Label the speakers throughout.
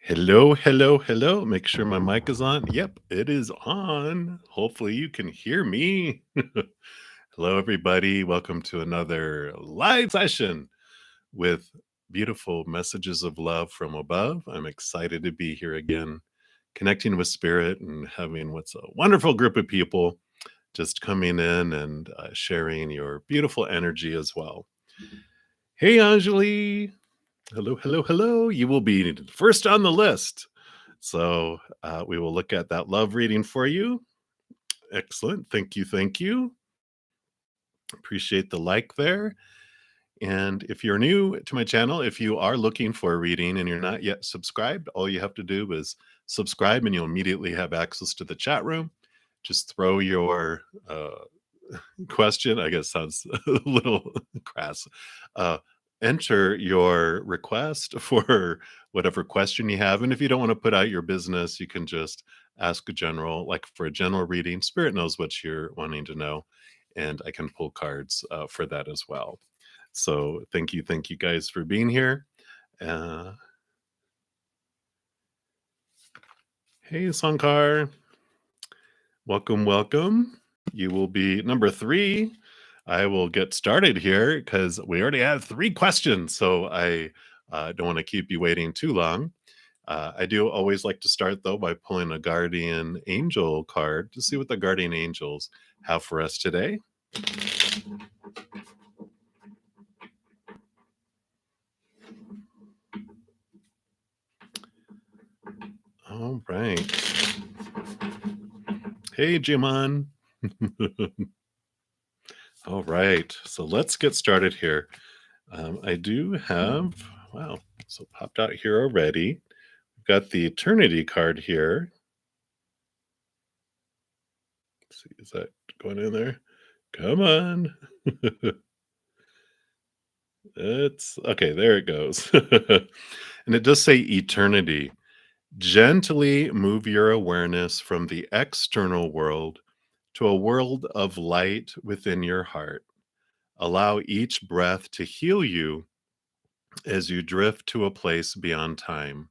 Speaker 1: Hello, hello, hello. Make sure my mic is on. Yep, it is on. Hopefully, you can hear me. Hello, everybody. Welcome to another live session with beautiful messages of love from above. I'm excited to be here again, connecting with spirit and having what's a wonderful group of people just coming in and sharing your beautiful energy as well. Hey, Anjali. Hello, hello, hello. You will be first on the list. So we will look at that love reading for you. Excellent. Thank you. Thank you. Appreciate the like there. And if you're new to my channel, if you are looking for a reading and you're not yet subscribed, all you have to do is subscribe and you'll immediately have access to the chat room. Just throw your question, I guess sounds a little crass. Uh, Enter your request for whatever question you have. And if you don't want to put out your business, you can just ask a general, like for a general reading. Spirit knows what you're wanting to know, and I can pull cards for that as well. So thank you guys for being here. Hey, Sankar. Welcome, welcome. You will be number 3. I will get started here because we already have 3 questions, so I don't want to keep you waiting too long. I do always like to start, though, by pulling a guardian angel card to see what the guardian angels have for us today. All right. Hey, Jiman. All right, so let's get started here. I do have, wow, so popped out here already. We've got the eternity card here. Let's see, is that going in there? Come on. It's okay, there it goes. And it does say eternity. Gently move your awareness from the external world to a world of light within your heart. Allow each breath to heal you as you drift to a place beyond time.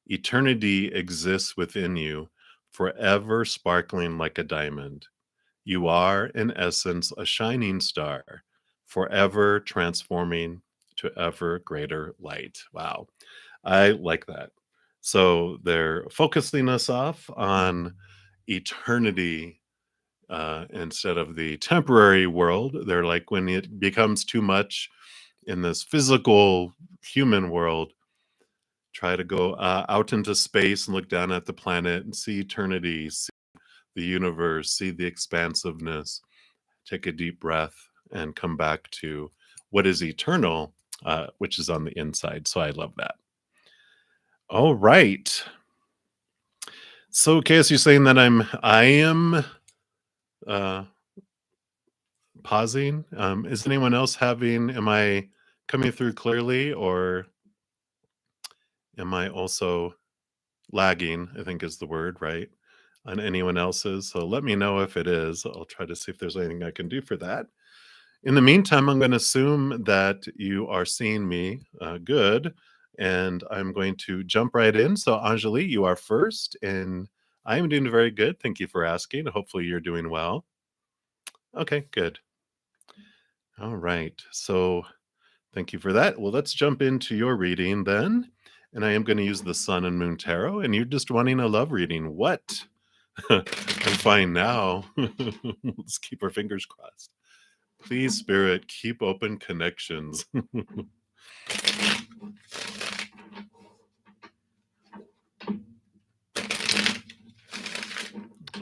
Speaker 1: Eternity exists within you, forever sparkling like a diamond. You are, in essence, a shining star, forever transforming to ever greater light. Wow. I like that. So they're focusing us off on eternity instead of the temporary world. They're like, when it becomes too much in this physical human world, try to go out into space and look down at the planet and see eternity, see the universe, see the expansiveness. Take a deep breath and come back to what is eternal, which is on the inside. So I love that. All right. So, Case, you're saying that I am uh, pausing. Is anyone else am I coming through clearly, or am I also lagging? I think is the word, right? On anyone else's. So let me know if it is. I'll try to see if there's anything I can do for that. In the meantime, I'm going to assume that you are seeing me good, and I'm going to jump right in. So, Anjali, you are first, and I am doing very good. Thank you for asking. Hopefully, you're doing well. Okay, good. All right. So, thank you for that. Well, let's jump into your reading then. And I am going to use the Sun and Moon Tarot, and you're just wanting a love reading. What? I'm fine now. Let's keep our fingers crossed. Please, Spirit, keep open connections.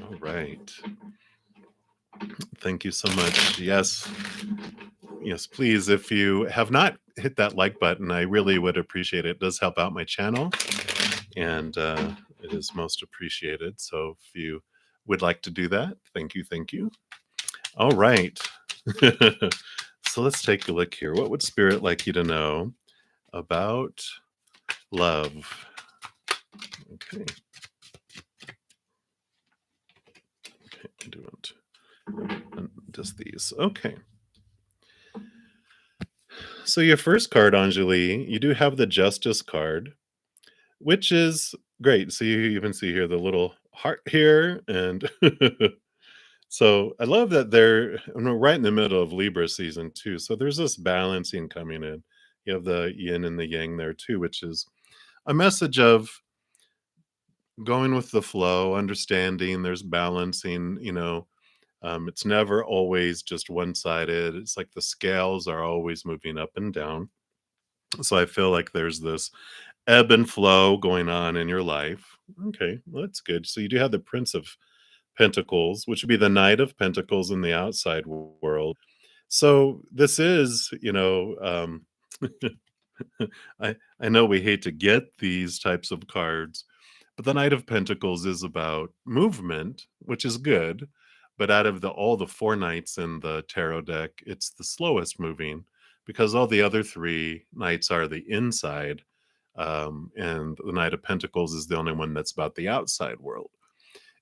Speaker 1: All right. Thank you so much. Yes. Yes, please. If you have not hit that like button, I really would appreciate it. It does help out my channel, and it is most appreciated. So if you would like to do that, thank you. Thank you. All right. So let's take a look here. What would Spirit like you to know about love? Okay. Okay, do it. Just these. Okay. So your first card, Anjali, you do have the Justice card. which is great. So you even see here the little heart here, and so I love that we're right in the middle of Libra season too. So there's this balancing coming in. You have the yin and the yang there too, which is a message of going with the flow, understanding there's balancing, it's never always just one-sided. It's like the scales are always moving up and down. So I feel like there's this ebb and flow going on in your life. Okay, well, that's good. So you do have the Prince of Pentacles, which would be the Knight of Pentacles in the outside world. So this is, I know we hate to get these types of cards, but the Knight of Pentacles is about movement, which is good. But out of all the four knights in the tarot deck, it's the slowest moving because all the other three knights are the inside, and the Knight of Pentacles is the only one that's about the outside world.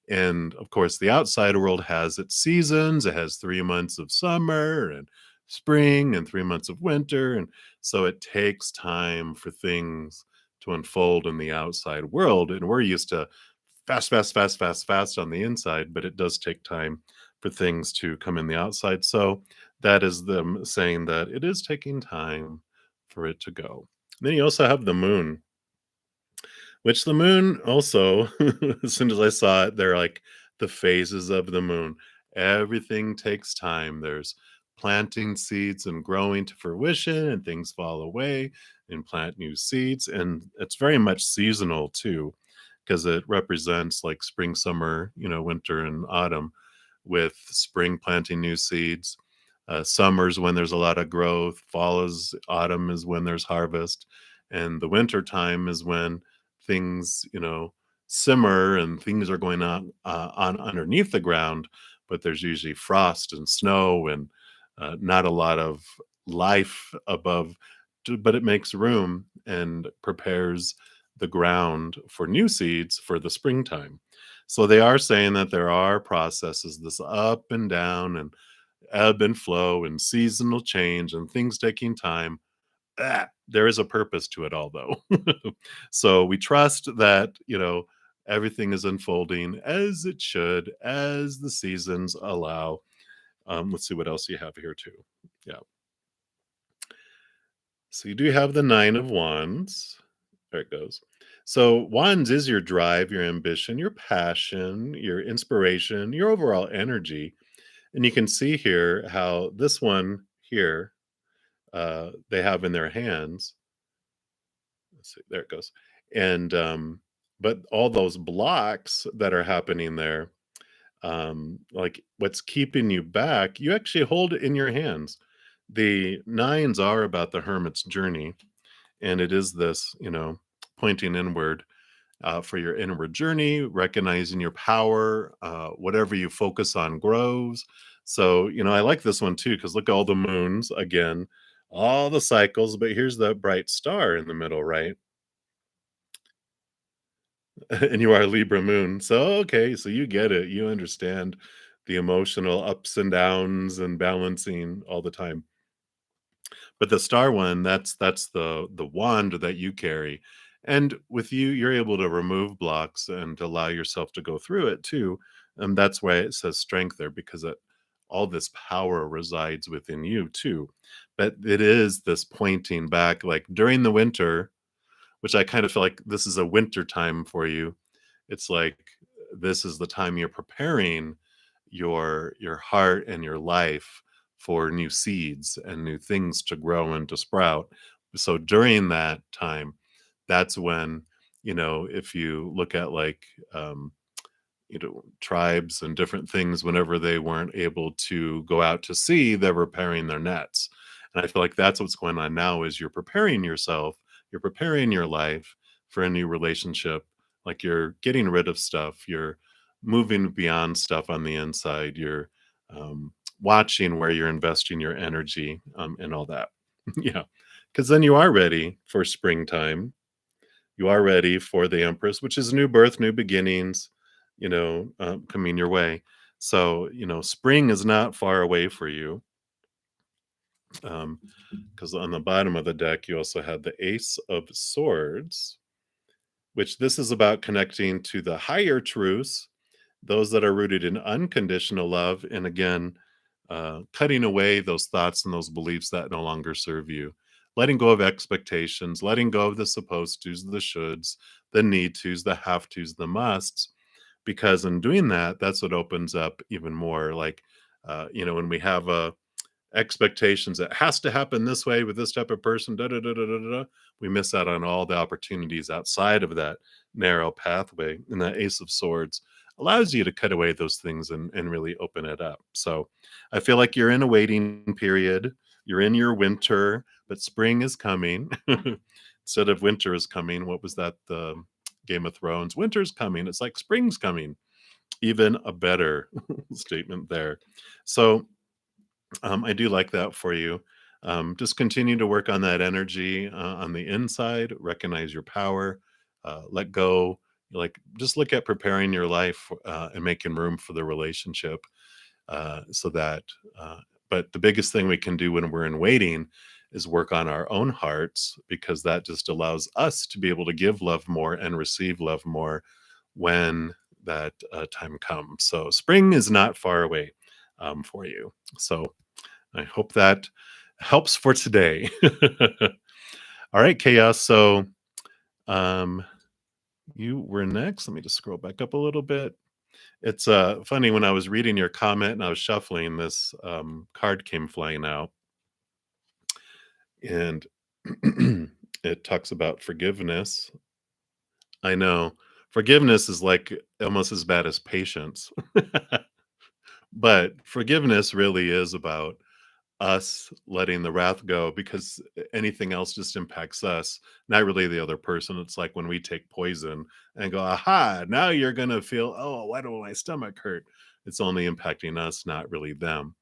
Speaker 1: And of course, the outside world has its seasons. It has 3 months of summer and spring and 3 months of winter. And so it takes time for things to unfold in the outside world. And we're used to fast, fast, fast, fast, fast on the inside, but it does take time for things to come in the outside. So that is them saying that it is taking time for it to go. Then you also have the moon, which the moon also, as soon as I saw it, they're like the phases of the moon. Everything takes time. There's planting seeds and growing to fruition, and things fall away and plant new seeds. And it's very much seasonal too, because it represents like spring, summer, winter, and autumn, with spring planting new seeds. Summer's when there's a lot of growth. Autumn is when there's harvest, and the winter time is when things, simmer and things are going on underneath the ground. But there's usually frost and snow and not a lot of life above. But it makes room and prepares the ground for new seeds for the springtime. So they are saying that there are processes, this up and down and ebb and flow and seasonal change and things taking time. There is a purpose to it all, though. So we trust that, everything is unfolding as it should, as the seasons allow. Let's see what else you have here, too. Yeah. So you do have the Nine of Wands. There it goes. So wands is your drive, your ambition, your passion, your inspiration, your overall energy. And you can see here how this one here, they have in their hands. Let's see, there it goes. And but all those blocks that are happening there, like what's keeping you back, you actually hold it in your hands. The nines are about the hermit's journey, and it is this, pointing inward, for your inward journey, recognizing your power. Whatever you focus on grows. So, I like this one too, because look at all the moons again, all the cycles, but here's the bright star in the middle, right? And you are a Libra moon. So, okay, so you get it. You understand the emotional ups and downs and balancing all the time. But the star one, that's the wand that you carry. And with you, you're able to remove blocks and allow yourself to go through it too. And that's why it says strength there, because all this power resides within you too. But it is this pointing back, like during the winter, which I kind of feel like this is a winter time for you. It's like this is the time you're preparing your heart and your life for new seeds and new things to grow and to sprout. So during that time, that's when, if you look at like tribes and different things, whenever they weren't able to go out to sea, they're repairing their nets. And I feel like that's what's going on now is you're preparing yourself, you're preparing your life for a new relationship. Like you're getting rid of stuff, you're moving beyond stuff on the inside, you're watching where you're investing your energy, and all that. Yeah, because then you are ready for springtime, you are ready for the Empress, which is new birth, new beginnings, coming your way. So, spring is not far away for you. Because on the bottom of the deck, you also have the Ace of Swords, which this is about connecting to the higher truths, those that are rooted in unconditional love. And again, cutting away those thoughts and those beliefs that no longer serve you. Letting go of expectations, letting go of the supposed tos, the shoulds, the need tos, the have tos, the musts, because in doing that, that's what opens up even more. Like, when we have expectations that has to happen this way with this type of person, da da da da da da, we miss out on all the opportunities outside of that narrow pathway. And that Ace of Swords allows you to cut away those things and really open it up. So I feel like you're in a waiting period. You're in your winter, but spring is coming. Instead of winter is coming, what was that? The Game of Thrones, winter's coming. It's like spring's coming. Even a better statement there. So I do like that for you. Just continue to work on that energy on the inside, recognize your power, let go. Like, just look at preparing your life and making room for the relationship so that, but the biggest thing we can do when we're in waiting is work on our own hearts, because that just allows us to be able to give love more and receive love more when that time comes. So, spring is not far away for you. So, I hope that helps for today. All right, Chaos. So, um, you were next. Let me just scroll back up a little bit. It's funny, when I was reading your comment and I was shuffling, this card came flying out, and it talks about forgiveness. I know forgiveness is like almost as bad as patience, but forgiveness really is about us letting the wrath go, because anything else just impacts us, not really the other person. It's like when we take poison and go, aha, now you're going to feel, oh, why do my stomach hurt? It's only impacting us, not really them.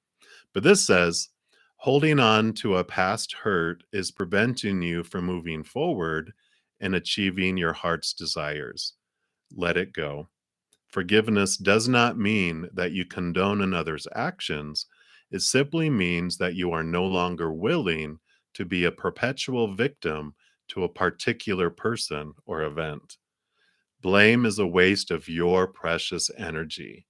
Speaker 1: But this says, holding on to a past hurt is preventing you from moving forward and achieving your heart's desires. Let it go. Forgiveness does not mean that you condone another's actions. It simply means that you are no longer willing to be a perpetual victim to a particular person or event. Blame is a waste of your precious energy.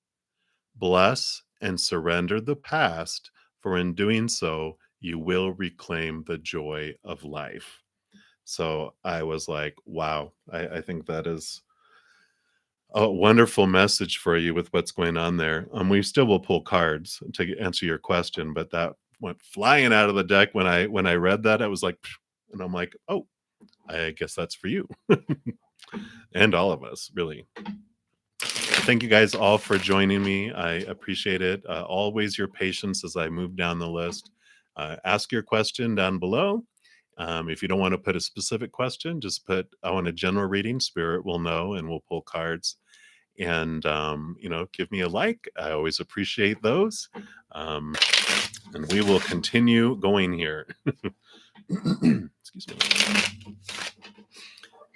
Speaker 1: Bless and surrender the past, for in doing so, you will reclaim the joy of life. So I was like, wow, I think that is a wonderful message for you with what's going on there. We still will pull cards to answer your question, but that went flying out of the deck when I read that. I was like, "Phew," and I'm like, oh, I guess that's for you and all of us, really. Thank you guys all for joining me. I appreciate it. Always your patience as I move down the list. Ask your question down below. If you don't want to put a specific question, just put, I want a general reading. Spirit will know, and we'll pull cards. And give me a like. I always appreciate those. um, and we will continue going here. Excuse me.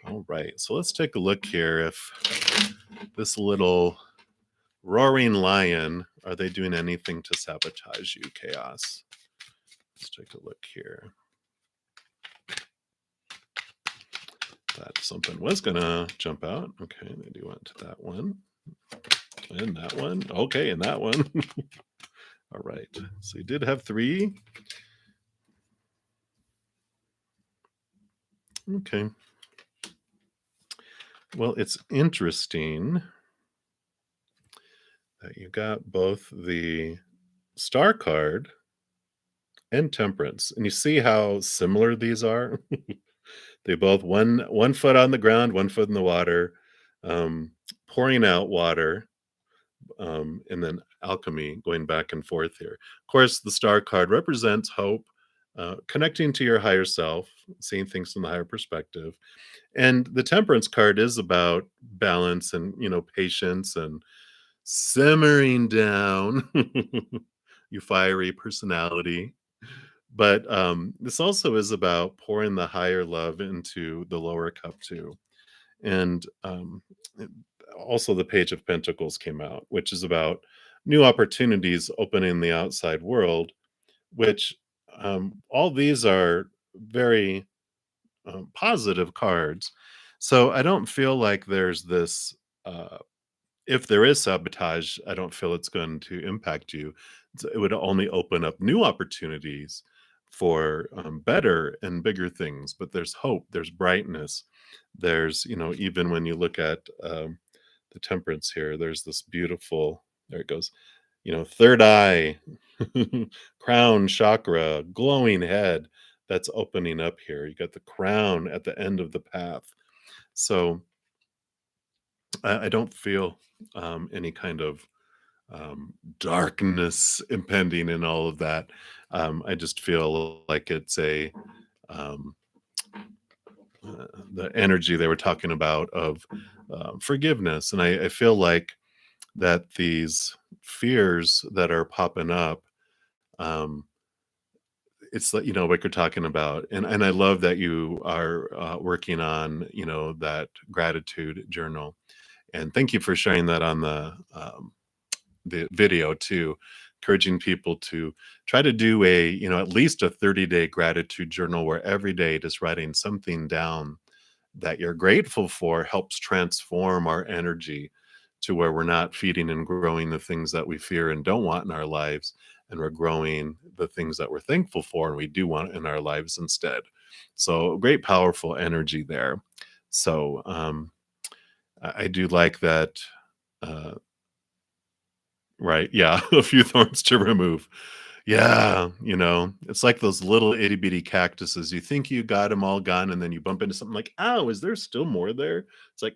Speaker 1: All right, so let's take a look here. If this little roaring lion, are they doing anything to sabotage you, Chaos? Let's take a look here. That something was gonna jump out. Okay, they do went to that one and that one. Okay, and that one. All right, so you did have 3. Okay. Well, it's interesting that you got both the Star card and Temperance, and you see how similar these are. They both one foot on the ground, one foot in the water, um, pouring out water, and then alchemy going back and forth here. Of course, the Star card represents hope, connecting to your higher self, seeing things from the higher perspective. And the Temperance card is about balance and, patience and simmering down your fiery personality. But this also is about pouring the higher love into the lower cup too. And it- also, the Page of Pentacles came out, which is about new opportunities opening the outside world, which all these are very positive cards. So I don't feel like there's this if there is sabotage, I don't feel it's going to impact you. It would only open up new opportunities for better and bigger things. But there's hope, there's brightness, there's, even when you look at the temperance here, there's this beautiful, there it goes, third eye, crown chakra, glowing head that's opening up here. You got the crown at the end of the path. So I don't feel any kind of darkness impending and all of that. I just feel like it's um, the energy they were talking about of forgiveness. And I feel like that these fears that are popping up, um, it's like, what you're talking about. And I love that you are working on, that gratitude journal. And thank you for sharing that on the video too, encouraging people to try to do at least a 30-day gratitude journal where every day just writing something down that you're grateful for helps transform our energy to where we're not feeding and growing the things that we fear and don't want in our lives, and we're growing the things that we're thankful for and we do want in our lives instead. So great powerful energy there. So I do like that. uh, Right, yeah, a few thorns to remove. Yeah, it's like those little itty bitty cactuses. You think you got them all gone, and then you bump into something like, "Ow, is there still more there?" It's like,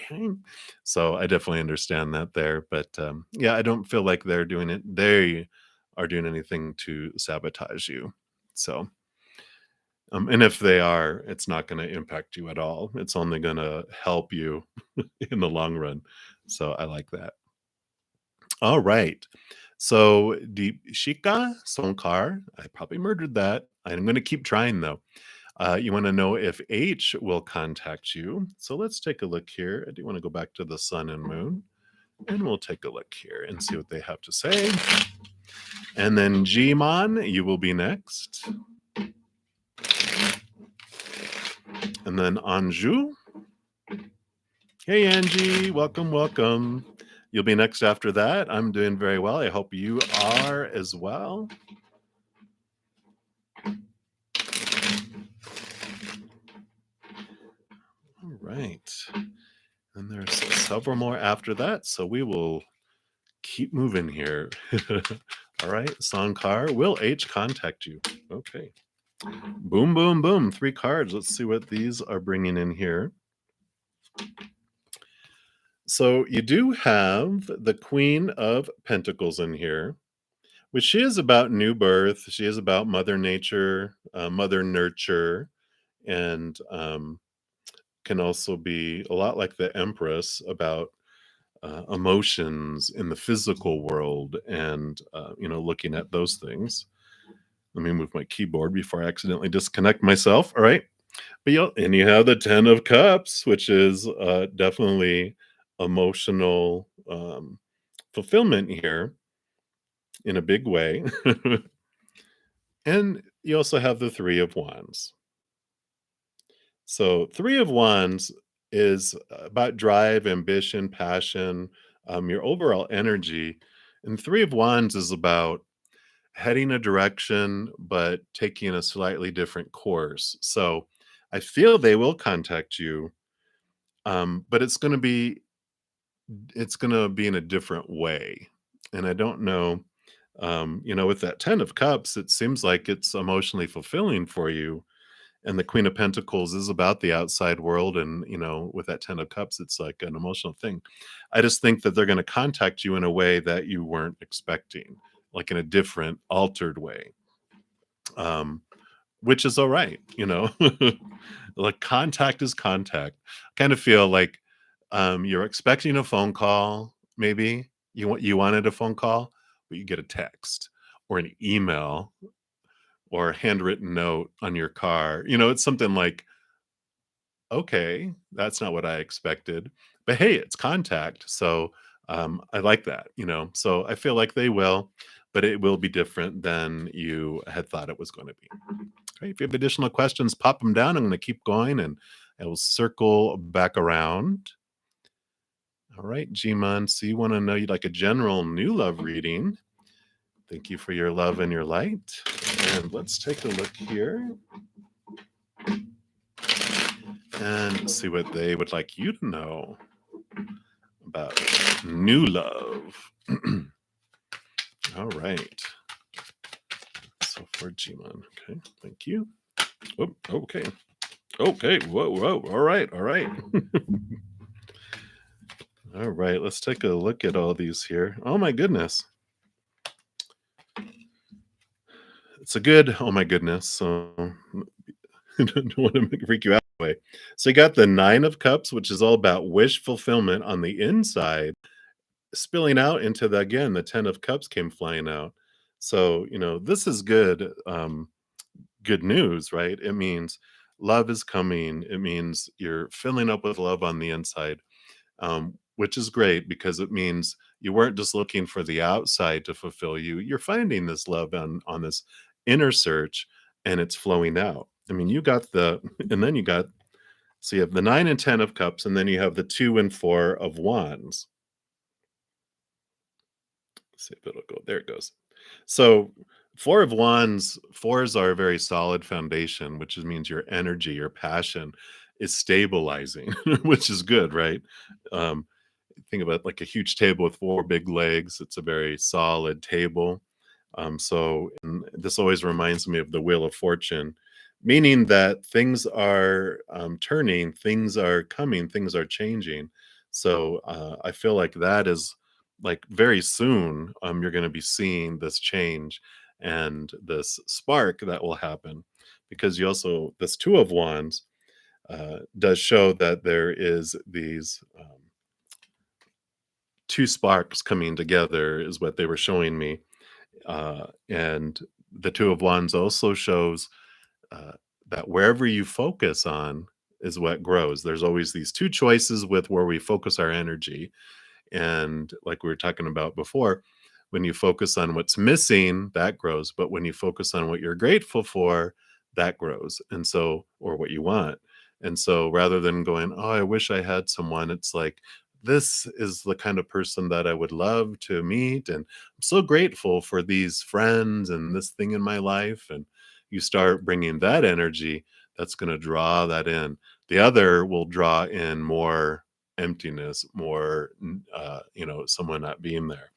Speaker 1: Dang." So, I definitely understand that there, but, yeah, I don't feel like they are doing anything to sabotage you. So, and if they are, it's not gonna impact you at all. It's only gonna help you in the long run. So, I like that. All right. So Deepshika Sonkar, I probably murdered that. I'm going to keep trying though. You want to know if H will contact you. So let's take a look here. I do want to go back to the sun and moon, and we'll take a look here and see what they have to say. And then Gman, you will be next. And then Anju. Hey Angie, welcome, welcome. You'll be next after that. I'm doing very well. I hope you are as well. All right. And there's several more after that, so we will keep moving here. All right, Sankar, will H contact you? Okay. Boom, boom, boom. 3 cards. Let's see what these are bringing in here. So you do have the Queen of Pentacles in here, which she is about new birth. She is about Mother Nature, Mother Nurture, and can also be a lot like the Empress about emotions in the physical world and looking at those things. Let me move my keyboard before I accidentally disconnect myself. All right. And you have the 10 of cups, which is definitely emotional fulfillment here in a big way. And you also have the 3 of wands. So 3 of wands is about drive, ambition, passion, your overall energy. And 3 of wands is about heading a direction, but taking a slightly different course. So I feel they will contact you, but it's gonna be in a different way. And I don't know, with that 10 of cups, it seems like it's emotionally fulfilling for you, and the Queen of Pentacles is about the outside world, and, with that 10 of cups, it's like an emotional thing. I just think that they're gonna contact you in a way that you weren't expecting, like in a different, altered way, um, which is alright. Like, contact is contact. Kind of feel like, you're expecting a phone call, maybe. You wanted a phone call, but you get a text or an email or a handwritten note on your car. It's something like, okay, that's not what I expected. But hey, it's contact. So I like that. So I feel like they will, but it will be different than you had thought it was going to be. Okay, if you have additional questions, pop them down. I'm going to keep going and I will circle back around. All right, Jiman. So you want to know you'd like a general new love reading. Thank you for your love and your light. And let's take a look here and see what they would like you to know about new love. All right. So for Jiman. Okay, thank you. Oh, okay. Okay. Whoa, whoa. All right. All right. All right. Let's take a look at all these here. Oh my goodness. It's a good, oh my goodness. So I don't want to freak you out that way. So you got the Nine of Cups, which is all about wish fulfillment on the inside, spilling out into the again, the Ten of Cups came flying out. So, this is good. Good news, right? It means love is coming. It means you're filling up with love on the inside, which is great because it means you weren't just looking for the outside to fulfill you. You're finding this love on this inner search, and it's flowing out. I mean, you got the, and then you got, so you have the 9 and 10 of cups, and then you have the 2 and 4 of wands. Let's see if it'll go. There it goes. So, Four of Wands, fours are a very solid foundation, which means your energy, your passion is stabilizing, which is good, right? Um, think about like a huge table with four big legs. It's a very solid table. And this always reminds me of the Wheel of Fortune, meaning that things are turning, things are coming, things are changing. So I feel like that is like very soon you're going to be seeing this change and this spark that will happen because you also, this Two of Wands does show that there is these two sparks coming together, is what they were showing me. And the Two of Wands also shows uh, that wherever you focus on is what grows. There's always these two choices with where we focus our energy. And like we were talking about before, when you focus on what's missing, that grows. But when you focus on what you're grateful for, that grows. And so, or what you want. And so rather than going, oh, I wish I had someone, it's like, this is the kind of person that I would love to meet. And I'm so grateful for these friends and this thing in my life. And you start bringing that energy, that's going to draw that in. The other will draw in more emptiness, more, someone not being there.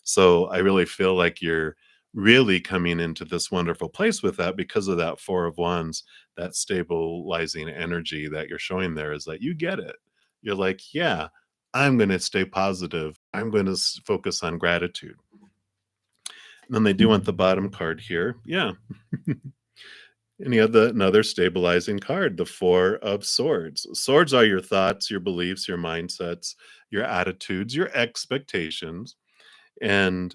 Speaker 1: So I really feel like you're really coming into this wonderful place with that because of that Four of Wands, that stabilizing energy that you're showing there is that you get it. You're like, yeah, I'm going to stay positive. I'm going to focus on gratitude. And then they do want the bottom card here. Yeah. And you have another stabilizing card, the Four of Swords. Swords are your thoughts, your beliefs, your mindsets, your attitudes, your expectations. And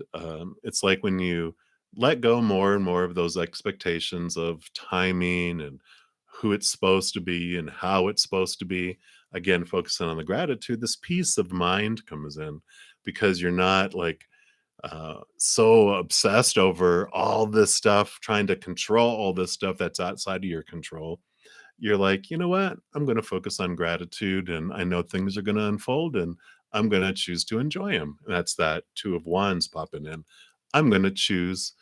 Speaker 1: it's like when you let go more and more of those expectations of timing and who it's supposed to be and how it's supposed to be, again, focusing on the gratitude, this peace of mind comes in because you're not like so obsessed over all this stuff, trying to control all this stuff that's outside of your control. You're like, you know what? I'm going to focus on gratitude and I know things are going to unfold and I'm going to choose to enjoy them. That's that Two of Wands popping in. I'm going to choose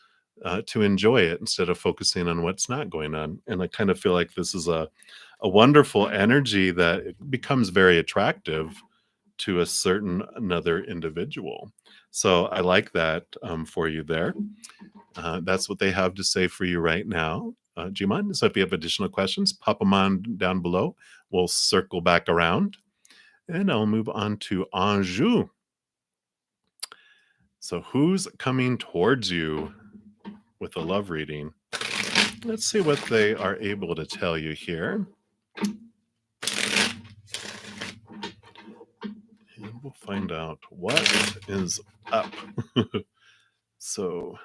Speaker 1: to enjoy it instead of focusing on what's not going on. And I kind of feel like this is a wonderful energy that it becomes very attractive to a certain another individual. So I like that for you there. That's what they have to say for you right now. Do you mind? So if you have additional questions, pop them on down below. We'll circle back around and I'll move on to Anjou. So who's coming towards you with a love reading? Let's see what they are able to tell you here. And we'll find out what is up. So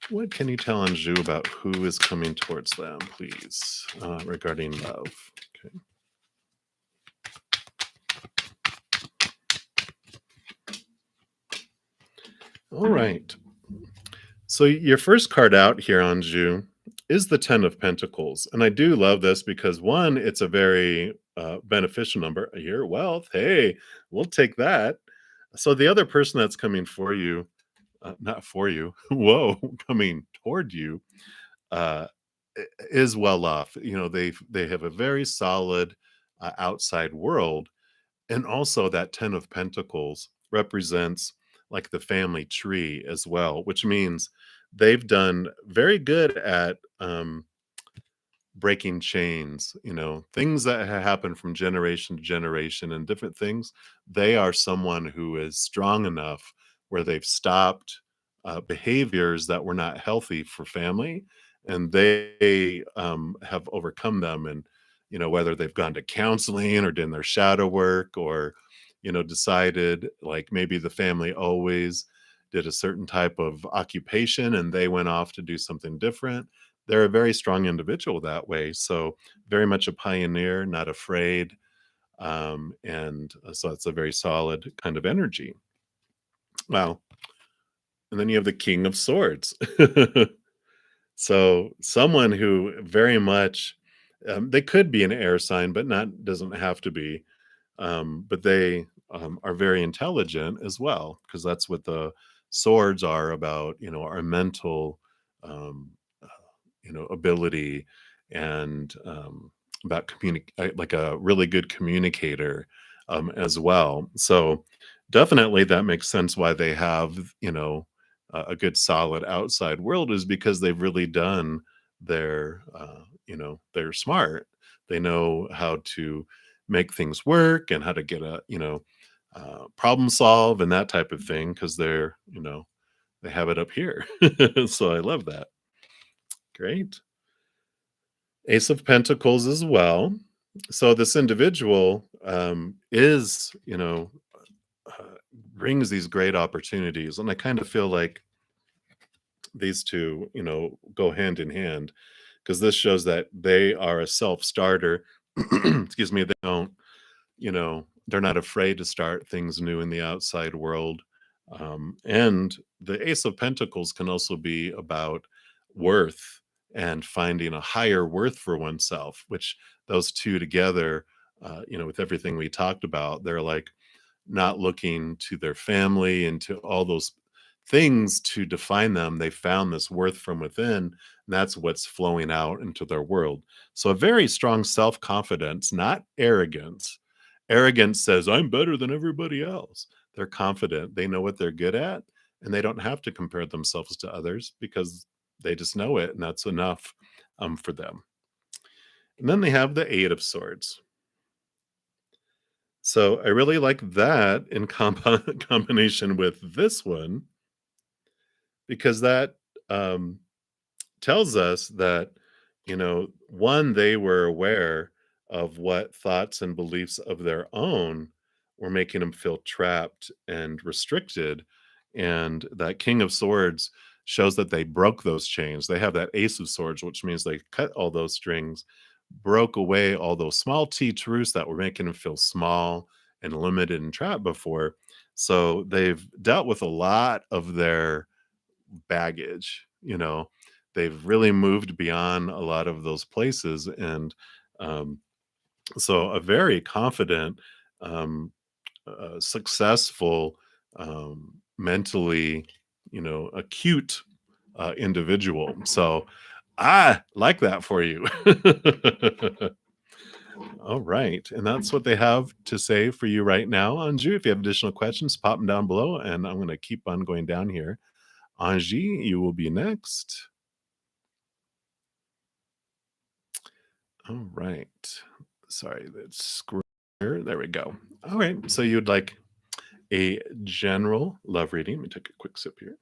Speaker 1: what can you tell Anjou about who is coming towards them, please, regarding love? Okay. All right. So your first card out here, Anjou, is the Ten of Pentacles. And I do love this because one, it's a very beneficial number. Your wealth, hey, we'll take that. So the other person that's coming for you, not for you, whoa, coming toward you, uh, is well off. They have a very solid outside world, and also that 10 of Pentacles represents like the family tree as well, which means they've done very good at breaking chains, things that happen from generation to generation and different things. They are someone who is strong enough where they've stopped behaviors that were not healthy for family, and they have overcome them. And whether they've gone to counseling or done their shadow work, or decided like maybe the family always did a certain type of occupation and they went off to do something different. They're a very strong individual that way. So very much a pioneer, not afraid. And so it's a very solid kind of energy. Wow. And then you have the King of Swords. So someone who very much, they could be an air sign, but not doesn't have to be. But they are very intelligent as well, because that's what the swords are about. Our mental um, ability, and about like a really good communicator as well. So definitely that makes sense why they have a good solid outside world, is because they've really done they're smart. They know how to make things work and how to get problem solve and that type of thing, because they have it up here. So I love that. Great. Ace of Pentacles as well. So this individual is, uh, brings these great opportunities. And I kind of feel like these two, go hand in hand, because this shows that they are a self starter. Excuse me. They don't, they're not afraid to start things new in the outside world. And the Ace of Pentacles can also be about worth and finding a higher worth for oneself, which those two together, with everything we talked about, they're like not looking to their family and to all those things to define them. They found this worth from within, and that's what's flowing out into their world. So a very strong self-confidence, not arrogance. Arrogance says, I'm better than everybody else. They're confident. They know what they're good at, and they don't have to compare themselves to others because they just know it, and that's enough for them. And then they have the Eight of Swords. So I really like that in combination with this one, because that um, tells us that, one, they were aware of what thoughts and beliefs of their own were making them feel trapped and restricted. And that King of Swords shows that they broke those chains. They have that Ace of Swords, which means they cut all those strings, broke away all those small T truths that were making them feel small and limited and trapped before. So they've dealt with a lot of their baggage. They've really moved beyond a lot of those places. And um, so a very confident, um, successful, mentally, acute individual. So I like that for you. All right. And that's what they have to say for you right now. Anju, if you have additional questions, pop them down below, and I'm going to keep on going down here. Angie, you will be next. All right. Sorry, that's square. There we go. All right. So you'd like a general love reading. Let me take a quick sip here.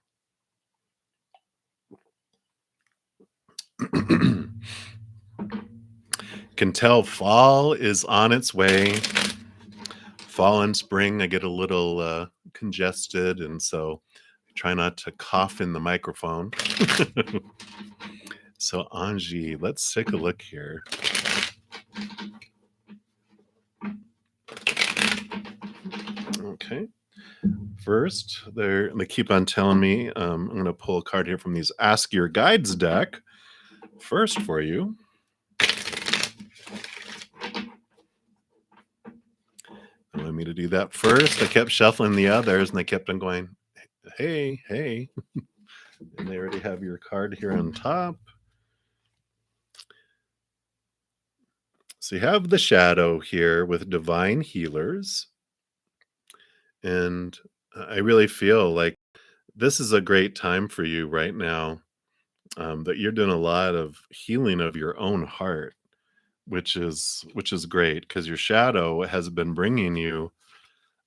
Speaker 1: Can tell fall is on its way. Fall and spring, I get a little congested, and so I try not to cough in the microphone. So, Angie, let's take a look here. Okay. First, they keep on telling me I'm going to pull a card here from these Ask Your Guides deck. first for you. They wanted me to do that first. I kept shuffling the others and they kept on going, hey, hey. And they already have your card here on top. So you have the shadow here with divine healers. And I really feel like this is a great time for you right now, that you're doing a lot of healing of your own heart, which is great because your shadow has been bringing you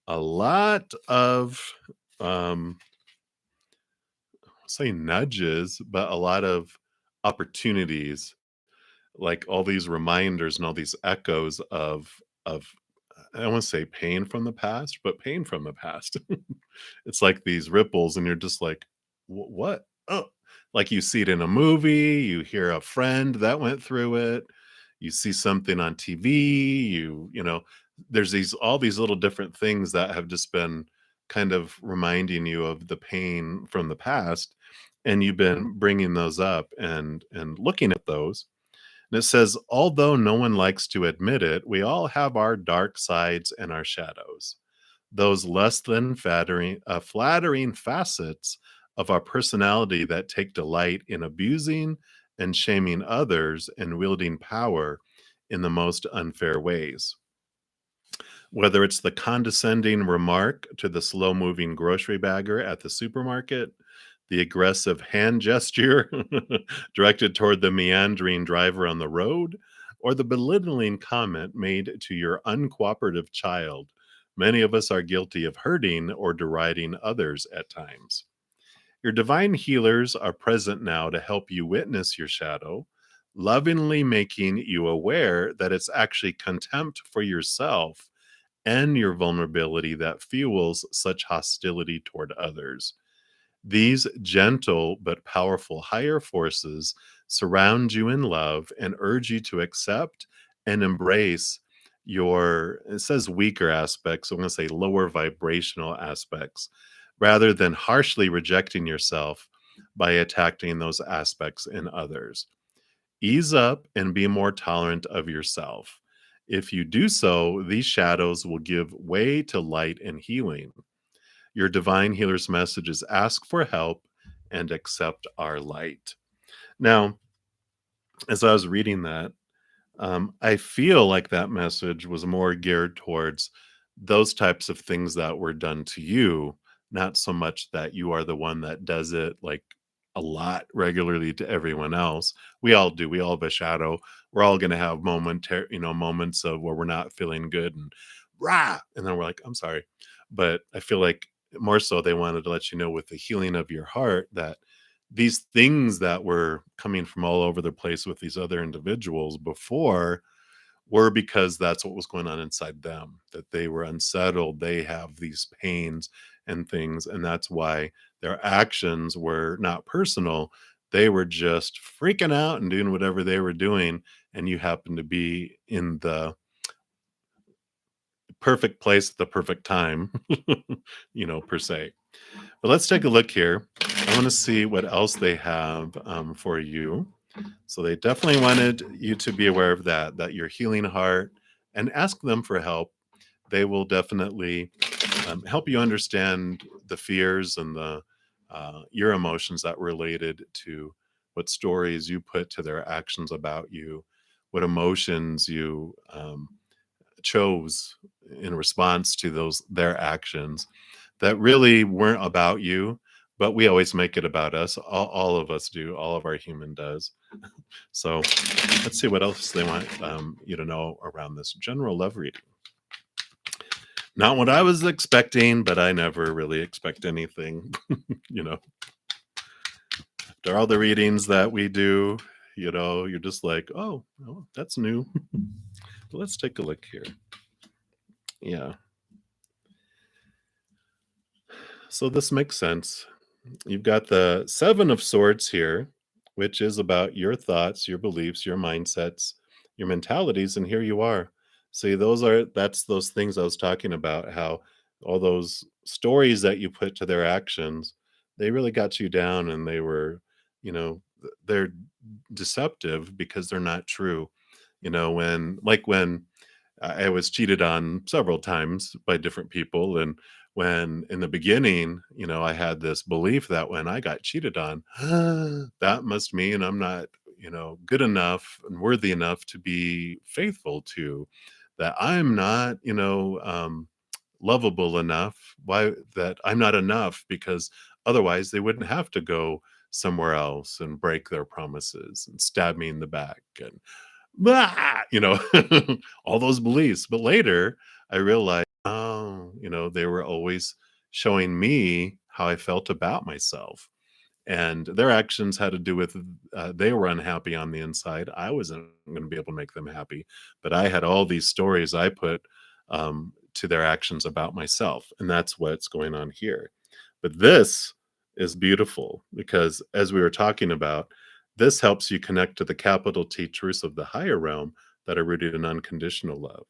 Speaker 1: a lot of um say nudges, but a lot of opportunities, like all these reminders and all these echoes of I don't want to say pain from the past, but pain from the past. It's like these ripples, and you're just like, What? Oh, like you see it in a movie, you hear a friend that went through it, you see something on TV, there's all these little different things that have just been kind of reminding you of the pain from the past, and you've been bringing those up and looking at those. And it says, although no one likes to admit it, we all have our dark sides and our shadows, those less than flattering facets of our personality that take delight in abusing and shaming others and wielding power in the most unfair ways. Whether it's the condescending remark to the slow moving grocery bagger at the supermarket, the aggressive hand gesture directed toward the meandering driver on the road, or the belittling comment made to your uncooperative child, many of us are guilty of hurting or deriding others at times. Your divine healers are present now to help you witness your shadow, lovingly making you aware that it's actually contempt for yourself and your vulnerability that fuels such hostility toward others. These gentle but powerful higher forces surround you in love and urge you to accept and embrace it says weaker aspects, so I'm going to say lower vibrational aspects, rather than harshly rejecting yourself by attacking those aspects in others. Ease up and be more tolerant of yourself. If you do so, these shadows will give way to light and healing. Your divine healer's message is ask for help and accept our light. Now, as I was reading that, I feel like that message was more geared towards those types of things that were done to you, not so much that you are the one that does it like a lot regularly to everyone else. We all do. We all have a shadow. We're all going to have moments of where we're not feeling good and rah, and then we're like, I'm sorry. But I feel like more so they wanted to let you know with the healing of your heart that these things that were coming from all over the place with these other individuals before were because that's what was going on inside them, that they were unsettled, they have these pains and things, and that's why their actions were not personal. They were just freaking out and doing whatever they were doing, and you happen to be in the perfect place at the perfect time, per se. But let's take a look here. I want to see what else they have for you. So they definitely wanted you to be aware of that your healing heart, and ask them for help. They will definitely help you understand the fears and the your emotions that related to what stories you put to their actions about you, what emotions you chose in response to those their actions that really weren't about you, but we always make it about us. All of us do. All of our human does. So let's see what else they want you to know around this general love reading. Not what I was expecting, but I never really expect anything. you know, after all the readings that we do, you're just like, oh, that's new. But let's take a look here. Yeah. So this makes sense. You've got the Seven of Swords here, which is about your thoughts, your beliefs, your mindsets, your mentalities, and here you are. See, that's those things I was talking about, how all those stories that you put to their actions, they really got you down, and they were, you know, they're deceptive because they're not true. When I was cheated on several times by different people, and when in the beginning, I had this belief that when I got cheated on, that must mean I'm not, good enough and worthy enough to be faithful to, that I'm not, lovable enough, why that I'm not enough, because otherwise they wouldn't have to go somewhere else and break their promises and stab me in the back and blah, all those beliefs. But later I realized, oh, they were always showing me how I felt about myself. And their actions had to do with they were unhappy on the inside. I wasn't going to be able to make them happy, but I had all these stories I put to their actions about myself, and that's what's going on here. But this is beautiful because, as we were talking about, this helps you connect to the capital T truths of the higher realm that are rooted in unconditional love.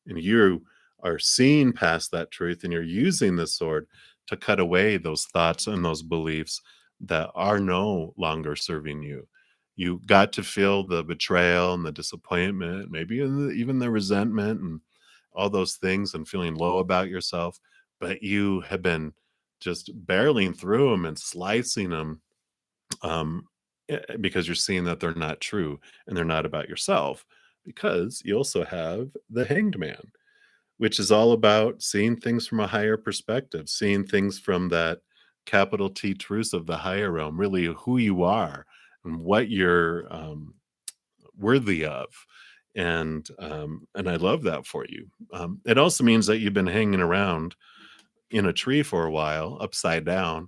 Speaker 1: And you are seeing past that truth, and you're using the sword to cut away those thoughts and those beliefs that are no longer serving you. You got to feel the betrayal and the disappointment, maybe even the resentment and all those things, and feeling low about yourself. But you have been just barreling through them and slicing them, um, because you're seeing that they're not true and they're not about yourself. Because you also have the Hanged Man, which is all about seeing things from a higher perspective, seeing things from that capital T truth of the higher realm, really who you are and what you're worthy of. And I love that for you. It also means that you've been hanging around in a tree for a while, upside down,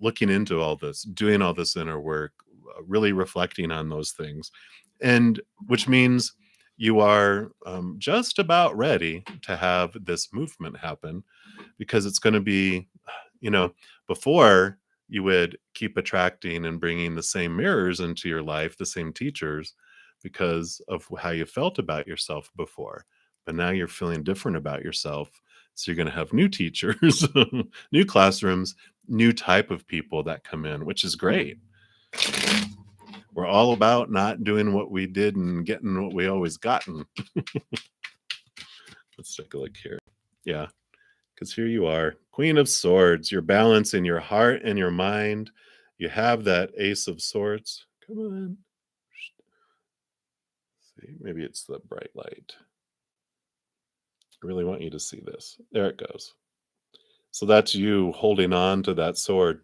Speaker 1: looking into all this, doing all this inner work, really reflecting on those things, and which means you are just about ready to have this movement happen, because it's going to be, you know, before you would keep attracting and bringing the same mirrors into your life, the same teachers, because of how you felt about yourself before. But now you're feeling different about yourself. So you're going to have new teachers, new classrooms, new type of people that come in, which is great. We're all about not doing what we did and getting what we always gotten. Let's take a look here. Yeah, because here you are, Queen of Swords. You're balancing your heart and your mind. You have that Ace of Swords. Come on. See, maybe it's the bright light. I really want you to see this. There it goes. So that's you holding on to that sword,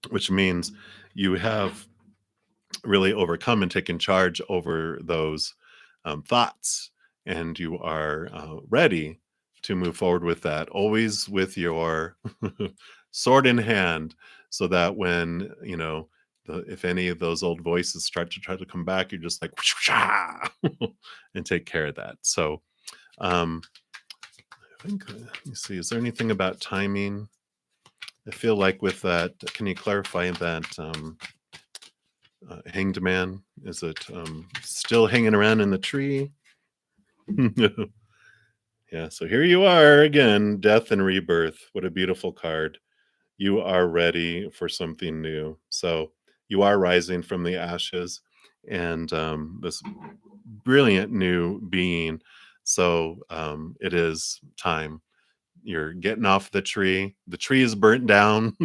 Speaker 1: which means you have really overcome and taken charge over those thoughts, and you are ready to move forward with that, always with your sword in hand, so that when if any of those old voices start to try to come back, you're just like and take care of that. So I think, let me see, is there anything about timing? I feel like with that, can you clarify that Hanged Man? Is it still hanging around in the tree? Yeah, so here you are again, Death and Rebirth. What a beautiful card. You are ready for something new. So you are rising from the ashes, and this brilliant new being. So it is time. You're getting off the tree. The tree is burnt down.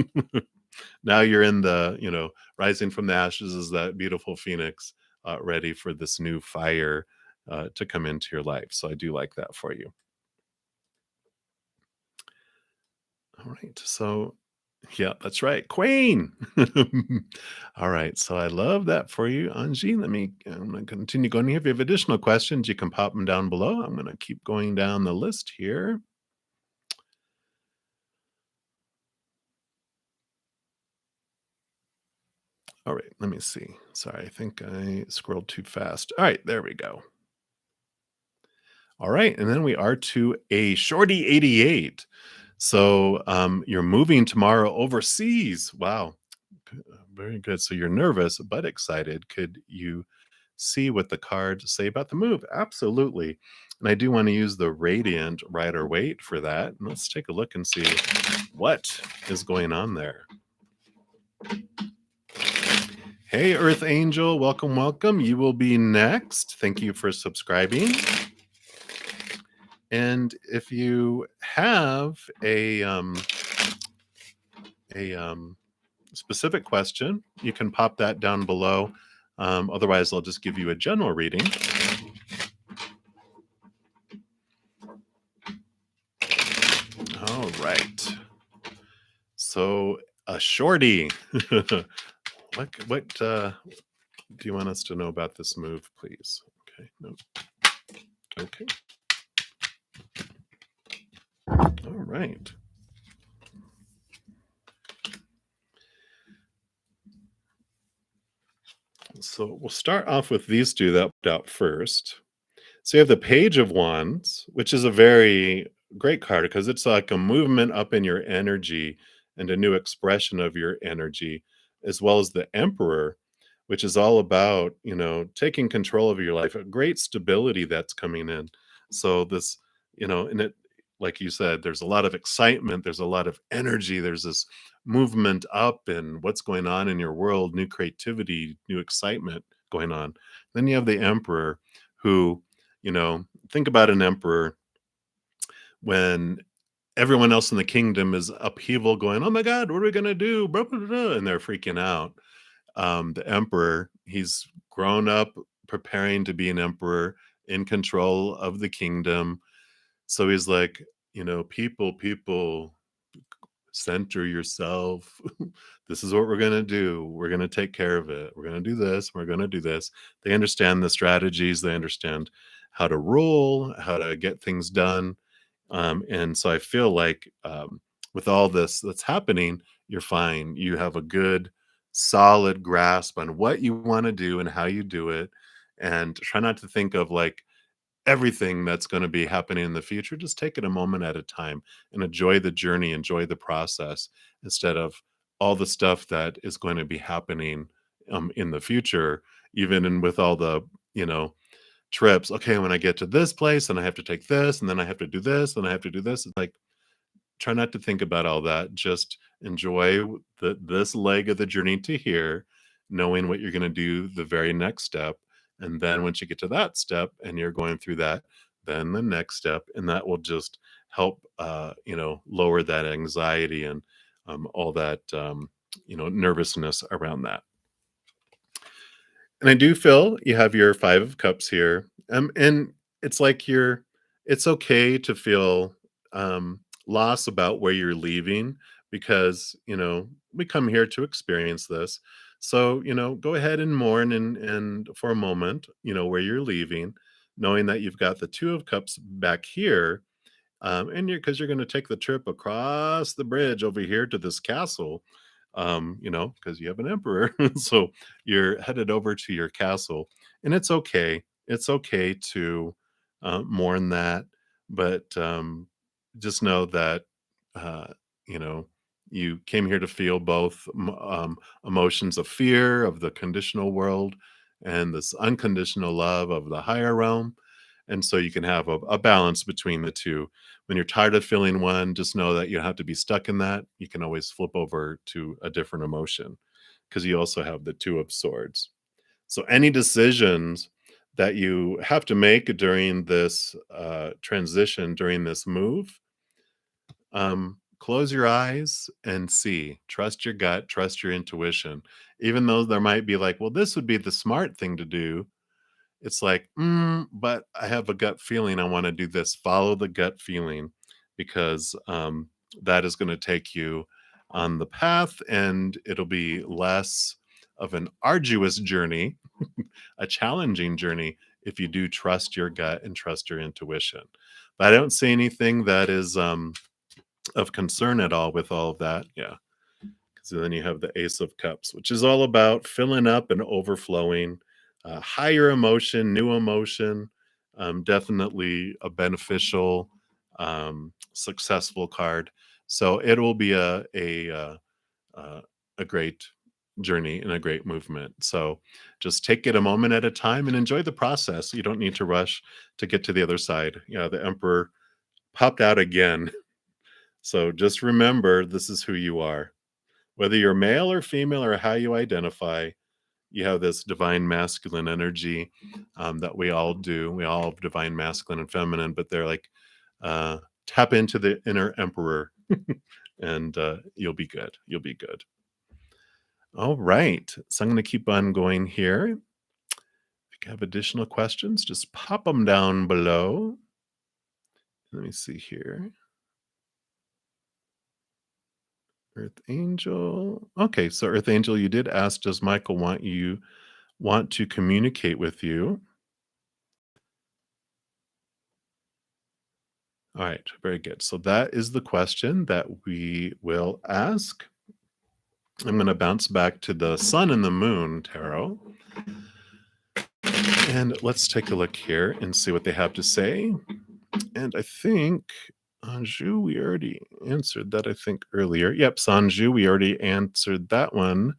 Speaker 1: Now you're in the, rising from the ashes is that beautiful phoenix, ready for this new fire to come into your life. So I do like that for you. All right. So, yeah, that's right. Queen. All right. So I love that for you, Anji. I'm going to continue going here. If you have additional questions, you can pop them down below. I'm going to keep going down the list here. All right, let me see. Sorry, I think I scrolled too fast. All right, there we go. All right, and then we are to a shorty 88. So you're moving tomorrow overseas. Wow, very good. So you're nervous but excited. Could you see what the cards say about the move? Absolutely. And I do want to use the Radiant Rider Waite for that. And let's take a look and see what is going on there. Hey, Earth Angel, welcome, welcome. You will be next. Thank you for subscribing. And if you have a specific question, you can pop that down below. Otherwise, I'll just give you a general reading. All right. So a shorty. What do you want us to know about this move, please? Okay. No. Okay. All right. So we'll start off with these two that popped out first. So you have the Page of Wands, which is a very great card because it's like a movement up in your energy and a new expression of your energy, as well as the Emperor, which is all about, taking control of your life, a great stability that's coming in. So this, and it, like you said, there's a lot of excitement, there's a lot of energy, there's this movement up and what's going on in your world, new creativity, new excitement going on. Then you have the Emperor who, think about an emperor when everyone else in the kingdom is upheaval going, oh my God, what are we going to do? Blah, blah, blah, and they're freaking out. The emperor, he's grown up preparing to be an emperor in control of the kingdom. So he's like, people, center yourself. This is what we're going to do. We're going to take care of it. We're going to do this. We're going to do this. They understand the strategies. They understand how to rule, how to get things done. And so I feel like with all this that's happening, you're fine. You have a good, solid grasp on what you want to do and how you do it. And try not to think of like everything that's going to be happening in the future. Just take it a moment at a time and enjoy the journey, enjoy the process instead of all the stuff that is going to be happening in the future, even with all the, you know, trips. Okay, when I get to this place, and I have to take this, and then I have to do this, and I have to do this. It's like try not to think about all that. Just enjoy this leg of the journey to here, knowing what you're going to do the very next step. And then once you get to that step and you're going through that, then the next step, and that will just help, lower that anxiety and all that, nervousness around that. And I do feel you have your 5 of cups here, and it's like it's okay to feel, loss about where you're leaving because, we come here to experience this. So, go ahead and mourn and for a moment, where you're leaving, knowing that you've got the 2 of cups back here, and because you're going to take the trip across the bridge over here to this castle, because you have an emperor. So you're headed over to your castle, and it's okay. It's okay to mourn that, but just know that, uh, you know, you came here to feel both emotions of fear of the conditional world and this unconditional love of the higher realm. And so you can have a balance between the two. When you're tired of feeling one, just know that you don't have to be stuck in that. You can always flip over to a different emotion because you also have the 2 of swords. So any decisions that you have to make during this transition, during this move, close your eyes and see. Trust your gut, trust your intuition. Even though there might be like, well, this would be the smart thing to do, it's like, but I have a gut feeling I wanna do this. Follow the gut feeling because, that is gonna take you on the path, and it'll be less of an arduous journey, a challenging journey if you do trust your gut and trust your intuition. But I don't see anything that is, of concern at all with all of that. Yeah. So then you have the Ace of Cups, which is all about filling up and overflowing, higher emotion, new emotion, definitely a beneficial, successful card. So it will be a great journey and a great movement. So just take it a moment at a time and enjoy the process. You don't need to rush to get to the other side. Yeah, the Emperor popped out again. So just remember, this is who you are. Whether you're male or female or how you identify, you have this divine masculine energy that we all do. We all have divine masculine and feminine, but they're like, uh, tap into the inner emperor and you'll be good. You'll be good. All right. So I'm going to keep on going here. If you have additional questions, just pop them down below. Let me see here. Earth Angel. Okay, so Earth Angel, you did ask, does Michael want to communicate with you? All right, very good. So that is the question that we will ask. I'm going to bounce back to the Sun and the Moon tarot. And let's take a look here and see what they have to say. And I think Anju, we already answered that, I think, earlier. Yep, Sanju, we already answered that one.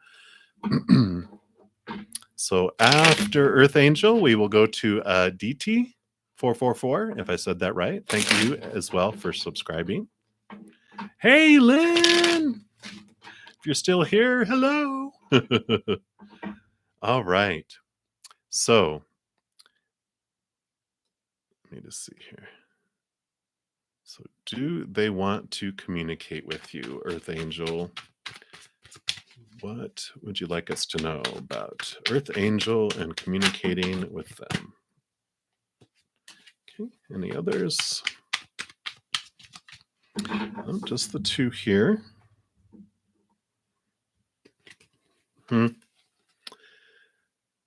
Speaker 1: So after Earth Angel, we will go to DT 444, if I said that right. Thank you as well for subscribing. Hey, Lynn! If you're still here, hello. All right. So, let me just see here. So, do they want to communicate with you, Earth Angel? What would you like us to know about Earth Angel and communicating with them? Okay, any others? Oh, just the two here.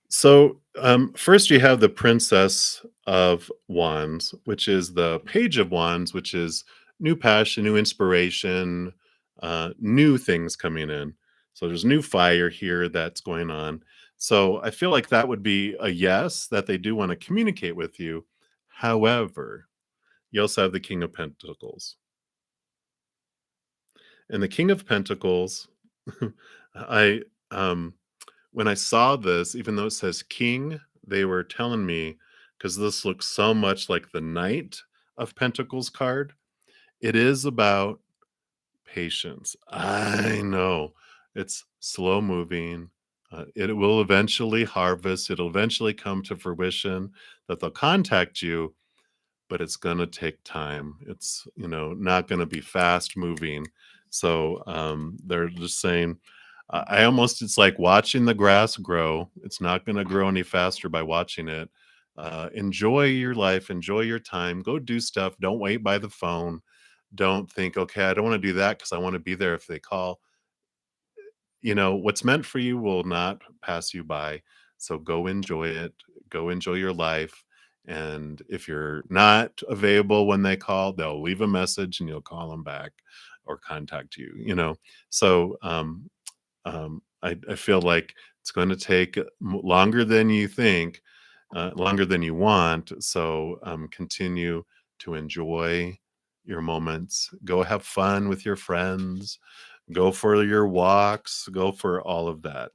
Speaker 1: So first you have the Princess of Wands, which is the Page of Wands, which is new passion, new inspiration, new things coming in. So there's new fire here that's going on. So I feel like that would be a yes, that they do want to communicate with you. However, you also have the King of Pentacles. And the King of Pentacles, I when I saw this, even though it says King, they were telling me, because this looks so much like the Knight of Pentacles card, it is about patience. I know it's slow moving. It will eventually harvest. It'll eventually come to fruition that they'll contact you, but it's going to take time. It's, not going to be fast moving. So they're just saying, it's like watching the grass grow. It's not going to grow any faster by watching it. Enjoy your life, enjoy your time, go do stuff. Don't wait by the phone. Don't think, okay, I don't want to do that because I want to be there if they call. What's meant for you will not pass you by. So go enjoy it. Go enjoy your life. And if you're not available when they call, they'll leave a message and you'll call them back or contact you. So I feel like it's going to take longer than you think, longer than you want. So continue to enjoy your moments. Go have fun with your friends. Go for your walks. Go for all of that.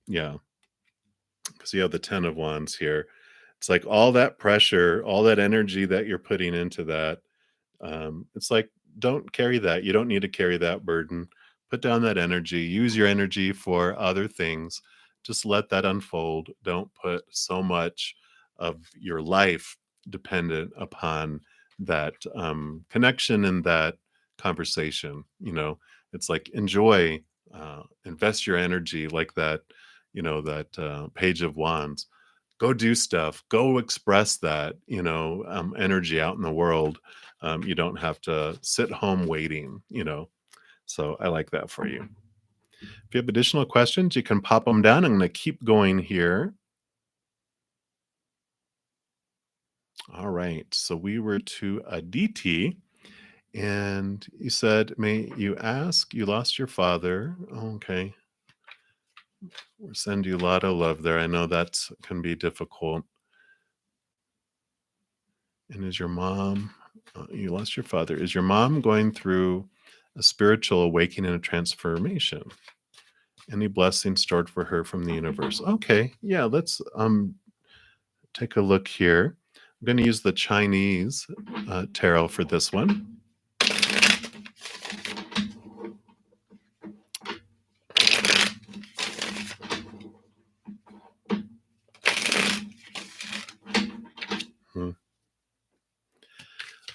Speaker 1: Yeah, because you have the 10 of Wands here. It's like all that pressure, all that energy that you're putting into that. It's like, don't carry that. You don't need to carry that burden. Put down that energy. Use your energy for other things. Just let that unfold. Don't put so much of your life dependent upon that connection and that conversation. It's like enjoy, invest your energy like that. That Page of Wands. Go do stuff. Go express that. Energy out in the world. You don't have to sit home waiting. So I like that for you. If you have additional questions, you can pop them down. I'm going to keep going here. All right. So we were to a DT, and you said, may you ask, you lost your father. Okay. We'll send you a lot of love there. I know that can be difficult. And is your mom, you lost your father. Is your mom going through a spiritual awakening and a transformation? Any blessings stored for her from the universe? Okay, yeah, let's take a look here. I'm going to use the Chinese tarot for this one.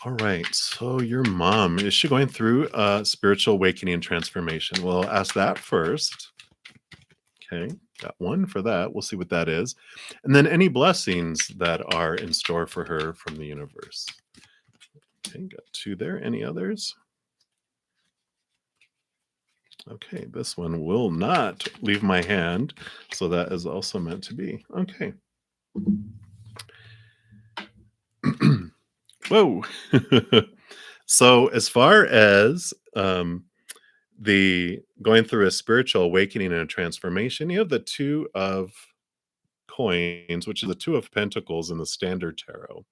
Speaker 1: All right. So your mom, is she going through a spiritual awakening and transformation? Well, ask that first. Okay. Got one for that. We'll see what that is. And then any blessings that are in store for her from the universe. Okay. Got two there. Any others? Okay. This one will not leave my hand. So that is also meant to be. Okay. Whoa. So as far as the going through a spiritual awakening and a transformation, you have the two of coins, which is the two of pentacles in the standard tarot.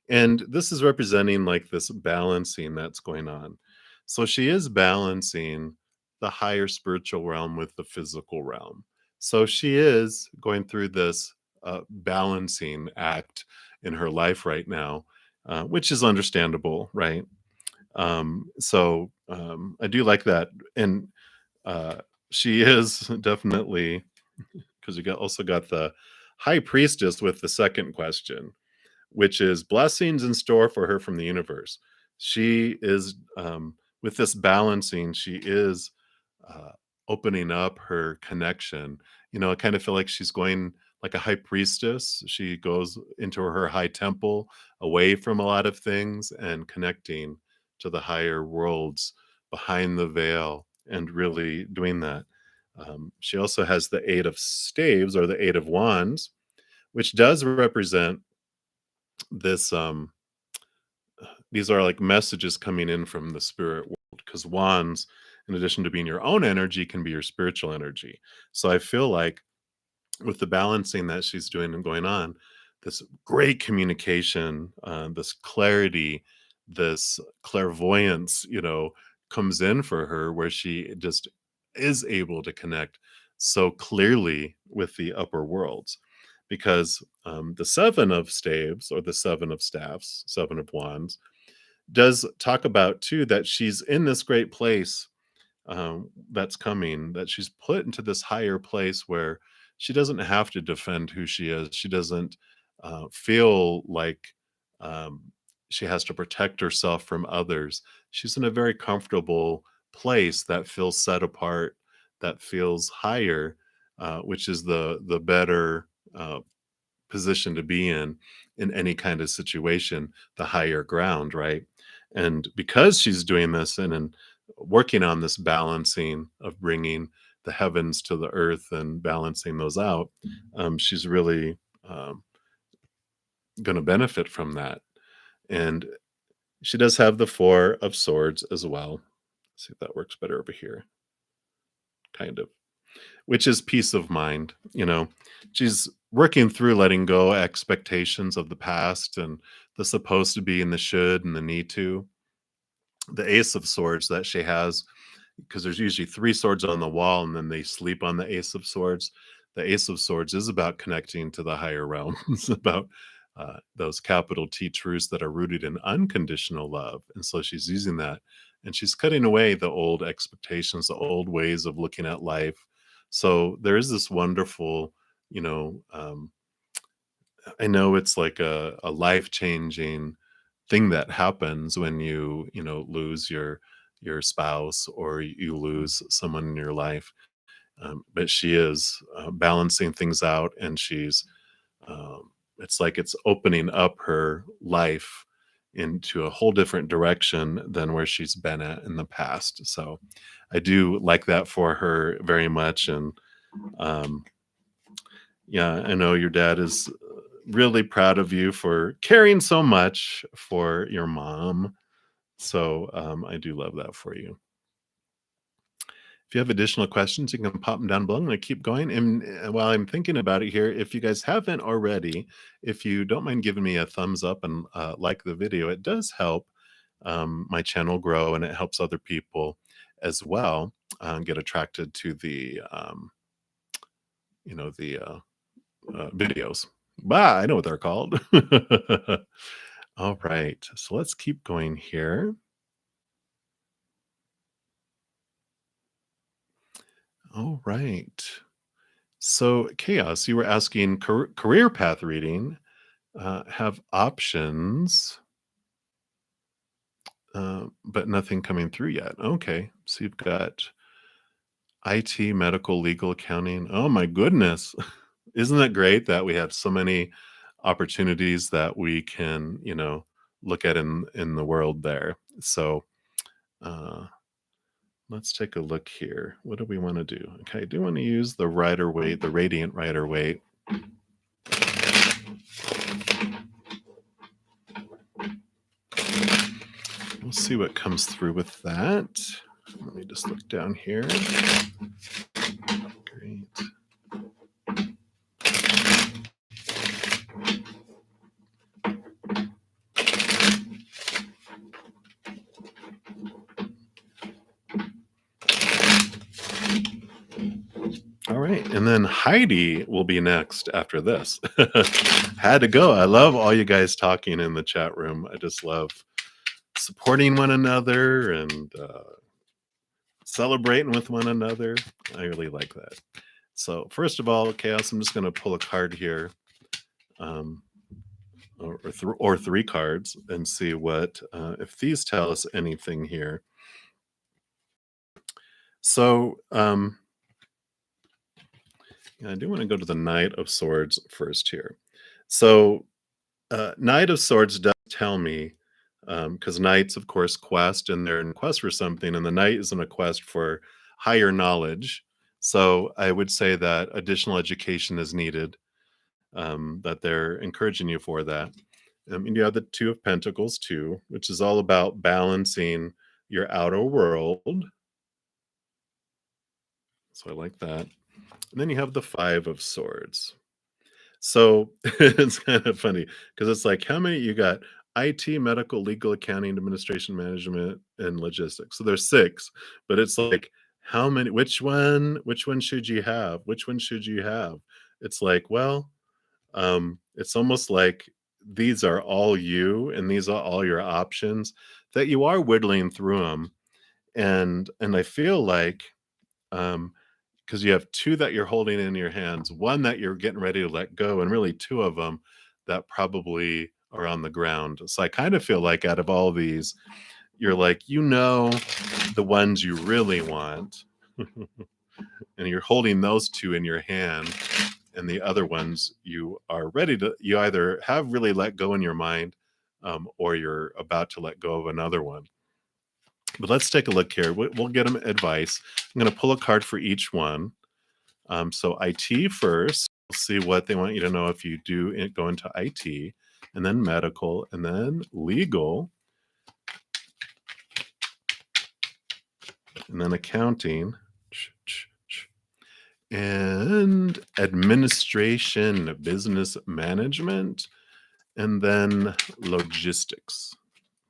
Speaker 1: And this is representing like this balancing that's going on. So she is balancing the higher spiritual realm with the physical realm. So she is going through this balancing act in her life right now, which is understandable, right? I do like that. And uh, she is definitely, because you also got the high priestess with the second question, which is blessings in store for her from the universe. She is, with this balancing, she is uh, opening up her connection. I kind of feel like she's going like a high priestess. She goes into her high temple, away from a lot of things, and connecting to the higher worlds behind the veil, and really doing that. She also has the Eight of Staves or the Eight of Wands, which does represent this. These are like messages coming in from the spirit world, because wands, in addition to being your own energy, can be your spiritual energy. So I feel like with the balancing that she's doing and going on, this great communication, this clarity, this clairvoyance, comes in for her, where she just is able to connect so clearly with the upper worlds. Because the seven of staves, or the seven of staffs, seven of wands, does talk about too that she's in this great place, that's coming, that she's put into this higher place where she doesn't have to defend who she is. She doesn't feel like um, she has to protect herself from others. She's in a very comfortable place that feels set apart, that feels higher, which is the better position to be in any kind of situation, the higher ground, right? And because she's doing this and working on this balancing of bringing the heavens to the earth and balancing those out, she's really going to benefit from that. And she does have the Four of Swords as well. See if that works better over here. Kind of, which is peace of mind. She's working through letting go expectations of the past, and the supposed to be and the should and the need to. The Ace of Swords that she has, because there's usually three swords on the wall and then they sleep on the Ace of Swords. The Ace of Swords is about connecting to the higher realms, about those capital T truths that are rooted in unconditional love. And so she's using that, and she's cutting away the old expectations, the old ways of looking at life. So there is this wonderful, you know, um, I know it's like a life changing thing that happens when you lose your spouse, or you lose someone in your life. But she is balancing things out, and she's it's like it's opening up her life into a whole different direction than where she's been at in the past. So I do like that for her very much. And um, yeah, I know your dad is really proud of you for caring so much for your mom. So I do love that for you. If you have additional questions, you can pop them down below. I'm going to keep going. And while I'm thinking about it here, if you guys haven't already, if you don't mind giving me a thumbs up and like the video, it does help my channel grow, and it helps other people as well get attracted to the videos. Bah, I know what they're called. All right. So let's keep going here. All right. So, Chaos, you were asking career path reading, have options. but nothing coming through yet. Okay, so you've got IT, medical, legal, accounting. Oh my goodness. Isn't that great that we have so many opportunities that we can, look at in the world there. So, uh, let's take a look here. What do we want to do? Okay, I do want to use the rider weight, the radiant rider weight. We'll see what comes through with that. Let me just look down here. Great. All right. And then Heidi will be next after this. Had to go. I love all you guys talking in the chat room. I just love supporting one another and celebrating with one another. I really like that. So, first of all, Chaos, I'm just going to pull a card here, um, or three cards, and see what, if these tell us anything here. So, I do want to go to the Knight of Swords first here. So, Knight of Swords does tell me, because knights, of course, quest and they're in quest for something, and the knight is in a quest for higher knowledge. So I would say that additional education is needed, that they're encouraging you for that. And you have the Two of Pentacles too, which is all about balancing your outer world. So I like that. And then you have the Five of Swords. So it's kind of funny because it's like, how many you got? IT, medical, legal, accounting, administration, management, and logistics. So there's six, but it's like, how many? Which one should you have? Which one should you have? It's like, well, it's almost like these are all you, and these are all your options that you are whittling through them, and I feel like, um, because you have 2 that you're holding in your hands, 1 that you're getting ready to let go, and really 2 of them that probably are on the ground. So I kind of feel like out of all these, you're like, the ones you really want, and you're holding those 2 in your hand, and the other ones you either have really let go in your mind, or you're about to let go of another one. But let's take a look here. We'll get them advice. I'm gonna pull a card for each one. So IT first, we'll see what they want you to know if you go into IT, and then medical, and then legal, and then accounting, and administration, business management, and then logistics.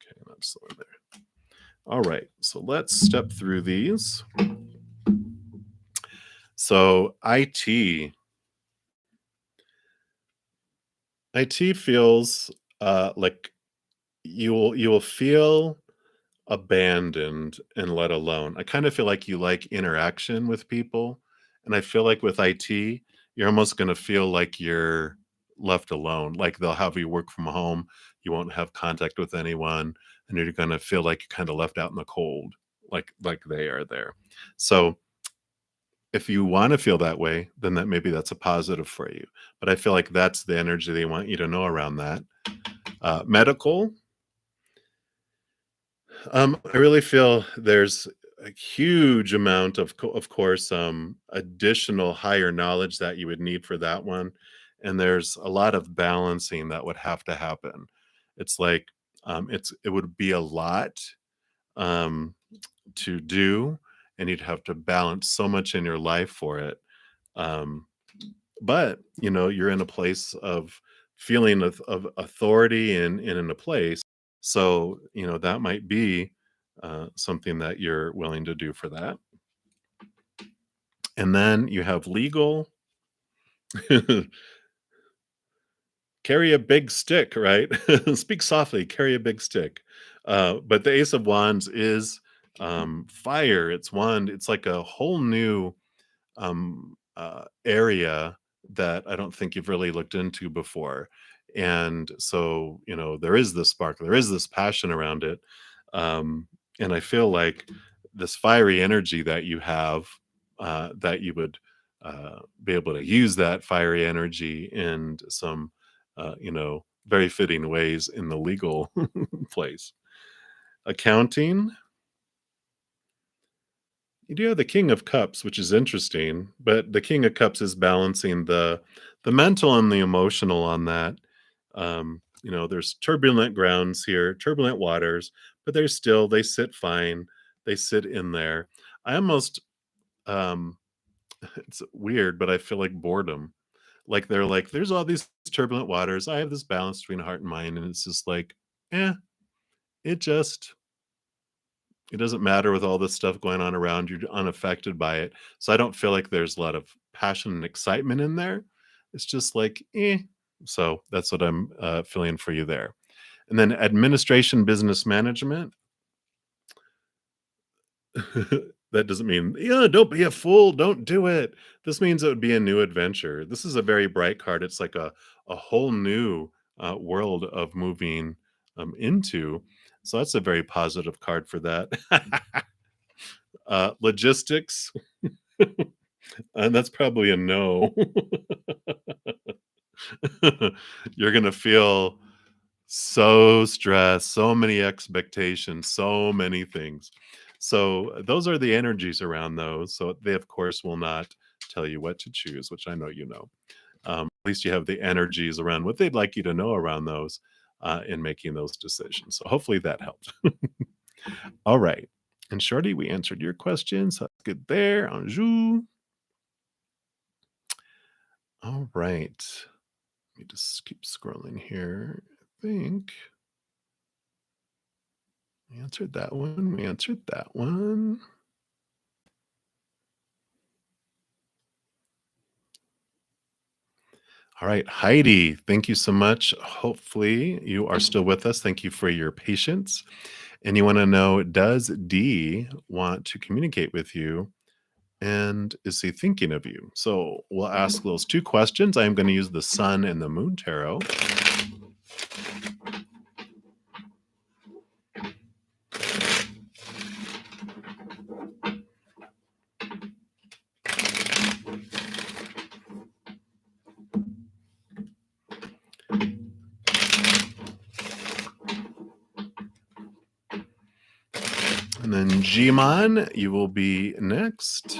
Speaker 1: Okay, that's the one there. All right, so let's step through these. So IT feels like you will feel abandoned and let alone. I kind of feel like you like interaction with people, and I feel like with IT, you're almost going to feel like you're left alone. Like they'll have you work from home, you won't have contact with anyone, and you're going to feel like you're kind of left out in the cold, like they are there. So if you want to feel that way, then maybe that's a positive for you. But I feel like that's the energy they want you to know around that. Medical, I really feel there's a huge amount of course, additional higher knowledge that you would need for that one, and there's a lot of balancing that would have to happen. It's like, it would be a lot, um, to do, and you'd have to balance so much in your life for it. Um, but you're in a place of feeling of authority and in a place, so that might be something that you're willing to do for that. And then you have legal. Carry a big stick, right? Speak softly, carry a big stick. But the Ace of Wands is, fire. It's like a whole new, area that I don't think you've really looked into before. And so, there is this spark, there is this passion around it. Um, and I feel like this fiery energy that you have, that you would be able to use that fiery energy in some, very fitting ways in the legal place. Accounting, you do have the King of Cups, which is interesting, but the King of Cups is balancing the mental and the emotional on that. There's turbulent grounds here, turbulent waters, but they sit fine. They sit in there. I almost um it's weird, but I feel like boredom. Like they're like, there's all these turbulent waters. I have this balance between heart and mind, and it's just like, eh, it just it doesn't matter with all this stuff going on around you, you're unaffected by it. So I don't feel like there's a lot of passion and excitement in there. It's just like, eh. So that's what I'm feeling for you there. And then administration, business management. That doesn't mean, yeah, don't be a fool, don't do it. This means it would be a new adventure. This is a very bright card. It's like a whole new world of moving into. So that's a very positive card for that. Logistics, and that's probably a no. You're gonna feel so stressed, so many expectations, so many things. So those are the energies around those. So they, of course, will not tell you what to choose, which I know you know. At least you have the energies around what they'd like you to know around those in making those decisions. So hopefully that helped. All right. And Shorty, we answered your questions. So that's good there. Anjou. All right. Let me just keep scrolling here. I think we answered that one. We answered that one. All right, Heidi, thank you so much. Hopefully, you are still with us. Thank you for your patience. And you want to know, does D want to communicate with you? And is he thinking of you? So we'll ask those two questions. I'm going to use the Sun and the Moon Tarot. And then Jimon, you will be next.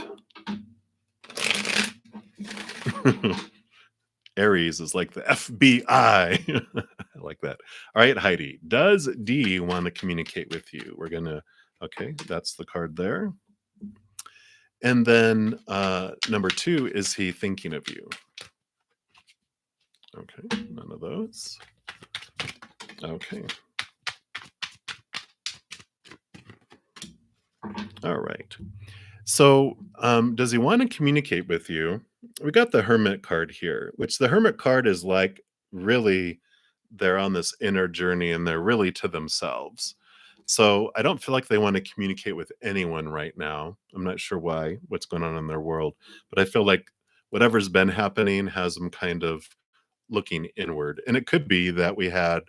Speaker 1: Aries is like the FBI. I like that. All right, Heidi, does D want to communicate with you? We're going to, okay, that's the card there. And then number two, is he thinking of you? Okay, none of those. Okay. All right. So, does he want to communicate with you? We got the Hermit card here, which the Hermit card is like really they're on this inner journey and they're really to themselves. So, I don't feel like they want to communicate with anyone right now. I'm not sure why, what's going on in their world, but I feel like whatever's been happening has them kind of looking inward. And it could be that we had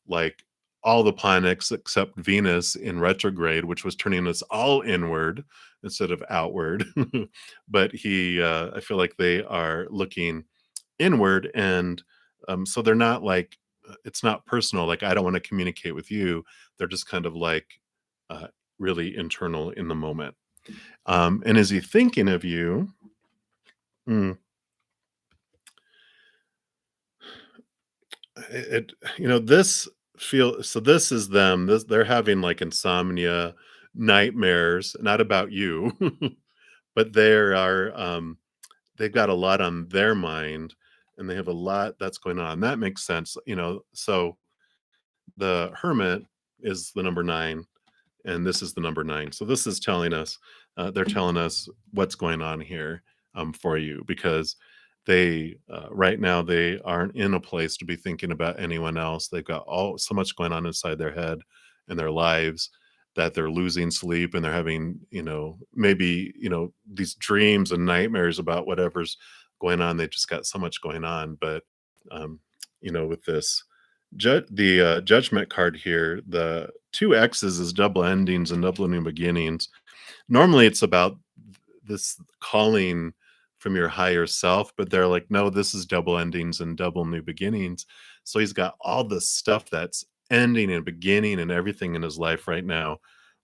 Speaker 1: like all the planets except Venus in retrograde, which was turning us all inward instead of outward. But I feel like they are looking inward, and so they're not like it's not personal. Like I don't want to communicate with you. They're just kind of like uh, really internal in the moment. And is he thinking of you? Hmm, this this is them. They're having like insomnia, nightmares, not about you, but they've got a lot on their mind and they have a lot that's going on. That makes sense. So the Hermit is the number 9 and this is the number 9. So this is telling us they're telling us what's going on here for you, because they right now they aren't in a place to be thinking about anyone else. They've got all so much going on inside their head and their lives that they're losing sleep, and they're having maybe these dreams and nightmares about whatever's going on. They just got so much going on, but with this The judgment card here, the two X's is double endings and double new beginnings. Normally, it's about this calling from your higher self, but they're like, no, this is double endings and double new beginnings. So he's got all this stuff that's ending and beginning and everything in his life right now,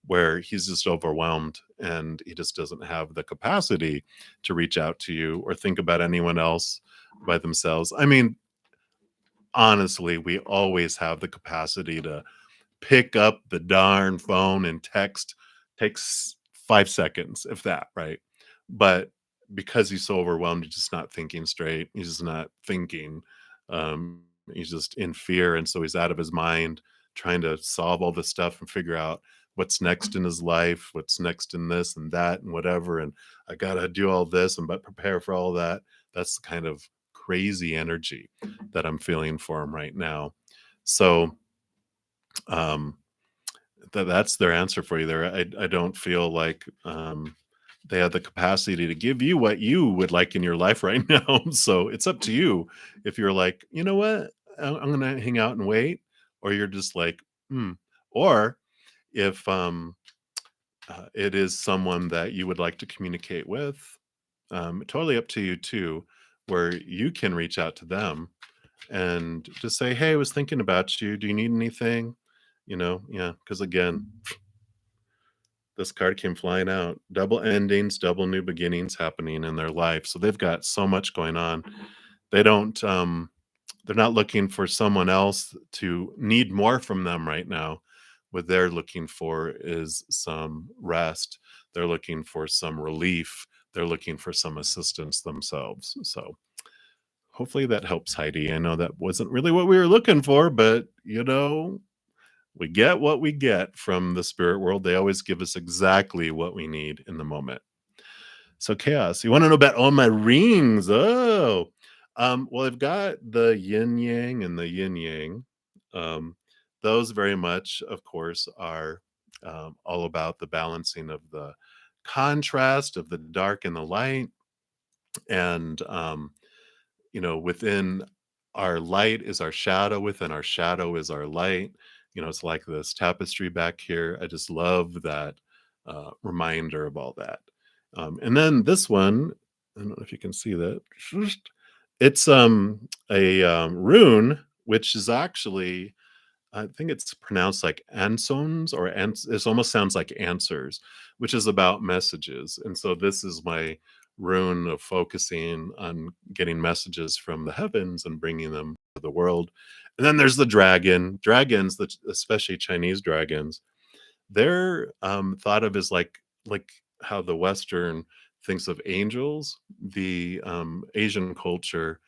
Speaker 1: where he's just overwhelmed and he just doesn't have the capacity to reach out to you or think about anyone else by themselves. I mean, honestly, we always have the capacity to pick up the darn phone and text. Takes 5 seconds, if that, right? But because he's so overwhelmed, he's just not thinking straight. He's just not thinking. He's just in fear, and so he's out of his mind trying to solve all this stuff and figure out what's next in his life, what's next in this and that and whatever, and I gotta do all this and but prepare for all that. That's the kind of crazy energy that I'm feeling for him right now. So, um, that's their answer for you there. I don't feel like they have the capacity to give you what you would like in your life right now. So it's up to you if you're like, you know what, I'm gonna hang out and wait, or you're just like, hmm. Or if it is someone that you would like to communicate with, totally up to you too, where you can reach out to them and just say, hey, I was thinking about you. Do you need anything? Yeah, because again, this card came flying out. Double endings, double new beginnings happening in their life. So they've got so much going on. They don't they're not looking for someone else to need more from them right now. What they're looking for is some rest. They're looking for some relief. They're looking for some assistance themselves. So hopefully that helps, Heidi. I know that wasn't really what we were looking for, but we get what we get from the spirit world. They always give us exactly what we need in the moment. So, Chaos, you want to know about all my rings? Oh, well, I've got the yin yang and the yin yang. Um, those very much, of course, are all about the balancing of the contrast of the dark and the light. And within our light is our shadow, within our shadow is our light. It's like this tapestry back here. I just love that reminder of all that. And then this one, I don't know if you can see that. It's a rune, which is actually, I think it's pronounced like ansons or it almost sounds like answers, which is about messages. And so this is my rune of focusing on getting messages from the heavens and bringing them to the world. And then there's the dragon. Dragons, especially Chinese dragons, they're thought of as like how the Western thinks of angels. The Asian culture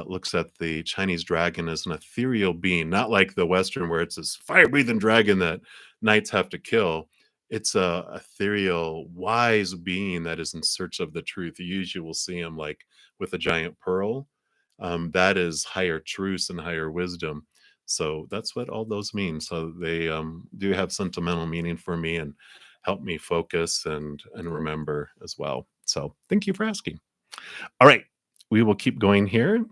Speaker 1: looks at the Chinese dragon as an ethereal being, not like the Western where it's this fire-breathing dragon that knights have to kill. It's a ethereal, wise being that is in search of the truth. You usually will see him like with a giant pearl. That is higher truths and higher wisdom. So that's what all those mean. So they do have sentimental meaning for me and help me focus and remember as well. So thank you for asking. All right, we will keep going here.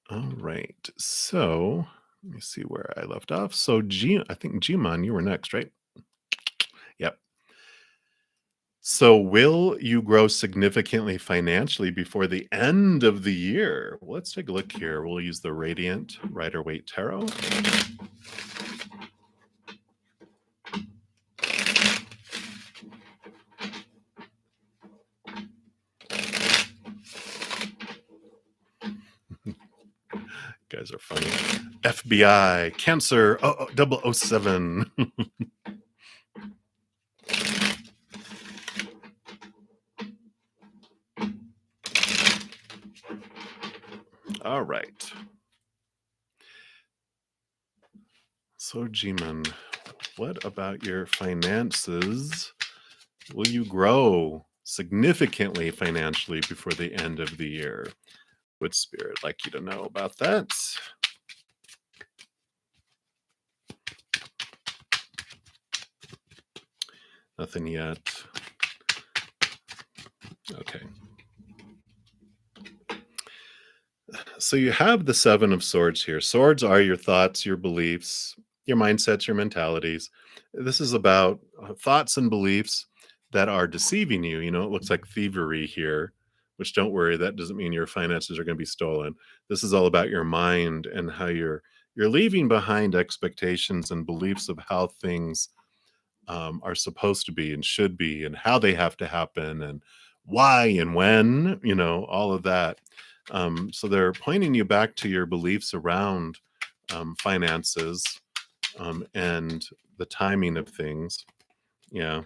Speaker 1: All right. So let me see where I left off. So I think Gman, you were next, right? Yep. So will you grow significantly financially before the end of the year? Well, let's take a look here. We'll use the Radiant Rider Waite Tarot. Guys are funny. FBI, Cancer, 007. All right. So, G-Man, what about your finances? Will you grow significantly financially before the end of the year? Would Spirit like you to know about that? Nothing yet. Okay. So you have the Seven of Swords here. Swords are your thoughts, your beliefs, your mindsets, your mentalities. This is about thoughts and beliefs that are deceiving you. You know, it looks like thievery here, which don't worry, that doesn't mean your finances are going to be stolen. This is all about your mind and how you're leaving behind expectations and beliefs of how things are supposed to be and should be and how they have to happen and why and when, all of that. So they're pointing you back to your beliefs around finances and the timing of things. Yeah.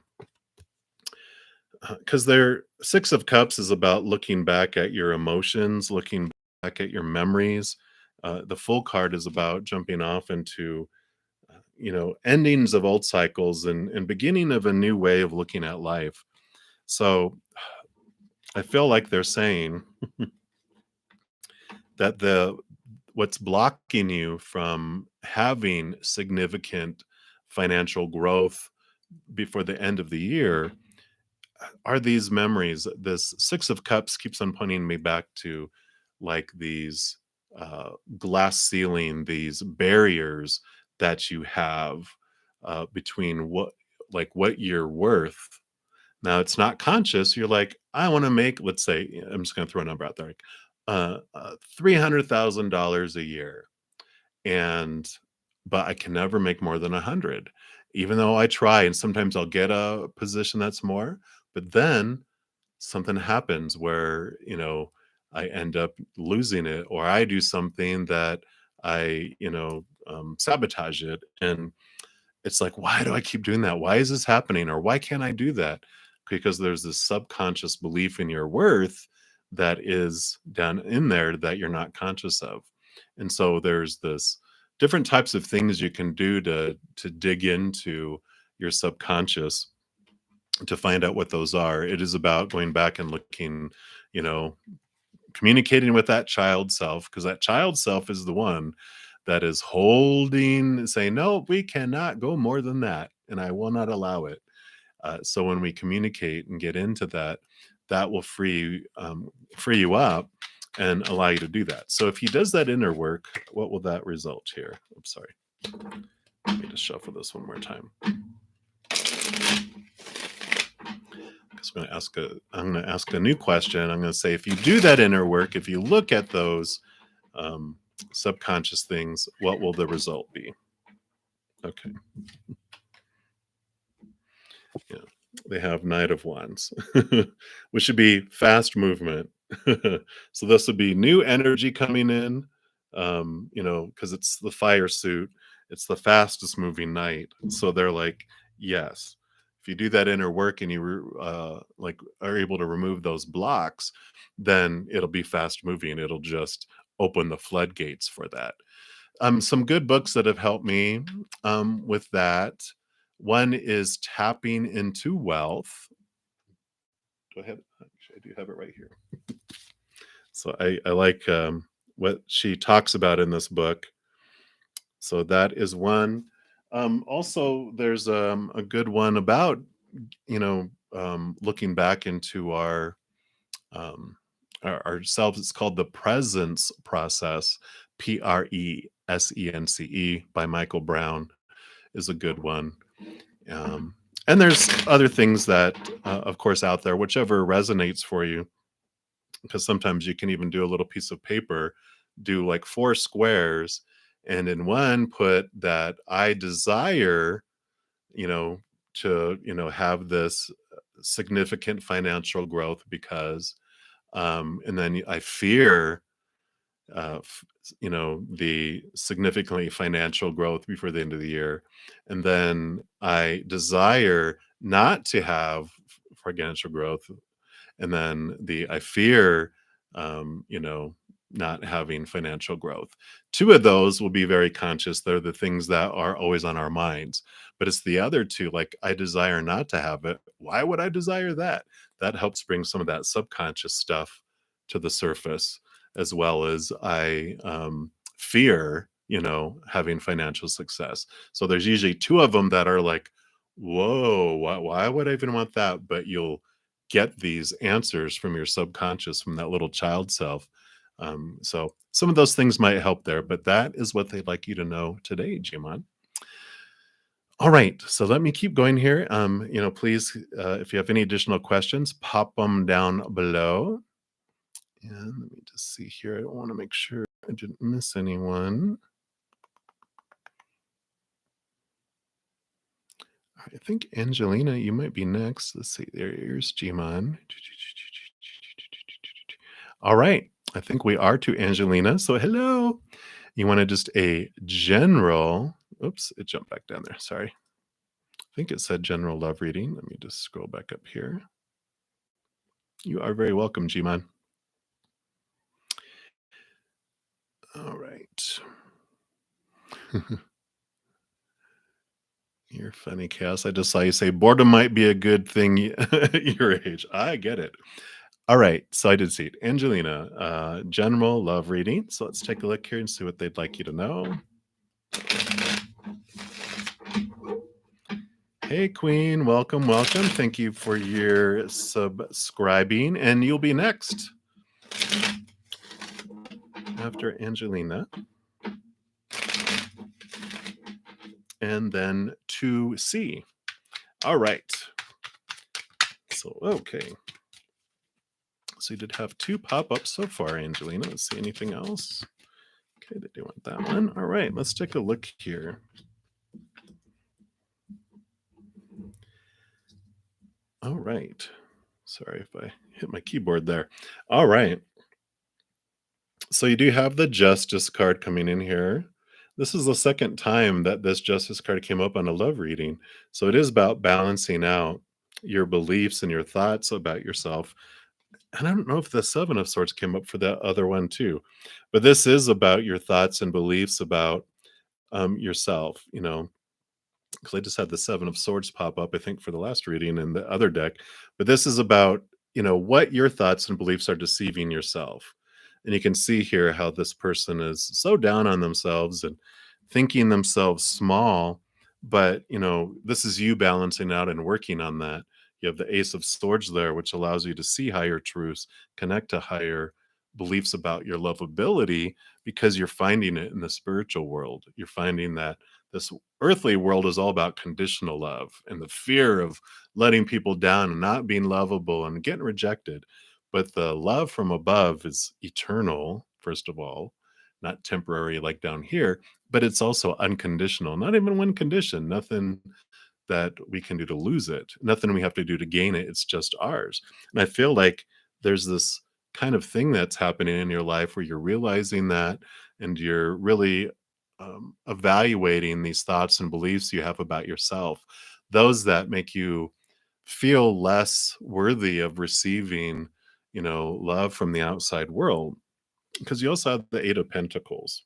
Speaker 1: Because they're Six of Cups is about looking back at your emotions, looking back at your memories. The full card is about jumping off into endings of old cycles and beginning of a new way of looking at life. So I feel like they're saying that the what's blocking you from having significant financial growth before the end of the year are these memories. This Six of Cups keeps on pointing me back to like these glass ceiling, these barriers that you have between what you're worth. Now it's not conscious. You're like, I want to make, let's say, I'm just going to throw a number out there, like $300,000 a year, and but I can never make more than 100, even though I try. And sometimes I'll get a position that's more, but then something happens where I end up losing it, or I do something that I sabotage it, and it's like, why do I keep doing that? Why is this happening? Or why can't I do that? Because there's this subconscious belief in your worth that is down in there that you're not conscious of. And so there's this different types of things you can do to dig into your subconscious to find out what those are. It is about going back and looking, you know, communicating with that child self, because that child self is the one that is holding, saying, no, we cannot go more than that. And I will not allow it. So when we communicate and get into that, that will free you up and allow you to do that. So if he does that inner work, what will that result here? I'm sorry. Let me just shuffle this one more time. I'm going to ask a new question. I'm going to say, if you do that inner work, if you look at those subconscious things, what will the result be? Okay. Yeah. They have Knight of Wands, which should be fast movement. So this would be new energy coming in, because it's the fire suit. It's the fastest moving knight. So they're like, yes, if you do that inner work and you are able to remove those blocks, then it'll be fast moving. It'll just open the floodgates for that. Some good books that have helped me with that. One is Tapping into Wealth. Do I have? Actually, I do have it right here. So I like what she talks about in this book. So that is one. Also, there's a good one about looking back into ourselves. It's called The Presence Process. Presence by Michael Brown is a good one. And there's other things that, of course, out there, whichever resonates for you, because sometimes you can even do a little piece of paper, do like 4 squares, and in one put that I desire, to have this significant financial growth because, and then I fear the significantly financial growth before the end of the year, and then I desire not to have financial growth, and then the I fear not having financial growth. Two of those will be very conscious. They're the things that are always on our minds, but it's the other two, like I desire not to have it. Why would I desire that? That helps bring some of that subconscious stuff to the surface, as well as I fear, having financial success. So there's usually two of them that are like, whoa, why would I even want that? But you'll get these answers from your subconscious, from that little child self, So some of those things might help there, but that is what they'd like you to know today, Jimon. All right, so let me keep going here. Please, if you have any additional questions, pop them down below. And let me just see here. I want to make sure I didn't miss anyone. I think Angelina, you might be next. Let's see. There's Gmon. All right. I think we are to Angelina. So hello. You wanted just a general. Oops, it jumped back down there. Sorry. I think it said general love reading. Let me just scroll back up here. You are very welcome, Gmon. All right. You're funny, Chaos. I just saw you say boredom might be a good thing at your age. I get it. All right. So I did see it. Angelina, general love reading. So let's take a look here and see what they'd like you to know. Hey, Queen. Welcome, welcome. Thank you for your subscribing. And you'll be next after Angelina. And then 2C. All right. So, okay. So you did have 2 pop-ups so far, Angelina. Let's see anything else. Okay, they do want that one. All right, let's take a look here. All right. Sorry if I hit my keyboard there. All right. So you do have the Justice card coming in here. This is the second time that this Justice card came up on a love reading. So it is about balancing out your beliefs and your thoughts about yourself. And I don't know if the Seven of Swords came up for that other one too. But this is about your thoughts and beliefs about yourself, because I just had the Seven of Swords pop up, I think, for the last reading in the other deck. But this is about, what your thoughts and beliefs are deceiving yourself. And you can see here how this person is so down on themselves and thinking themselves small. But, this is you balancing out and working on that. You have the Ace of Swords there, which allows you to see higher truths, connect to higher beliefs about your lovability, because you're finding it in the spiritual world. You're finding that this earthly world is all about conditional love and the fear of letting people down and not being lovable and getting rejected. But the love from above is eternal, first of all, not temporary like down here, but it's also unconditional, not even one condition, nothing that we can do to lose it, nothing we have to do to gain it. It's just ours. And I feel like there's this kind of thing that's happening in your life where you're realizing that, and you're really evaluating these thoughts and beliefs you have about yourself, those that make you feel less worthy of receiving, love from the outside world. Because you also have the Eight of Pentacles.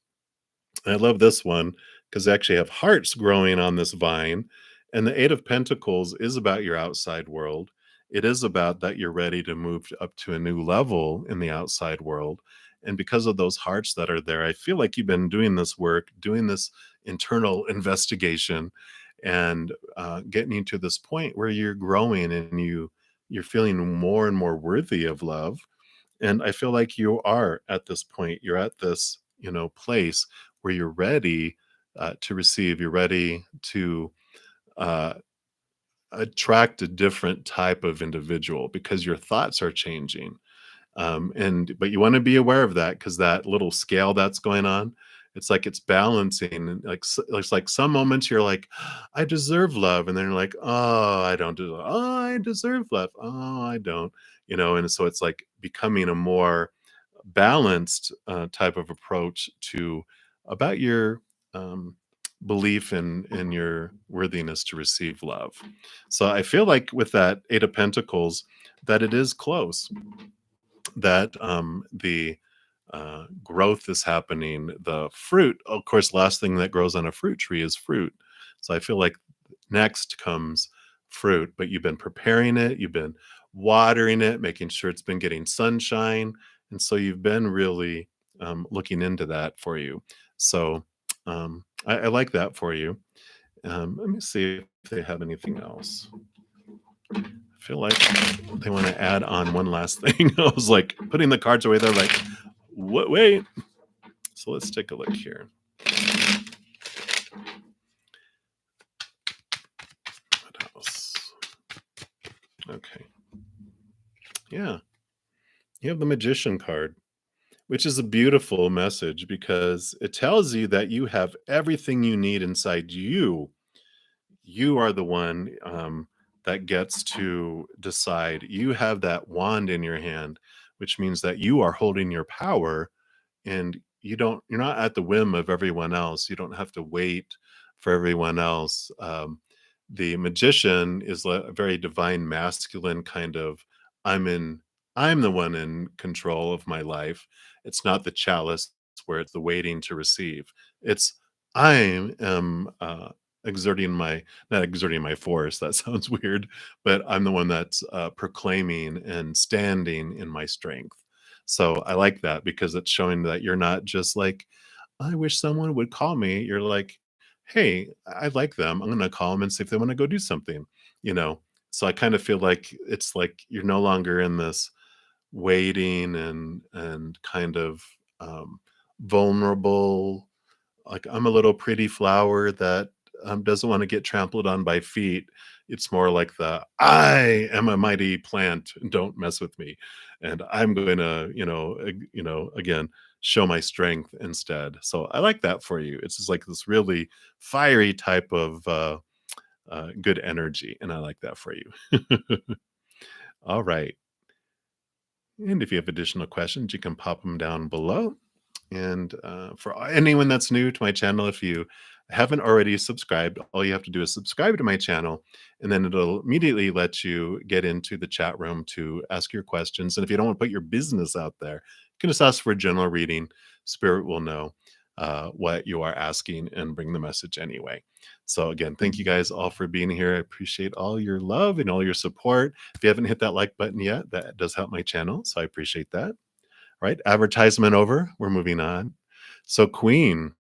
Speaker 1: And I love this one because they actually have hearts growing on this vine. And the Eight of Pentacles is about your outside world. It is about that you're ready to move up to a new level in the outside world. And because of those hearts that are there, I feel like you've been doing this work, doing this internal investigation, and getting you to this point where you're growing and you're feeling more and more worthy of love. And I feel like you are at this point. You're at this, place where you're ready to receive. You're ready to uh, attract a different type of individual because your thoughts are changing. But you want to be aware of that, because that little scale that's going on, it's like it's balancing. And it's like some moments you're like, I deserve love, and then you're like, oh, I don't do. Oh, I deserve love. Oh, I don't. And so it's like becoming a more balanced type of approach to about your belief in your worthiness to receive love. So I feel like with that Eight of Pentacles, that it is close, that the growth is happening. The fruit, of course, last thing that grows on a fruit tree is fruit. So I feel like next comes fruit, but you've been preparing it, you've been watering it, making sure it's been getting sunshine. And so you've been really looking into that for you. So I like that for you. Let me see if they have anything else. I feel like they want to add on one last thing. I was like putting the cards away. They're like, Wait. So let's take a look here. What else? Okay. Yeah. You have the Magician card, which is a beautiful message because it tells you that you have everything you need inside you. You are the one that gets to decide. You have that wand in your hand, which means that you are holding your power, and you're not at the whim of everyone else. You don't have to wait for everyone else. The magician is a very divine masculine kind of, i'm in I'm the one in control of my life. It's not the chalice where it's the waiting to receive. It's I am exerting my not exerting my force, that sounds weird, but I'm the one that's proclaiming and standing in my strength. So I like that because it's showing that you're not just like, I wish someone would call me. You're like, hey, I like them. I'm going to call them and see if they want to go do something, you know? So I kind of feel like it's like you're no longer in this waiting and kind of vulnerable, like I'm a little pretty flower that doesn't want to get trampled on by feet. It's more like the I am a mighty plant, and don't mess with me, and I'm going to, again, show my strength instead. So I like that for you. It's just like this really fiery type of good energy, and I like that for you. All right. And if you have additional questions, you can pop them down below. And for anyone that's new to my channel, if you haven't already subscribed, all you have to do is subscribe to my channel, and then it'll immediately let you get into the chat room to ask your questions. And if you don't want to put your business out there, you can just ask for a general reading. Spirit will know what you are asking and bring the message anyway. So, again, thank you guys all for being here. I appreciate all your love and all your support. If you haven't hit that like button yet, that does help my channel. So, I appreciate that. Right? Advertisement over. We're moving on. So, Queen,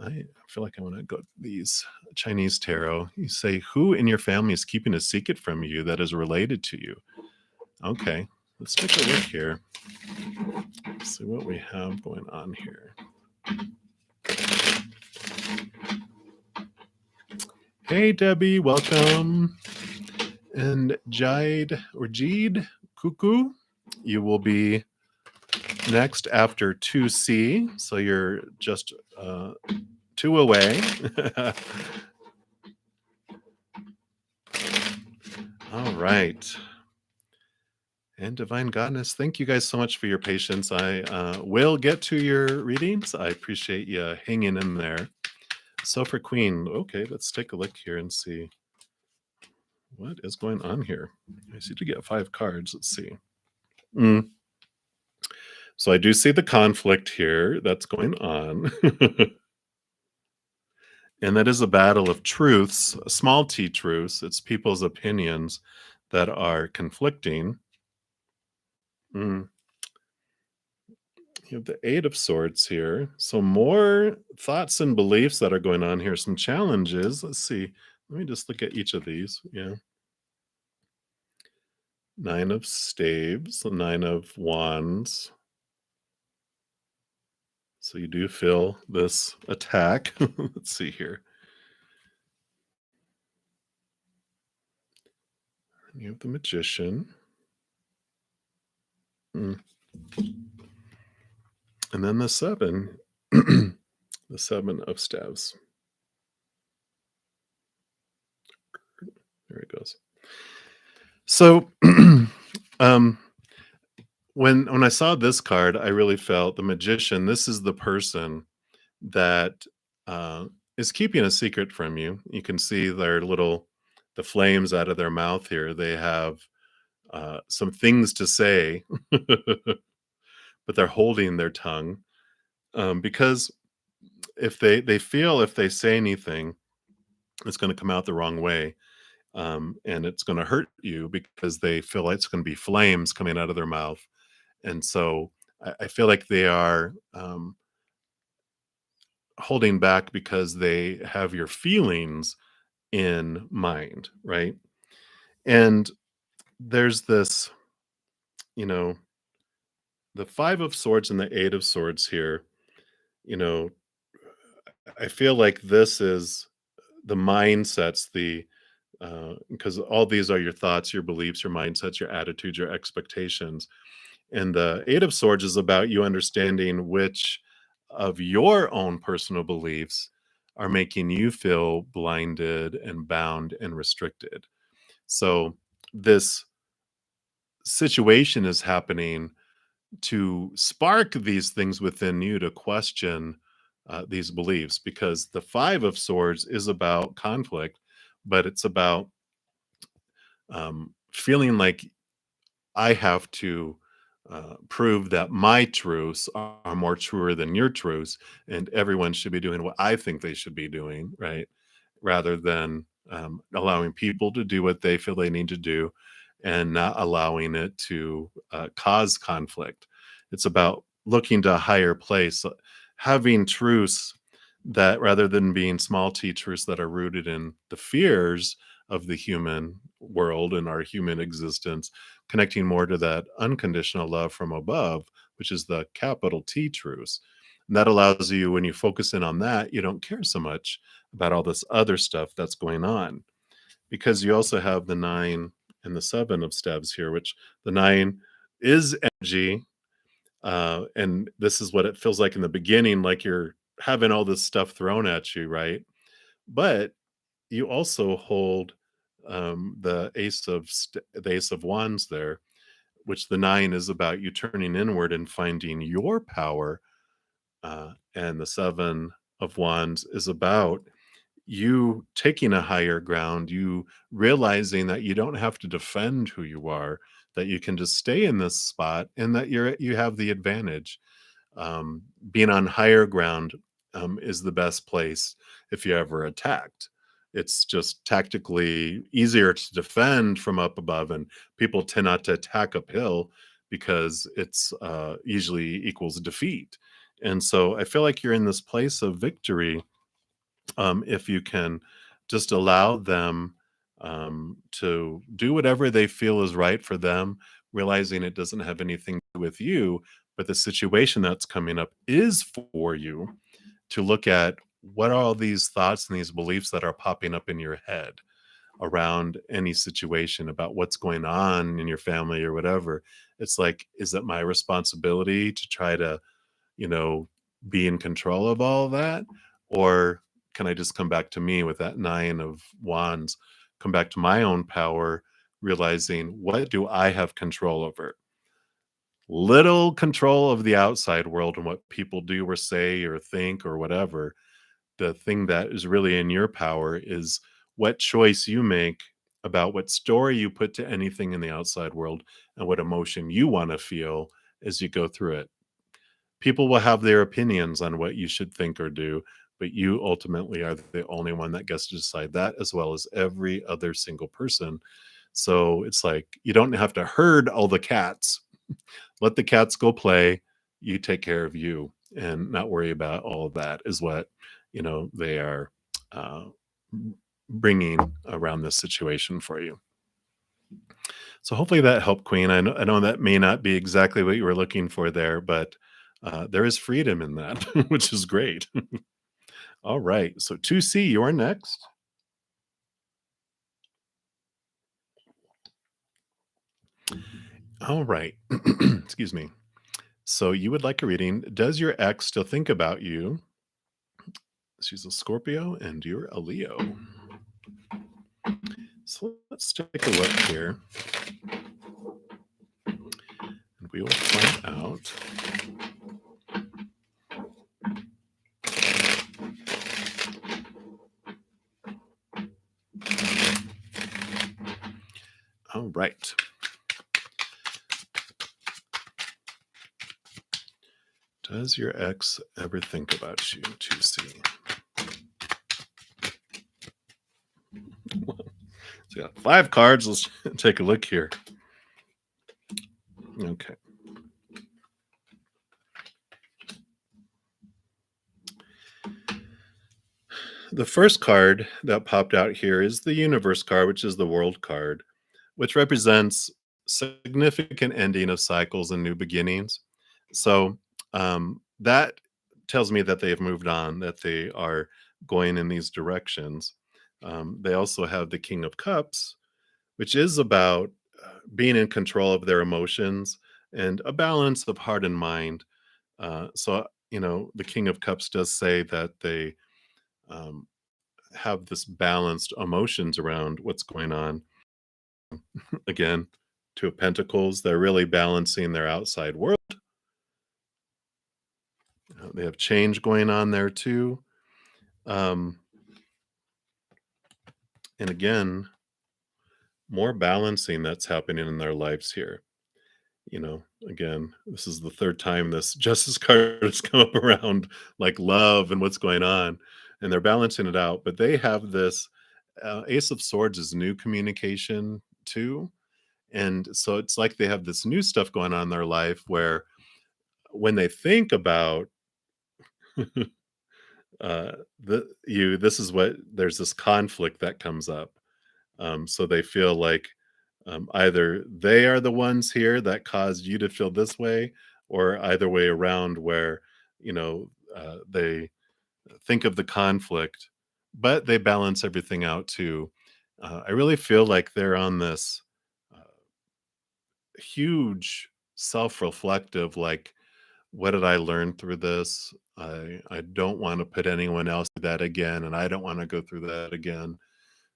Speaker 1: I feel like I want to go these Chinese tarot. You say, who in your family is keeping a secret from you that is related to you? Okay, let's take a look here. Let's see what we have going on here. Hey, Debbie, welcome. And Jeed Cuckoo, you will be next after 2C. So you're just two away. All right. And Divine Goddess, thank you guys so much for your patience. I will get to your readings. I appreciate you hanging in there. So for Queen, okay, let's take a look here and see what is going on here. I see to get 5 cards. Let's see. So I do see the conflict here that's going on. And that is a battle of truths, small t truths. It's people's opinions that are conflicting. Mm. You have the 8 of Swords here. So more thoughts and beliefs that are going on here, some challenges. Let's see. Let me just look at each of these. Yeah. 9 of Staves, 9 of Wands. So you do feel this attack. Let's see here. You have the Magician. Mm. And then the 7. The 7 of Staves. There it goes. So when I saw this card, I really felt the Magician. This is the person that is keeping a secret from you. You can see the flames out of their mouth here. They have some things to say, but they're holding their tongue because if they feel if they say anything, it's going to come out the wrong way. And it's going to hurt you because they feel like it's going to be flames coming out of their mouth. And so I feel like they are holding back because they have your feelings in mind, right? And there's this, you know, the 5 of swords and the 8 of swords here, you know, I feel like this is the mindsets, the because all these are your thoughts, your beliefs, your mindsets, your attitudes, your expectations. And the 8 of swords is about you understanding which of your own personal beliefs are making you feel blinded and bound and restricted. So this situation is happening to spark these things within you to question these beliefs, because the 5 of swords is about conflict, but it's about feeling like I have to prove that my truths are more truer than your truths, and everyone should be doing what I think they should be doing, right? Rather than allowing people to do what they feel they need to do and not allowing it to cause conflict. It's about looking to a higher place, having truths that rather than being small t truths that are rooted in the fears of the human world and our human existence, connecting more to that unconditional love from above, which is the capital T truths. And that allows you, when you focus in on that, you don't care so much about all this other stuff that's going on. Because you also have the 9 and the 7 of staves here, which the 9 is energy. And this is what it feels like in the beginning, like you're having all this stuff thrown at you, right? But you also hold the ace of wands there, which the 9 is about you turning inward and finding your power, and the 7 of wands is about you taking a higher ground, you realizing that you don't have to defend who you are, that you can just stay in this spot and that you have the advantage. Being on higher ground is the best place if you're ever attacked. It's just tactically easier to defend from up above, and people tend not to attack uphill because it's usually equals defeat. And so I feel like you're in this place of victory if you can just allow them to do whatever they feel is right for them, realizing it doesn't have anything to do with you, but the situation that's coming up is for you to look at what are all these thoughts and these beliefs that are popping up in your head around any situation about what's going on in your family or whatever. It's like, is it my responsibility to try to you know, be in control of all of that? Or can I just come back to me with that 9 of wands, come back to my own power, realizing what do I have control over? Little control of the outside world and what people do or say or think or whatever. The thing that is really in your power is what choice you make about what story you put to anything in the outside world and what emotion you want to feel as you go through it. People will have their opinions on what you should think or do, but you ultimately are the only one that gets to decide that, as well as every other single person. So it's like you don't have to herd all the cats. Let the cats go play. You take care of you and not worry about all of that, is what they are uh, bringing around this situation for you. So hopefully that helped, Queen. I know that may not be exactly what you were looking for there, but there is freedom in that, which is great. All right. So 2C, you're next. All right. Excuse me. So you would like a reading. Does your ex still think about you? She's a Scorpio and you're a Leo. So let's take a look here and we will find out. All right. Does your ex ever think about you? 2C. So got 5 cards. Let's take a look here. Okay. The first card that popped out here is the universe card, which is the world card, which represents significant ending of cycles and new beginnings. So that tells me that they have moved on, that they are going in these directions. They also have the King of Cups, which is about being in control of their emotions and a balance of heart and mind. The King of Cups does say that they um, have this balanced emotions around what's going on. Again, Two of Pentacles, they're really balancing their outside world. They have change going on there too. Um, and again, more balancing that's happening in their lives here. Again, this is the third time this Justice card has come up around like love and what's going on, and they're balancing it out. But they have this Ace of Swords is new communication too. And so it's like they have this new stuff going on in their life where when they think about uh this is what there's this conflict that comes up. So they feel like either they are the ones here that caused you to feel this way, or either way around, where they think of the conflict, but they balance everything out too. I really feel like they're on this uh, huge self-reflective, like, what did I learn through this? I don't want to put anyone else through that again, and I don't want to go through that again.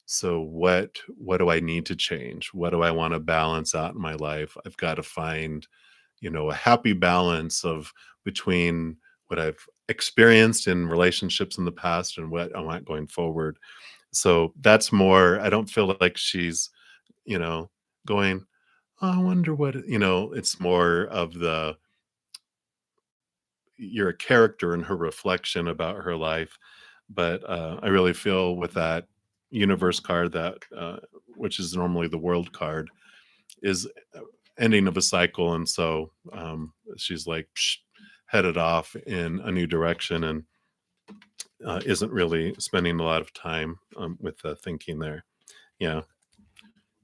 Speaker 1: So what do I need to change? What do I want to balance out in my life? I've got to find, a happy balance of between what I've experienced in relationships in the past and what I want going forward. So that's more, I don't feel like she's, you know, going, "Oh, I wonder what, it's more of you're a character in her reflection about her life. But I really feel with that universe card that, which is normally the world card, is ending of a cycle. And so she's like headed off in a new direction and isn't really spending a lot of time with the thinking there. Yeah,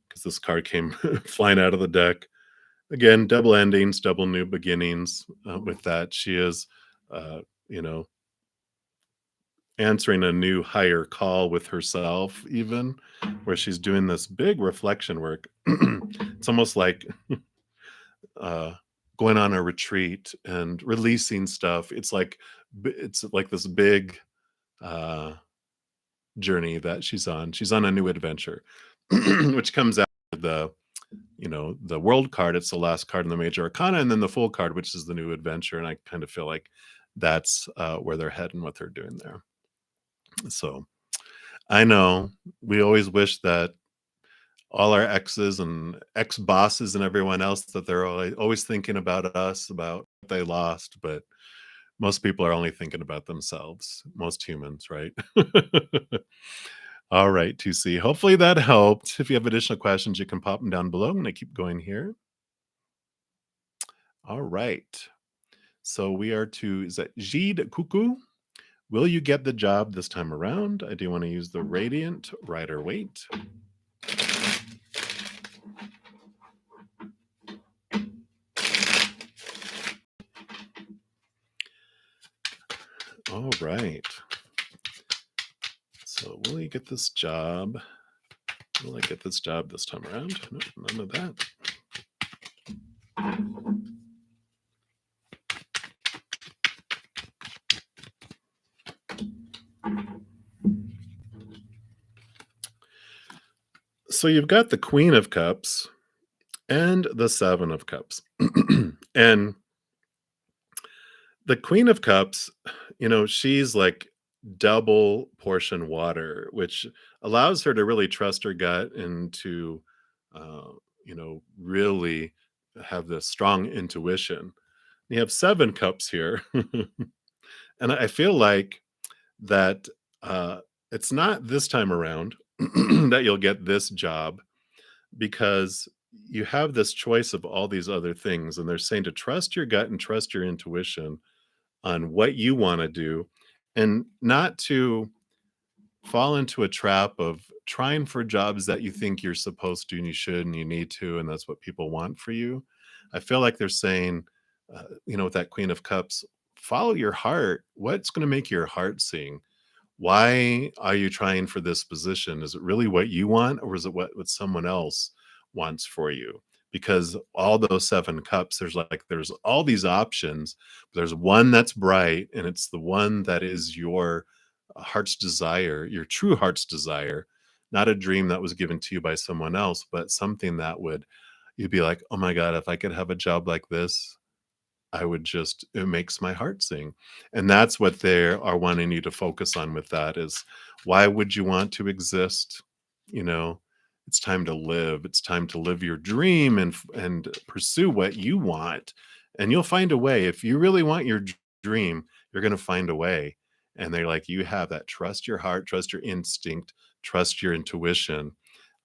Speaker 1: because this card came flying out of the deck. Again, double endings, double new beginnings. With that, she is, uh, you know, answering a new higher call with herself, even where she's doing this big reflection work. It's almost like uh, going on a retreat and releasing stuff. It's like this big uh, journey that she's on. She's on a new adventure, which comes out of the world card. It's the last card in the major arcana, and then the full card, which is the new adventure. And I kind of feel like that's where they're heading, what they're doing there. So I know we always wish that all our exes and ex bosses and everyone else, that they're always thinking about us, about what they lost, but most people are only thinking about themselves. Most humans, right? All right, 2C. Hopefully that helped. If you have additional questions, you can pop them down below. I'm going to keep going here. All right. So we are to, is that Jade Cuckoo? Will you get the job this time around? I do want to use the Radiant Rider Weight. All right. So will you get this job? Will I get this job this time around? No, none of that. So you've got the Queen of Cups and the Seven of Cups. And the Queen of Cups, she's like double portion water, which allows her to really trust her gut and to, really have this strong intuition. You have Seven Cups here. And I feel like that it's not this time around that you'll get this job, because you have this choice of all these other things. And they're saying to trust your gut and trust your intuition on what you want to do, and not to fall into a trap of trying for jobs that you think you're supposed to and you should and you need to, and that's what people want for you. I feel like they're saying with that Queen of Cups, follow your heart. What's going to make your heart sing? Why are you trying for this position? Is it really what you want, or is it what someone else wants for you? Because all those 7 cups, there's all these options. But there's one that's bright, and it's the one that is your heart's desire, your true heart's desire, not a dream that was given to you by someone else, but something that would you'd be like, oh my God, if I could have a job like this, I would just it makes my heart sing. And that's what they are wanting you to focus on with that is why would you want to exist? You know, it's time to live. It's time to live your dream and pursue what you want. And you'll find a way. If you really want your dream, you're going to find a way. And they're like, you have that. Trust your heart, trust your instinct, trust your intuition,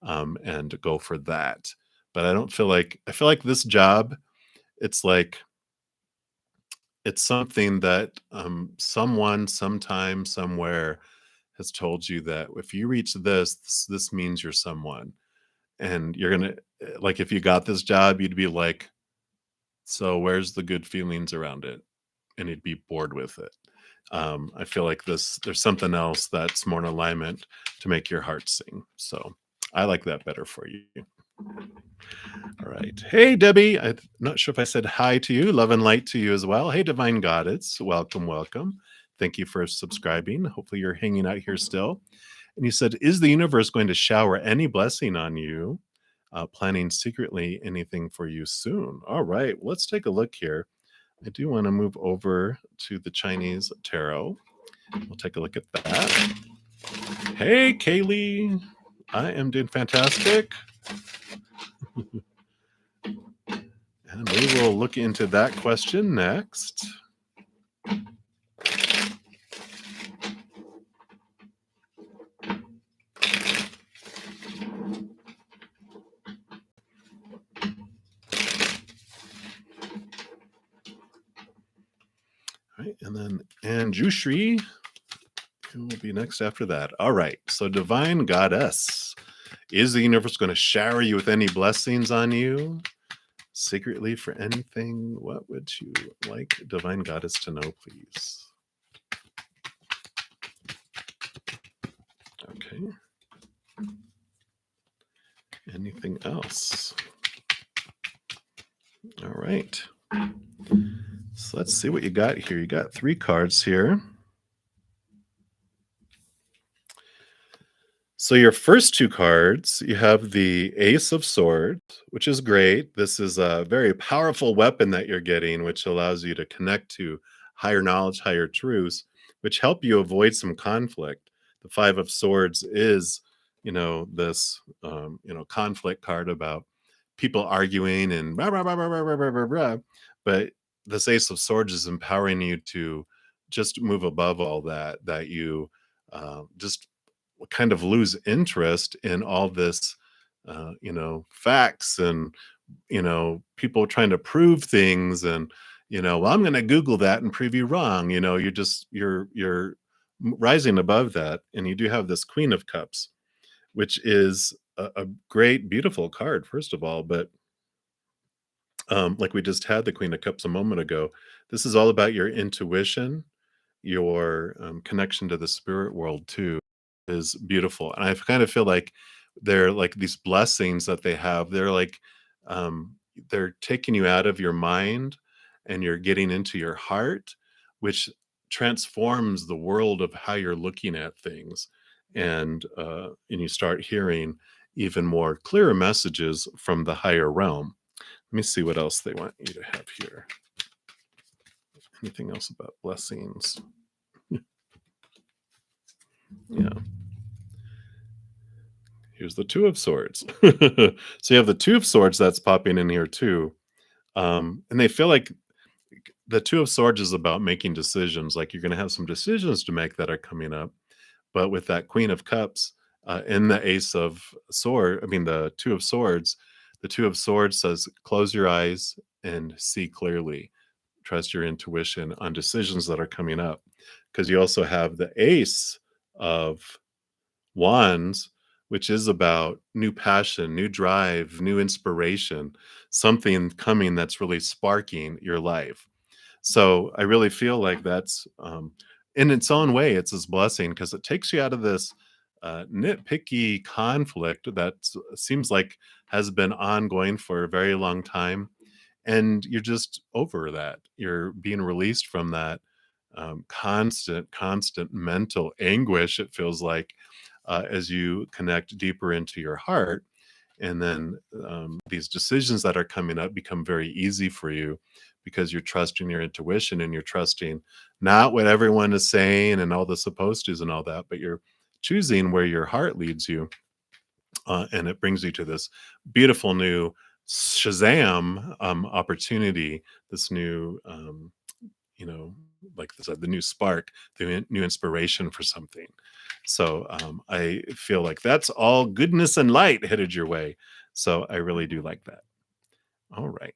Speaker 1: and go for that. But I feel like this job, it's like it's something that, someone, sometime, somewhere has told you that if you reach this means you're someone, and you're gonna like, if you got this job, you'd be like, "So where's the good feelings around it?" And you'd be bored with it. I feel like there's something else that's more in alignment to make your heart sing. So, I like that better for you. All right. Hey, Debbie. I'm not sure if I said hi to you. Love and light to you as well. Hey, Divine Goddess. Welcome, welcome. Thank you for subscribing. Hopefully, you're hanging out here still. And you said, is the universe going to shower any blessing on you? Planning secretly anything for you soon? All right. Let's take a look here. I do want to move over to the Chinese tarot. We'll take a look at that. Hey, Kaylee. I am doing fantastic. And we will look into that question next. All right, and then Anjushri, who will be next after that. All right, so Divine Goddess, is the universe going to shower you with any blessings on you? Secretly for anything? What would you like Divine Goddess to know, please? Okay. Anything else? All right. So let's see what you got here. You got 3 cards here. So your first 2 cards, you have the Ace of Swords, which is great. This is a very powerful weapon that you're getting, which allows you to connect to higher knowledge, higher truths, which help you avoid some conflict. The 5 of Swords is, this, conflict card about people arguing and blah, blah, blah, blah, blah, blah, blah, blah, blah. But this Ace of Swords is empowering you to just move above all that, that you just kind of lose interest in all this, facts and, people trying to prove things and, well, I'm going to Google that and prove you wrong. You're rising above that. And you do have this Queen of Cups, which is a great, beautiful card, first of all. But like we just had the Queen of Cups a moment ago, this is all about your intuition, your connection to the spirit world too is beautiful. And I kind of feel like they're like these blessings that they have. They're like they're taking you out of your mind and you're getting into your heart, which transforms the world of how you're looking at things. And you start hearing even more clearer messages from the higher realm. Let me see what else they want you to have here. Anything else about blessings? Yeah. Here's the Two of Swords. So you have the Two of Swords that's popping in here too. And they feel like the Two of Swords is about making decisions. Like you're going to have some decisions to make that are coming up. But with that Queen of Cups and the Ace of Sword, I mean, the Two of Swords says, close your eyes and see clearly. Trust your intuition on decisions that are coming up. Because you also have the Ace of Wands, which is about new passion, new drive, new inspiration, something coming that's really sparking your life. So I really feel like that's, in its own way, it's this blessing because it takes you out of this nitpicky conflict that seems like has been ongoing for a very long time, and you're just over that. You're being released from that constant mental anguish. It feels like as you connect deeper into your heart, and then these decisions that are coming up become very easy for you because you're trusting your intuition and you're trusting not what everyone is saying and all the supposed to's and all that, but you're choosing where your heart leads you, and it brings you to this beautiful new Shazam opportunity, this new, you know, like this, the new spark, the new inspiration for something. So I feel like that's all goodness and light headed your way. So I really do like that. All right.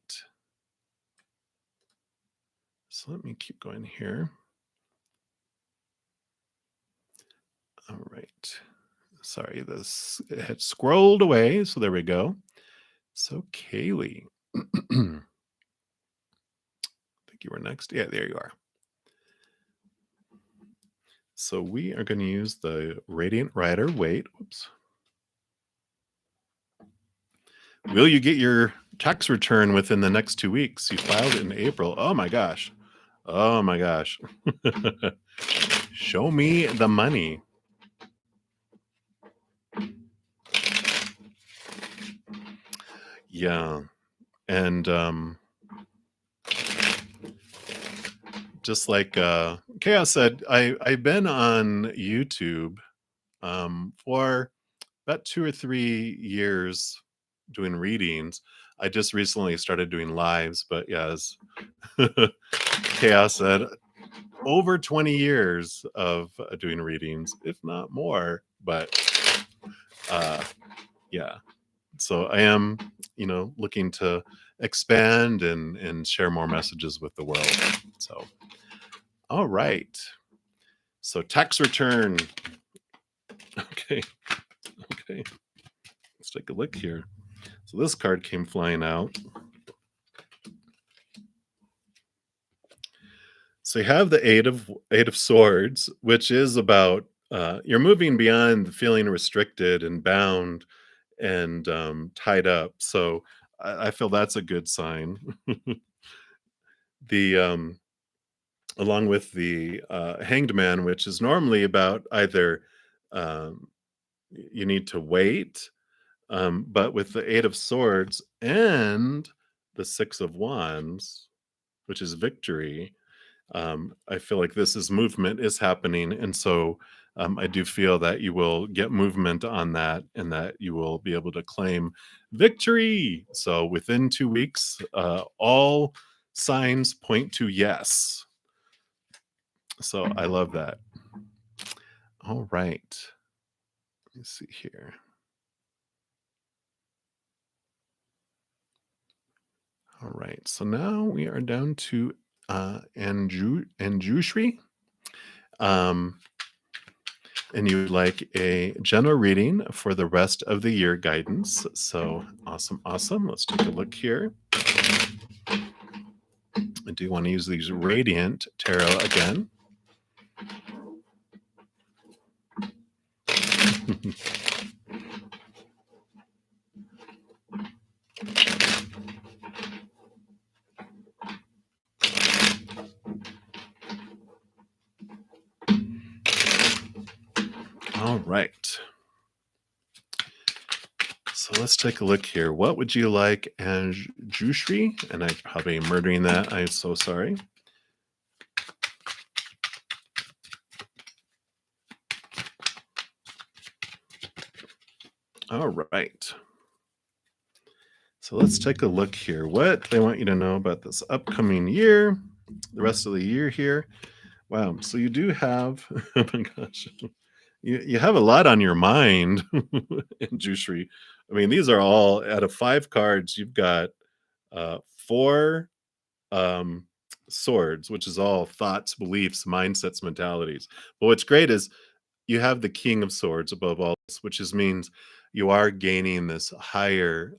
Speaker 1: So let me keep going here. All right. Sorry, this it had scrolled away. So there we go. So Kaylee, I think you were next. Yeah, there you are. So we are going to use the Radiant Rider. Wait, whoops. Will you get your tax return within the next 2 weeks? You filed in April. Oh my gosh. Oh my gosh. Show me the money. Yeah. And just like Chaos said, I've been on YouTube for about 2 or 3 years doing readings. I just recently started doing lives, but yeah, as Chaos said, over 20 years of doing readings, if not more. But yeah, so I am, looking to expand and share more messages with the world. So, all right. So tax return. Okay. Okay. Let's take a look here. So this card came flying out. So you have the eight of swords, which is about you're moving beyond feeling restricted and bound and tied up. So I feel that's a good sign. The along with the hanged man, which is normally about either um, you need to wait, but with the eight of swords and the six of wands, which is victory, I feel like this is movement is happening, and so I do feel that you will get movement on that, and that you will be able to claim victory. So within 2 weeks, all signs point to yes. So I love that. All right, let me see here. All right, so now we are down to Anjushri. Um, and you would like a general reading for the rest of the year guidance. So awesome, awesome. Let's take a look here. I do want to use these Radiant Tarot again. All right. So let's take a look here. What would you like, Anjushri? And I'm probably murdering that. I'm so sorry. All right. So let's take a look here. What they want you to know about this upcoming year, the rest of the year here. Wow. So you do have, oh my gosh, you have a lot on your mind in Jushri. I mean, these are all out of 5 cards. You've got 4 um, swords, which is all thoughts, beliefs, mindsets, mentalities. But what's great is you have the King of Swords above all this, which is means you are gaining this higher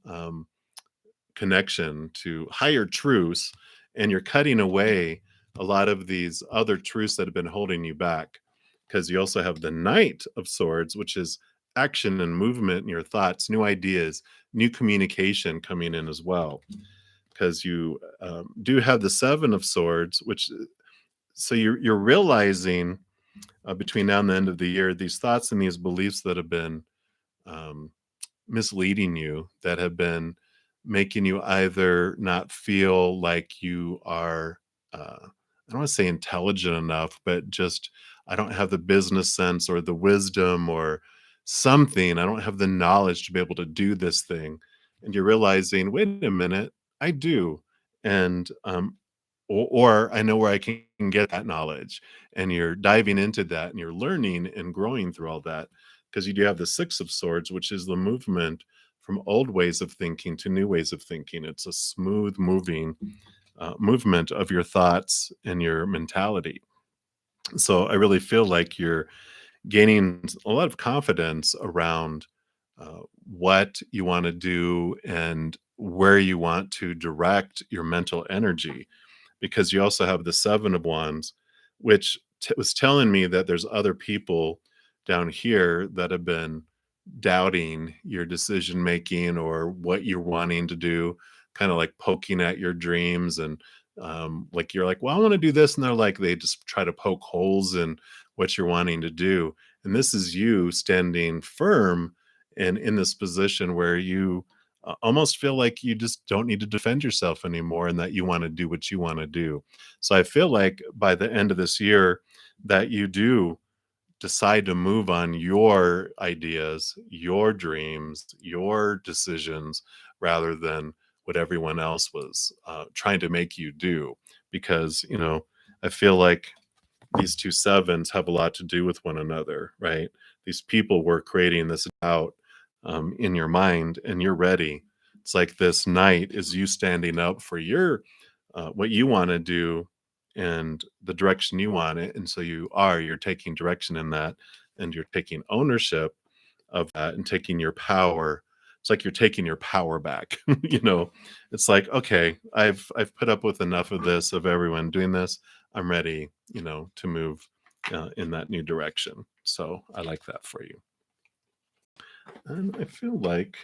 Speaker 1: connection to higher truths, and you're cutting away a lot of these other truths that have been holding you back. Because you also have the Knight of Swords, which is action and movement in your thoughts, new ideas, new communication coming in as well. Because you do have the Seven of Swords, which so you're realizing between now and the end of the year these thoughts and these beliefs that have been um, misleading you, that have been making you either not feel like you are I don't want to say intelligent enough, but just I don't have the business sense or the wisdom or something, I don't have the knowledge to be able to do this thing. And you're realizing, wait a minute, I do. And or I know where I can get that knowledge. And you're diving into that and you're learning and growing through all that, because you do have the Six of Swords, which is the movement from old ways of thinking to new ways of thinking. It's a smooth moving movement of your thoughts and your mentality. So I really feel like you're gaining a lot of confidence around what you want to do and where you want to direct your mental energy, because you also have the Seven of Wands, which was telling me that there's other people down here that have been doubting your decision making or what you're wanting to do, kind of like poking at your dreams. And like you're like, well, I want to do this. And they're like, they just try to poke holes in what you're wanting to do. And this is you standing firm and in this position where you almost feel like you just don't need to defend yourself anymore and that you want to do what you want to do. So I feel like by the end of this year that you do decide to move on your ideas, your dreams, your decisions, rather than what everyone else was trying to make you do. Because, I feel like these two sevens have a lot to do with one another, right? These people were creating this doubt in your mind, and you're ready. It's like this night is you standing up for your what you want to do and the direction you want it, and so you're taking direction in that, and you're taking ownership of that and taking your power. It's like you're taking your power back. It's like, okay, I've put up with enough of this, of everyone doing this. I'm ready, to move in that new direction. So I like that for you. And I feel like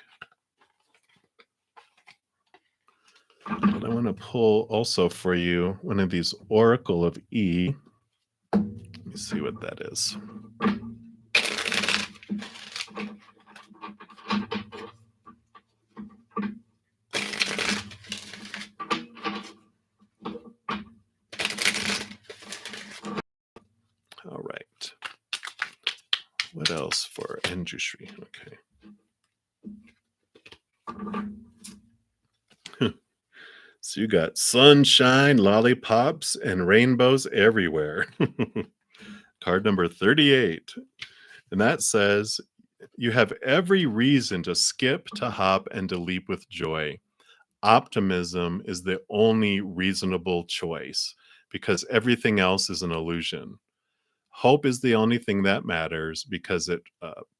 Speaker 1: what I want to pull also for you one of these Oracle of E. Let me see what that is. All right. What else for industry? Okay. So you got sunshine, lollipops, and rainbows everywhere. Card number 38. And that says, you have every reason to skip, to hop, and to leap with joy. Optimism is the only reasonable choice because everything else is an illusion. Hope is the only thing that matters because it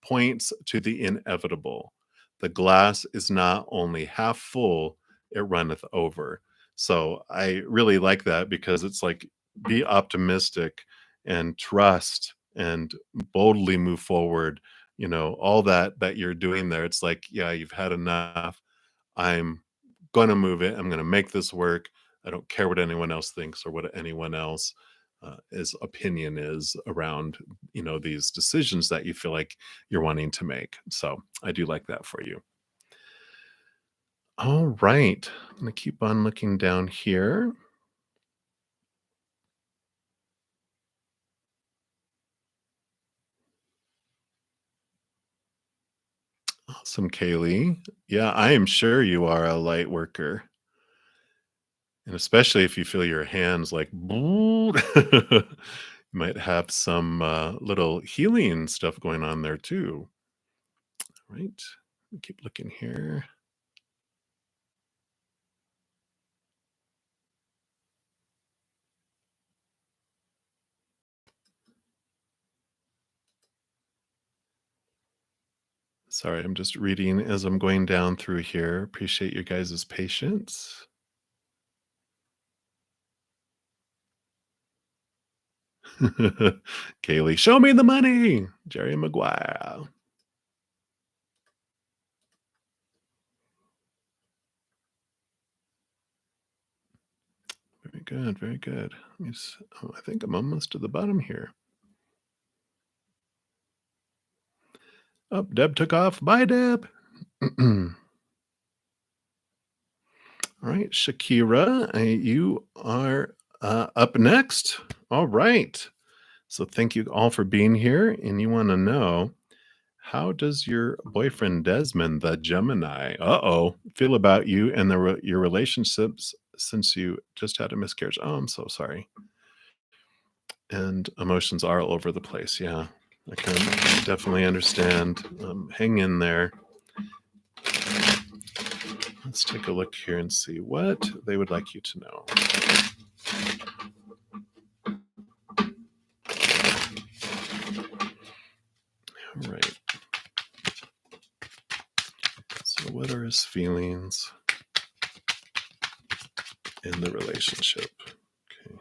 Speaker 1: points to the inevitable. The glass is not only half full, it runneth over. So I really like that because it's like be optimistic and trust and boldly move forward. All that you're doing there. It's like, yeah, you've had enough. I'm going to move it. I'm going to make this work. I don't care what anyone else thinks or what anyone else his opinion is around these decisions that you feel like you're wanting to make. So I do like that for you. All right, I'm going to keep on looking down here. Awesome, Kaylee. Yeah, I am sure you are a light worker, and especially if you feel your hands like you might have some little healing stuff going on there too. Right, keep looking here. Sorry, I'm just reading as I'm going down through here. Appreciate your guys' patience. Kaylee, show me the money. Jerry Maguire. Very good, very good. Oh, I think I'm almost to the bottom here. Oh, Deb took off. Bye, Deb. All right, Shakira, you are up next. All right. So thank you all for being here. And you want to know, how does your boyfriend Desmond, the Gemini, feel about you and your relationships since you just had a miscarriage? Oh, I'm so sorry. And emotions are all over the place. Yeah, I can definitely understand. Hang in there. Let's take a look here and see what they would like you to know. All right. So, what are his feelings in the relationship? Okay.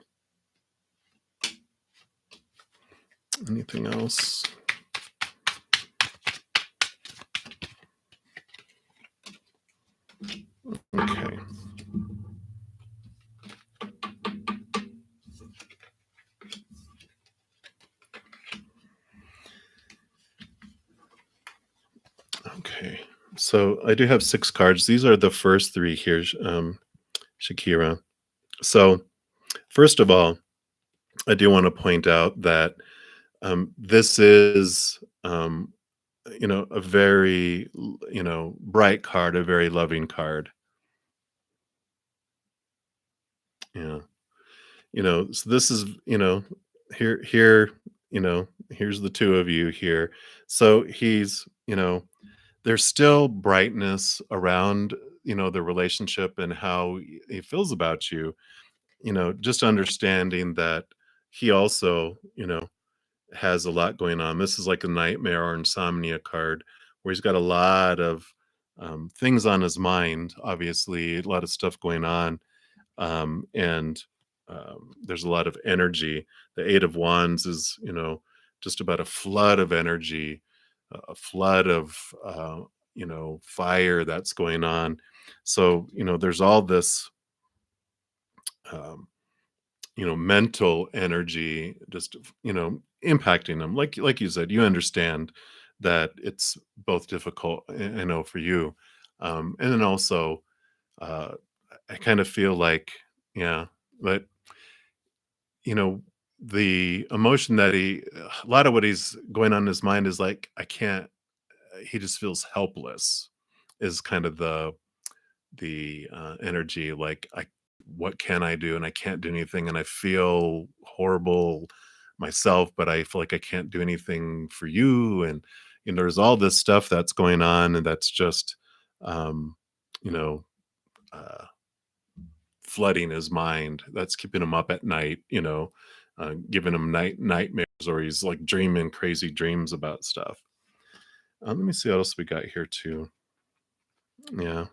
Speaker 1: Anything else? Okay. Okay. So I do have 6 cards. These are the first 3 here, Shakira. So, first of all, I do wanna point out that, this is, a very, bright card, a very loving card. Yeah. So this is, here, here's the 2 of you here. So he's, there's still brightness around, the relationship and how he feels about you, just understanding that he also, has a lot going on. This is like a nightmare or insomnia card where he's got a lot of things on his mind, obviously, a lot of stuff going on. And there's a lot of energy. The Eight of Wands is, just about a flood of energy, a flood of, fire that's going on. So, there's all this, um, mental energy just, impacting them. Like you said, you understand that it's both difficult, I know for you. And then also, uh, I kind of feel like, yeah, but you know, the emotion that a lot of what he's going on in his mind is like, I can't, he just feels helpless, is kind of the energy. Like, what can I do? And I can't do anything. And I feel horrible myself, but I feel like I can't do anything for you. And, there's all this stuff that's going on. And that's just, um, you know, uh, flooding his mind. That's keeping him up at night, giving him nightmares, or he's like dreaming crazy dreams about stuff. Let me see what else we got here too. Yeah.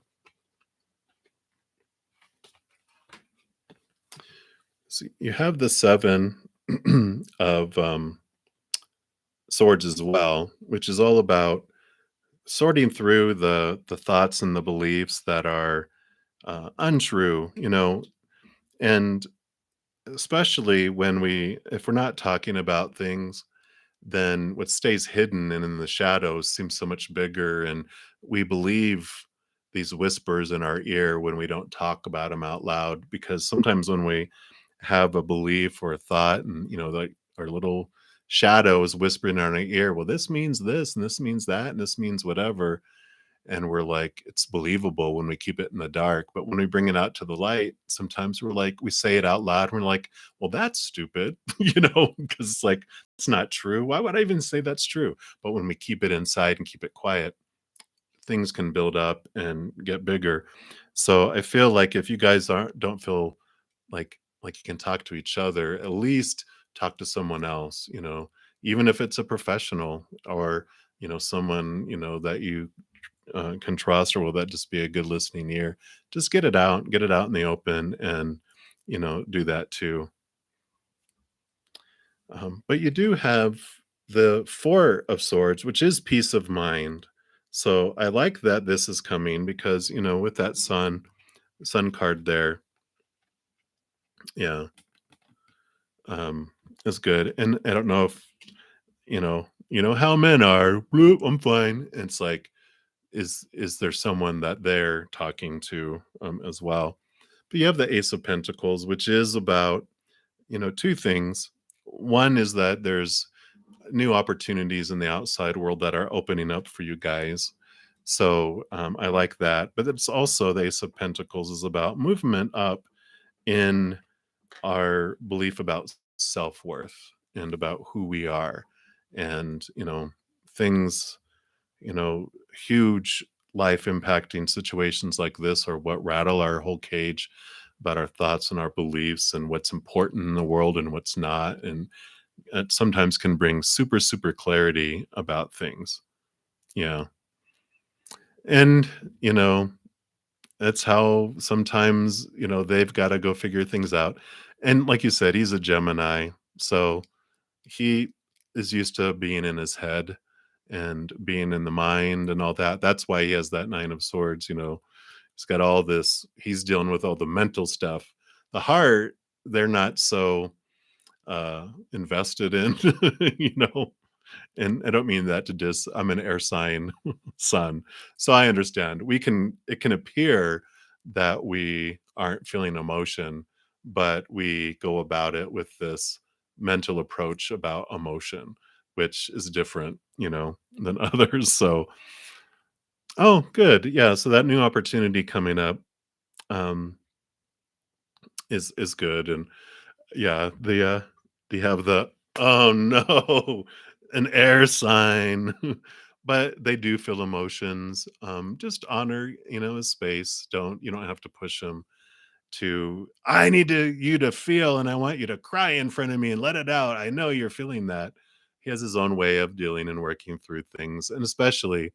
Speaker 1: So you have the 7 of swords as well, which is all about sorting through the thoughts and the beliefs that are untrue, and especially when if we're not talking about things, then what stays hidden and in the shadows seems so much bigger. And we believe these whispers in our ear when we don't talk about them out loud, because sometimes when we have a belief or a thought, and like our little shadows whispering in our ear, well, this means this and this means that and this means whatever, and we're like, it's believable when we keep it in the dark. But when we bring it out to the light, sometimes we're like, we say it out loud and we're like, well, that's stupid, because it's like, it's not true. Why would I even say that's true? But when we keep it inside and keep it quiet, things can build up and get bigger. So I feel like if you guys don't feel like you can talk to each other, at least talk to someone else, even if it's a professional, or someone, that you can trust, or will that just be a good listening ear? Just get it out in the open, and do that too. But you do have the Four of Swords, which is peace of mind. So I like that this is coming because, with that sun card there, yeah, um, is good. And I don't know if how men are. Bloop, I'm fine. It's like, is there someone that they're talking to as well? But you have the Ace of Pentacles, which is about two things. One is that there's new opportunities in the outside world that are opening up for you guys. So I like that. But it's also the Ace of Pentacles is about movement up in our belief about self worth and about who we are. And, things, you know, huge life impacting situations like this are what rattle our whole cage about our thoughts and our beliefs and what's important in the world and what's not. And it sometimes can bring super, super clarity about things. Yeah. And, you know, that's how sometimes, they've got to go figure things out. And like you said, he's a Gemini. So he is used to being in his head and being in the mind and all that. That's why he has that Nine of Swords. He's got all this, he's dealing with all the mental stuff. The heart, they're not so invested in, you know, and I don't mean that to dis. I'm an air sign sun, so I understand. It can appear that we aren't feeling emotion, but we go about it with this mental approach about emotion, which is different, than others. So, oh, good, yeah. So that new opportunity coming up um, is good, and yeah, they have the oh no, an air sign. But they do feel emotions. Just honor, his space. You don't have to push him to, I need you to feel, and I want you to cry in front of me and let it out. I know you're feeling that. He has his own way of dealing and working through things. And especially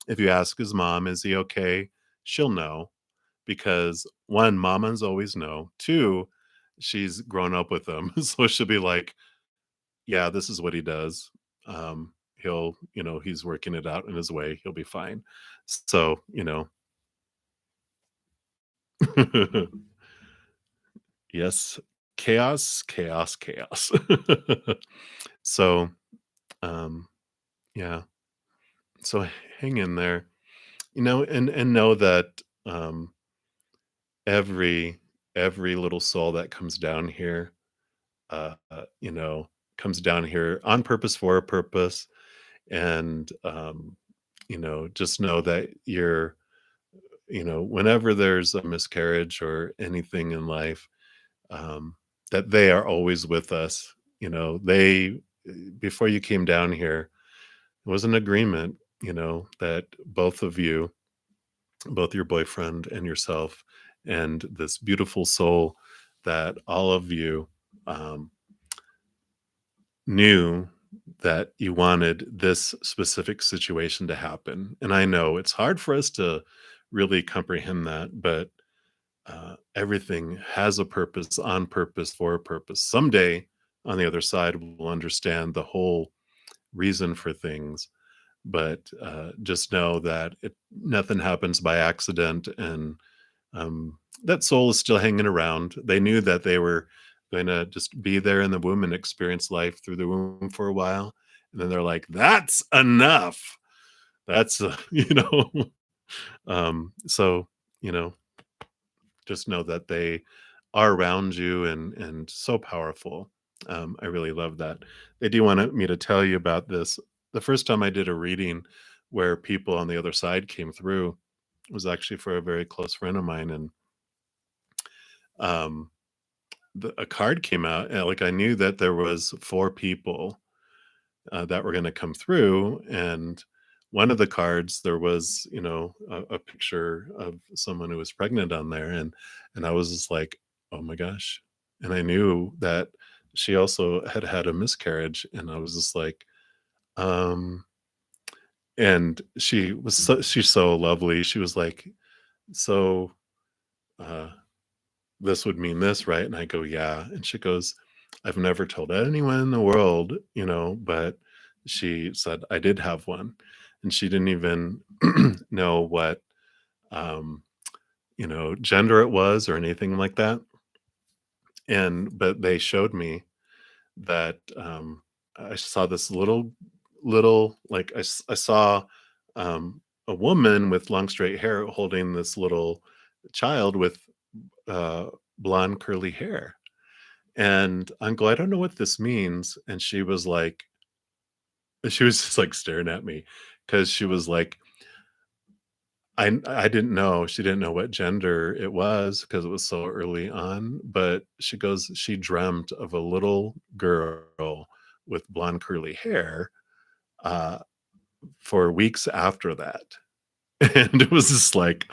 Speaker 1: if you ask his mom, is he okay? She'll know because one, mamas always know. Two, she's grown up with him. So she'll be like, yeah, this is what he does. He's working it out in his way. He'll be fine. So, yes, chaos, chaos, chaos. So, um, yeah. So hang in there, and know that every every little soul that comes down here uh, uh, you know, comes down here on purpose for a purpose. And, just know that whenever there's a miscarriage or anything in life, um, that they are always with us. Before you came down here, it was an agreement, that both of you, both your boyfriend and yourself, and this beautiful soul, that all of you, um, knew that you wanted this specific situation to happen. And I know it's hard for us to really comprehend that, but everything has a purpose, on purpose, for a purpose. Someday on the other side, we'll understand the whole reason for things. But just know that nothing happens by accident, and that soul is still hanging around. They knew that they were going to just be there in the womb and experience life through the womb for a while. And then they're like, that's enough. That's, so, you know, just know that they are around you, and so powerful. I really love that. They do want me to tell you about this. The first time I did a reading where people on the other side came through was actually for a very close friend of mine. And um, a card came out, and like I knew that there was four people that were going to come through, and one of the cards there was a picture of someone who was pregnant on there, and I was just like, oh my gosh. And I knew that she also had had a miscarriage, and I was just like, um And she's so lovely. She was like, "So, uh, this would mean this, right?" And I go, "Yeah." And she goes, "I've never told anyone in the world, but she said I did have one." And she didn't even know what, um, gender it was or anything like that. But they showed me that, I saw this like, I saw, a woman with long straight hair holding this little child with, uh, blonde curly hair, and I go, "I don't know what this means," and she was just, like, staring at me because she was like, I didn't know. She didn't know what gender it was because it was so early on, but she goes, she dreamt of a little girl with blonde curly hair, uh, for weeks after that. And it was just like,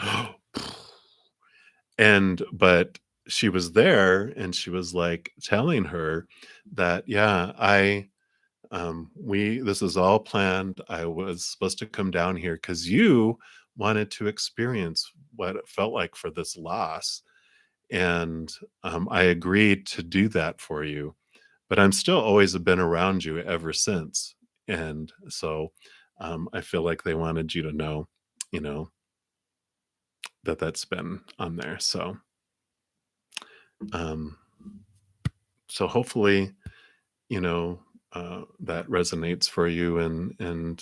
Speaker 1: but she was there and she was like telling her that, yeah, this is all planned. I was supposed to come down here because you wanted to experience what it felt like for this loss. And I agreed to do that for you, but I'm still always been around you ever since. And so I feel like they wanted you to know, you know, that that's been on there. Um, so hopefully, you know, that resonates for you. And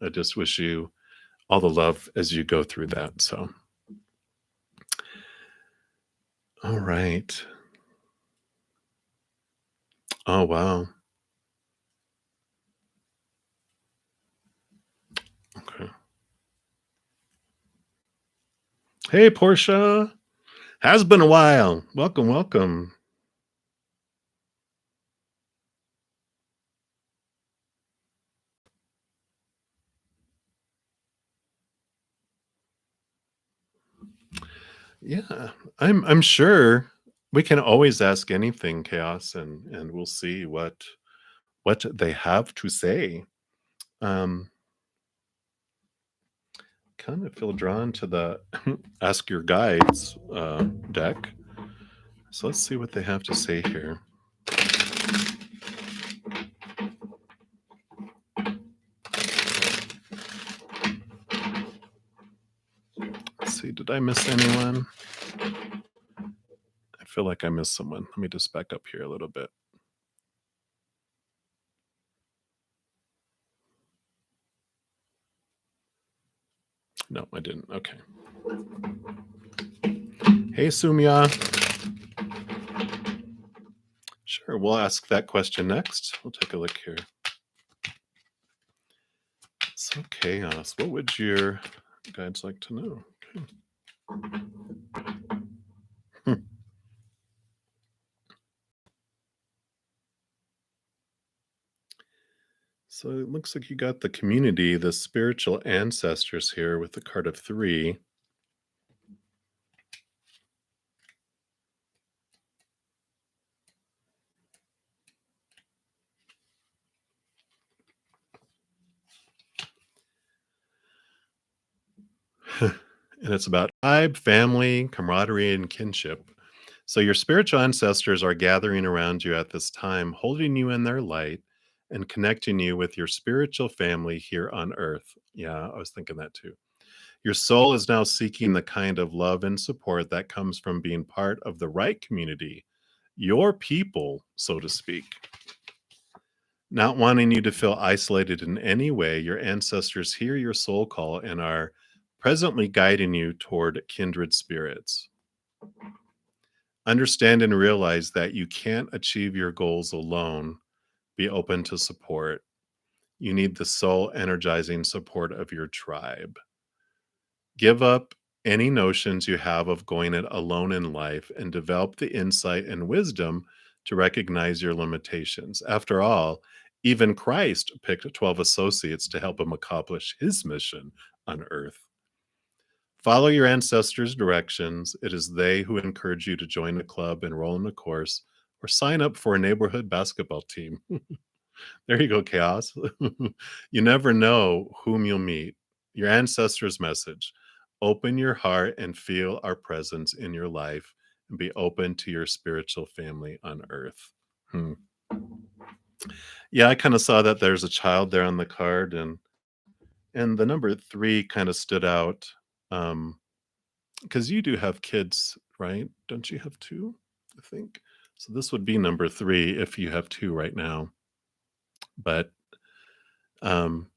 Speaker 1: I just wish you all the love as you go through that. So, all right. Oh, wow. Okay. Hey, Portia. Has been a while. Welcome, welcome. Yeah, I'm sure we can always ask anything, Chaos, and we'll see what they have to say. Um, kind of feel drawn to the Ask Your Guides deck. So let's see what they have to say here. Let's see, did I miss anyone? I feel like I missed someone. Let me just back up here a little bit. No, I didn't. Okay. Hey, Sumya. Sure, we'll ask that question next. We'll take a look here. So, Chaos, what would your guides like to know? Okay. Hmm. So it looks like you got the community, the spiritual ancestors here with the card of three. And it's about tribe, family, camaraderie, and kinship. So your spiritual ancestors are gathering around you at this time, holding you in their light and connecting you with your spiritual family here on earth. Yeah, I was thinking that too. Your soul is now seeking the kind of love and support that comes from being part of the right community, your people, so to speak. Not wanting you to feel isolated in any way, your ancestors hear your soul call and are presently guiding you toward kindred spirits. Understand and realize that you can't achieve your goals alone. Be open to support. You need the soul energizing support of your tribe. Give up any notions you have of going it alone in life and develop the insight and wisdom to recognize your limitations. After all, even Christ picked 12 associates to help him accomplish his mission on earth. Follow your ancestors' directions. It is they who encourage you to join a club, enroll in a course, or sign up for a neighborhood basketball team. There you go, chaos. You never know whom you'll meet. Your ancestors' message. Open your heart and feel our presence in your life and be open to your spiritual family on earth. Hmm. Yeah, I kind of saw that there's a child there on the card, and the number 3 kind of stood out. Because you do have kids, right? Don't you have 2? I think. So this would be number 3 if you have 2 right now. But um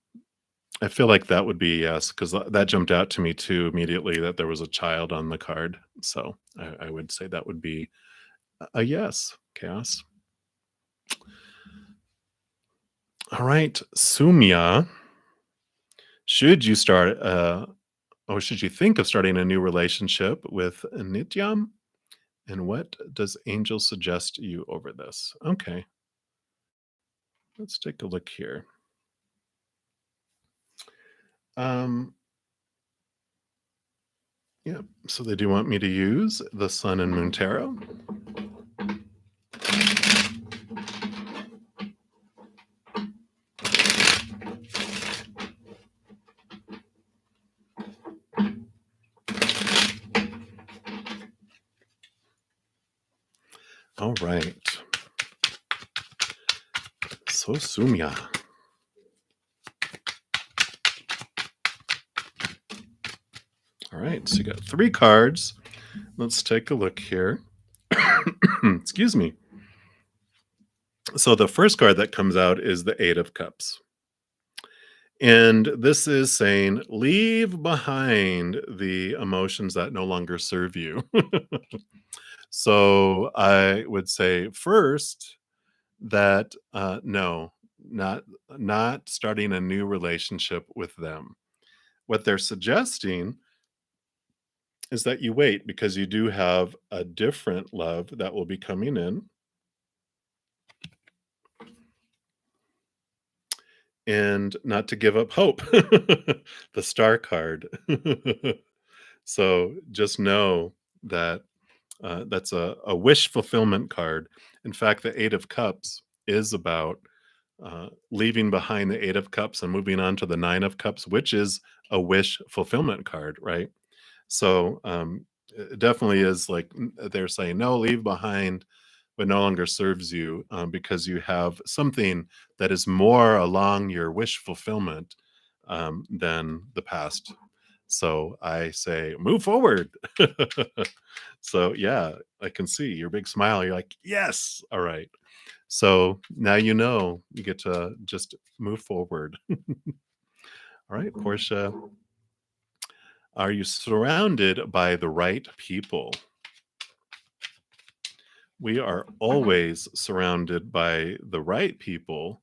Speaker 1: I feel like that would be yes, because that jumped out to me too immediately that there was a child on the card. So I would say that would be a yes, chaos. All right, Sumya, should you start or should you think of starting a new relationship with Nityam? And what does Angel suggest you over this? Okay, let's take a look here. Um, yeah, so they do want me to use the Sun and Moon Tarot. All right. So Sumya. All right, so you got 3 cards. Let's take a look here. Excuse me. So the first card that comes out is the 8 of Cups. And this is saying, leave behind the emotions that no longer serve you. So I would say first that no, not not starting a new relationship with them. What they're suggesting is that you wait because you do have a different love that will be coming in, and not to give up hope. The star card. So just know that that's a wish fulfillment card. In fact, the 8 of Cups is about leaving behind the 8 of Cups and moving on to the 9 of Cups, which is a wish fulfillment card, right? So it definitely is like they're saying, no, leave behind what no longer serves you because you have something that is more along your wish fulfillment than the past. So I say, move forward. So yeah, I can see your big smile. You're like, yes, all right. So now you know you get to just move forward. All right, Portia, are you surrounded by the right people? We are always surrounded by the right people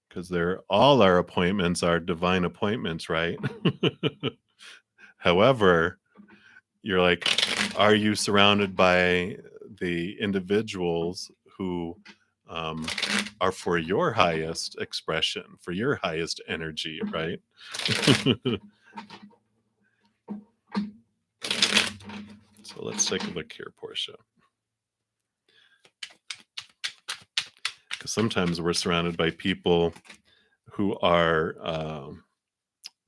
Speaker 1: because they're all our appointments are divine appointments, right? However, you're like, are you surrounded by the individuals who um, are for your highest expression, for your highest energy, right? So let's take a look here, Portia. Because sometimes we're surrounded by people who are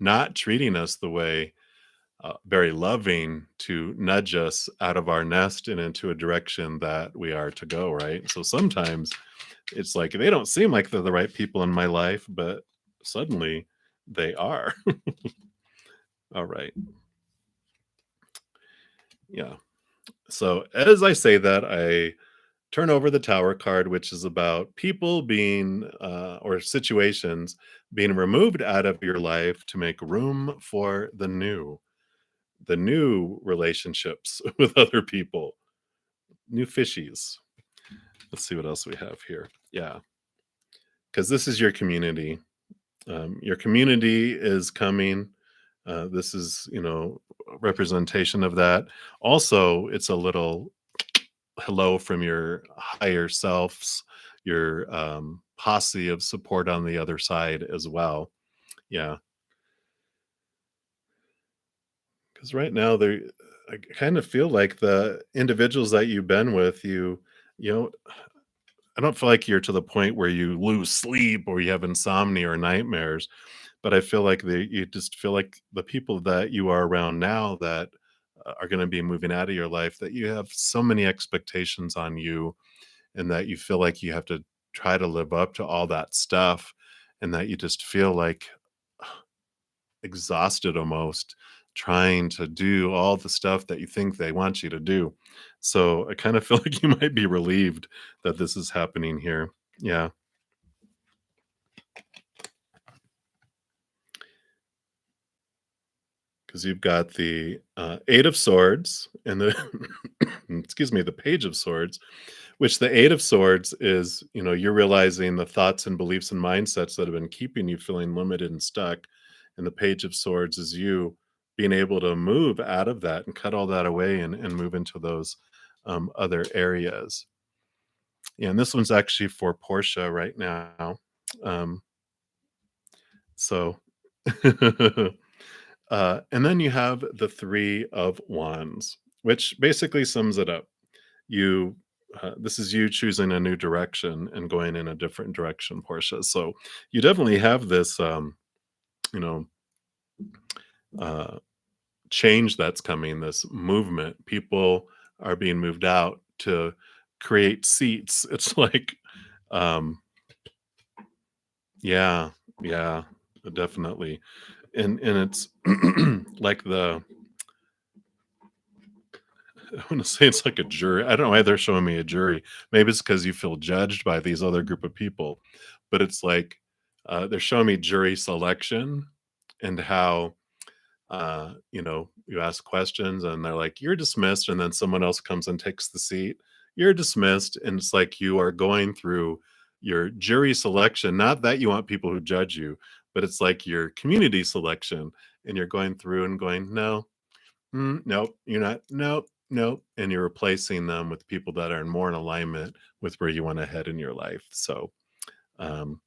Speaker 1: not treating us the way very loving to nudge us out of our nest and into a direction that we are to go, right? So sometimes it's like they don't seem like they're the right people in my life, but suddenly they are. All right. Yeah. So as I say that, I turn over the tower card, which is about people being or situations being removed out of your life to make room for the new relationships with other people, new fishies. Let's see what else we have here. Yeah, because this is your community. Your community is coming. This is, representation of that. Also, it's a little hello from your higher selves, your posse of support on the other side as well. Yeah, because right now I kind of feel like the individuals that you've been with, you know, I don't feel like you're to the point where you lose sleep or you have insomnia or nightmares, but I feel like you just feel like the people that you are around now that are going to be moving out of your life, that you have so many expectations on you, and that you feel like you have to try to live up to all that stuff, and that you just feel like exhausted almost trying to do all the stuff that you think they want you to do. So I kind of feel like you might be relieved that this is happening here. Yeah, because you've got the Eight of Swords and the, excuse me, the Page of Swords, which the Eight of Swords is, you're realizing the thoughts and beliefs and mindsets that have been keeping you feeling limited and stuck. And the Page of Swords is you being able to move out of that and cut all that away and move into those other areas. Yeah, and this one's actually for Portia right now. Um, so, and then you have the Three of Wands, which basically sums it up. You This is you choosing a new direction and going in a different direction, Portia. So you definitely have this you know uh change that's coming, this movement. People are being moved out to create seats. It's like um yeah, yeah, definitely. And it's like the I want to say it's like a jury. I don't know why they're showing me a jury. Maybe it's because you feel judged by these other group of people, but it's like they're showing me jury selection and how you ask questions and they're like, "You're dismissed," and then someone else comes and takes the seat. You're dismissed, and it's like you are going through your jury selection. Not that you want people who judge you, but it's like your community selection, and you're going through and going, "No, nope, you're not. Nope, nope," and you're replacing them with people that are more in alignment with where you want to head in your life. So, um,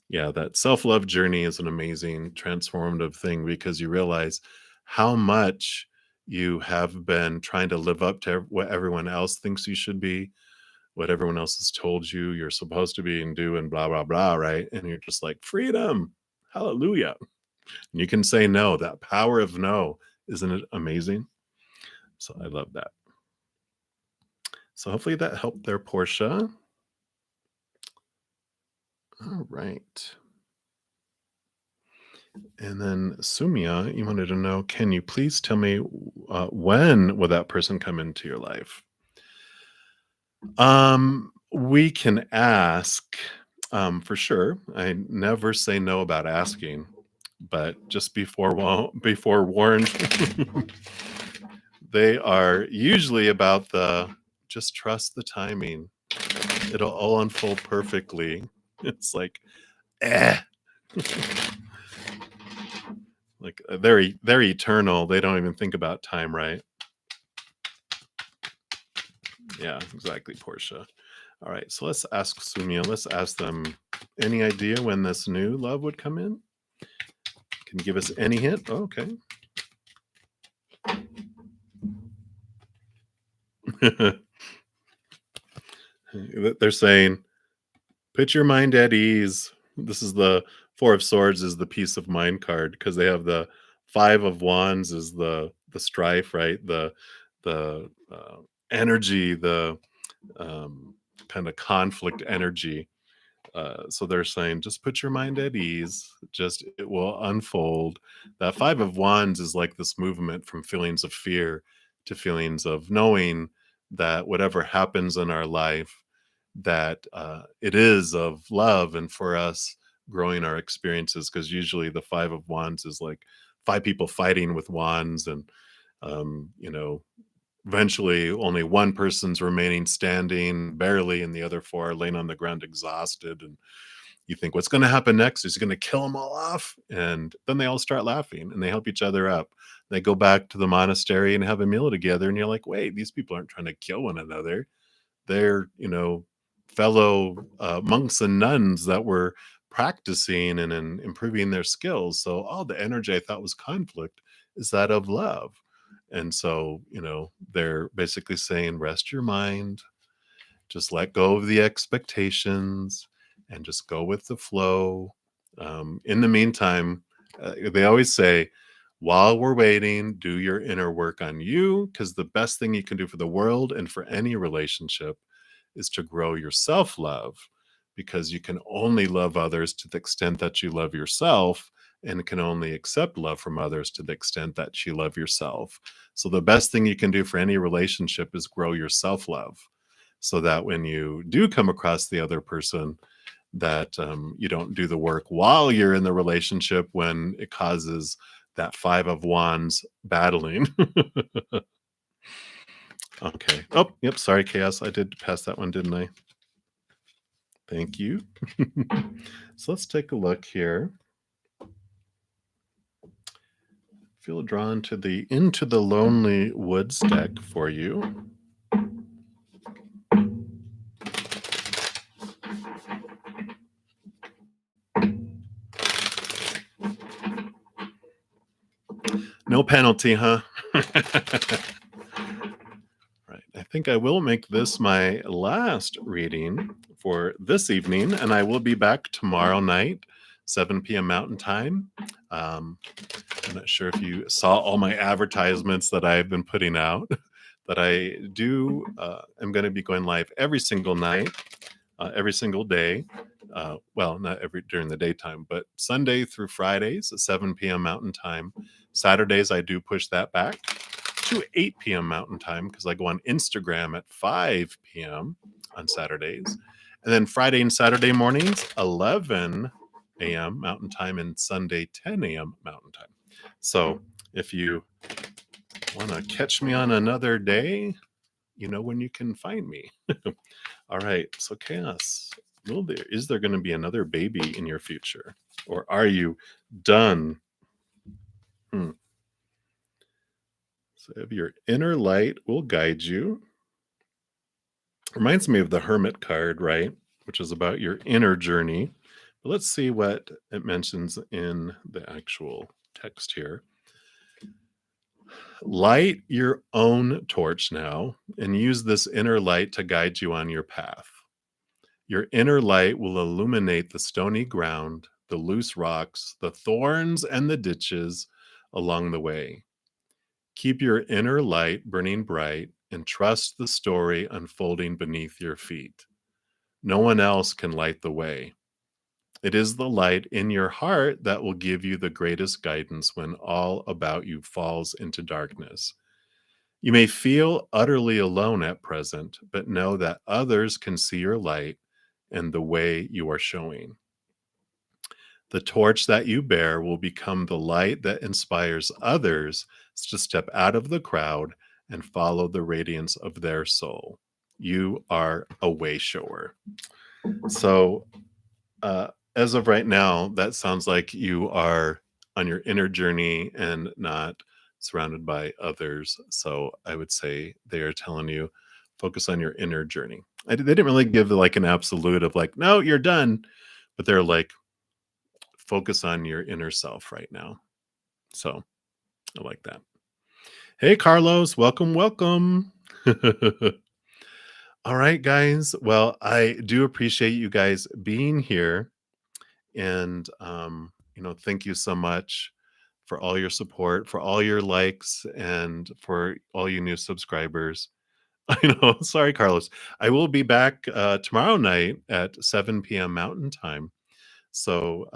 Speaker 1: yeah, that self-love journey is an amazing transformative thing because you realize how much you have been trying to live up to what everyone else thinks you should be, what everyone else has told you you're supposed to be and do, and blah blah blah, right? And you're just like, freedom, hallelujah. And you can say no. That power of no, isn't it amazing? So I love that. So hopefully that helped there, Portia. All right. And then Sumia, you wanted to know, can you please tell me when will that person come into your life? We can ask for sure. I never say no about asking, but just before warned, they are usually about the just trust the timing. It'll all unfold perfectly. It's like, eh. Like they're eternal. They don't even think about time, right? Yeah, exactly, Portia. All right, so let's ask Sumia. Let's ask them any idea when this new love would come in? Can you give us any hint? Oh, okay. They're saying, put your mind at ease. This is the Four of Swords is the peace of mind card because they have the Five of Wands is the strife, right? The energy, the kind of conflict energy. So they're saying, just put your mind at ease. Just it will unfold. That Five of Wands is like this movement from feelings of fear to feelings of knowing that whatever happens in our life, that it is of love, and for us growing our experiences. Because usually the Five of Wands is like five people fighting with wands, and um, you know eventually, only one person's remaining standing, barely, and the other four are laying on the ground exhausted. And you think, what's going to happen next? Is he going to kill them all off? And then they all start laughing and they help each other up. They go back to the monastery and have a meal together. And you're like, wait, these people aren't trying to kill one another. They're, fellow monks and nuns that were practicing and improving their skills. So all the energy I thought was conflict is that of love. And so, they're basically saying, rest your mind Just let go of the expectations and just go with the flow. In the meantime, they always say, while we're waiting, do your inner work on you, because the best thing you can do for the world and for any relationship is to grow your self love, because you can only love others to the extent that you love yourself, and can only accept love from others to the extent that you love yourself. So, the best thing you can do for any relationship is grow your self love, so that when you do come across the other person, that you don't do the work while you're in the relationship when it causes that five of wands battling. Okay. Oh, yep. Sorry, chaos. I did pass that one, didn't I? Thank you. So let's take a look here. Feel drawn to the Into the Lonely Woods deck for you. No penalty, huh? Right. I think I will make this my last reading for this evening, and I will be back tomorrow night, 7 p.m. Mountain Time. I'm not sure if you saw all my advertisements that I've been putting out, but I'm going to be going live every single night, every single day. Well, not every during the daytime, but Sunday through Fridays at 7 p.m. Mountain Time. Saturdays, I do push that back to 8 p.m. Mountain Time, because I go on Instagram at 5 p.m. on Saturdays. And then Friday and Saturday mornings, 11 a.m. Mountain Time, and Sunday, 10 a.m. Mountain Time. So if you want to catch me on another day, you know when you can find me. All right. So chaos. Is there going to be another baby in your future? Or are you done? Hmm. So if your inner light will guide you. Reminds me of the Hermit card, right? Which is about your inner journey. But let's see what it mentions in the actual text here. Light your own torch now and use this inner light to guide you on your path. Your inner light will illuminate the stony ground, the loose rocks, the thorns, and the ditches along the way. Keep your inner light burning bright and trust the story unfolding beneath your feet. No one else can light the way. It is the light in your heart that will give you the greatest guidance when all about you falls into darkness. You may feel utterly alone at present, but know that others can see your light and the way you are showing. The torch that you bear will become the light that inspires others to step out of the crowd and follow the radiance of their soul. You are a way shower. So, as of right now, that sounds like you are on your inner journey and not surrounded by others. So, I would say they are telling you focus on your inner journey. They didn't really give like an absolute of like, no, you're done. But they're like, focus on your inner self right now. So I like that. Hey, Carlos, welcome, welcome. All right, guys. Well, I do appreciate you guys being here. And, thank you so much for all your support, for all your likes, and for all you new subscribers. I know. Sorry, Carlos. I will be back tomorrow night at 7 p.m. Mountain Time. So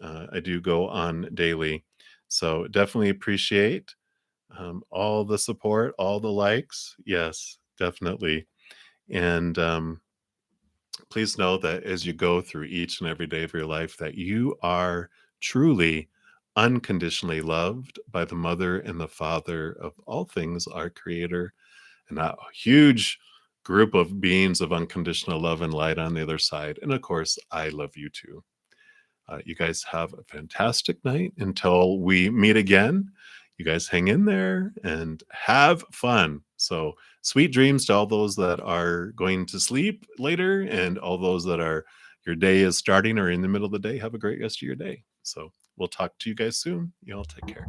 Speaker 1: I do go on daily. So definitely appreciate all the support, all the likes. Yes, definitely. And please know that as you go through each and every day of your life, that you are truly unconditionally loved by the mother and the father of all things, our creator, and that huge group of beings of unconditional love and light on the other side. And of course, I love you too. You guys have a fantastic night until we meet again. You guys hang in there and have fun. So, sweet dreams to all those that are going to sleep later, and all those that are your day is starting or in the middle of the day. Have a great rest of your day. So, we'll talk to you guys soon. You all take care.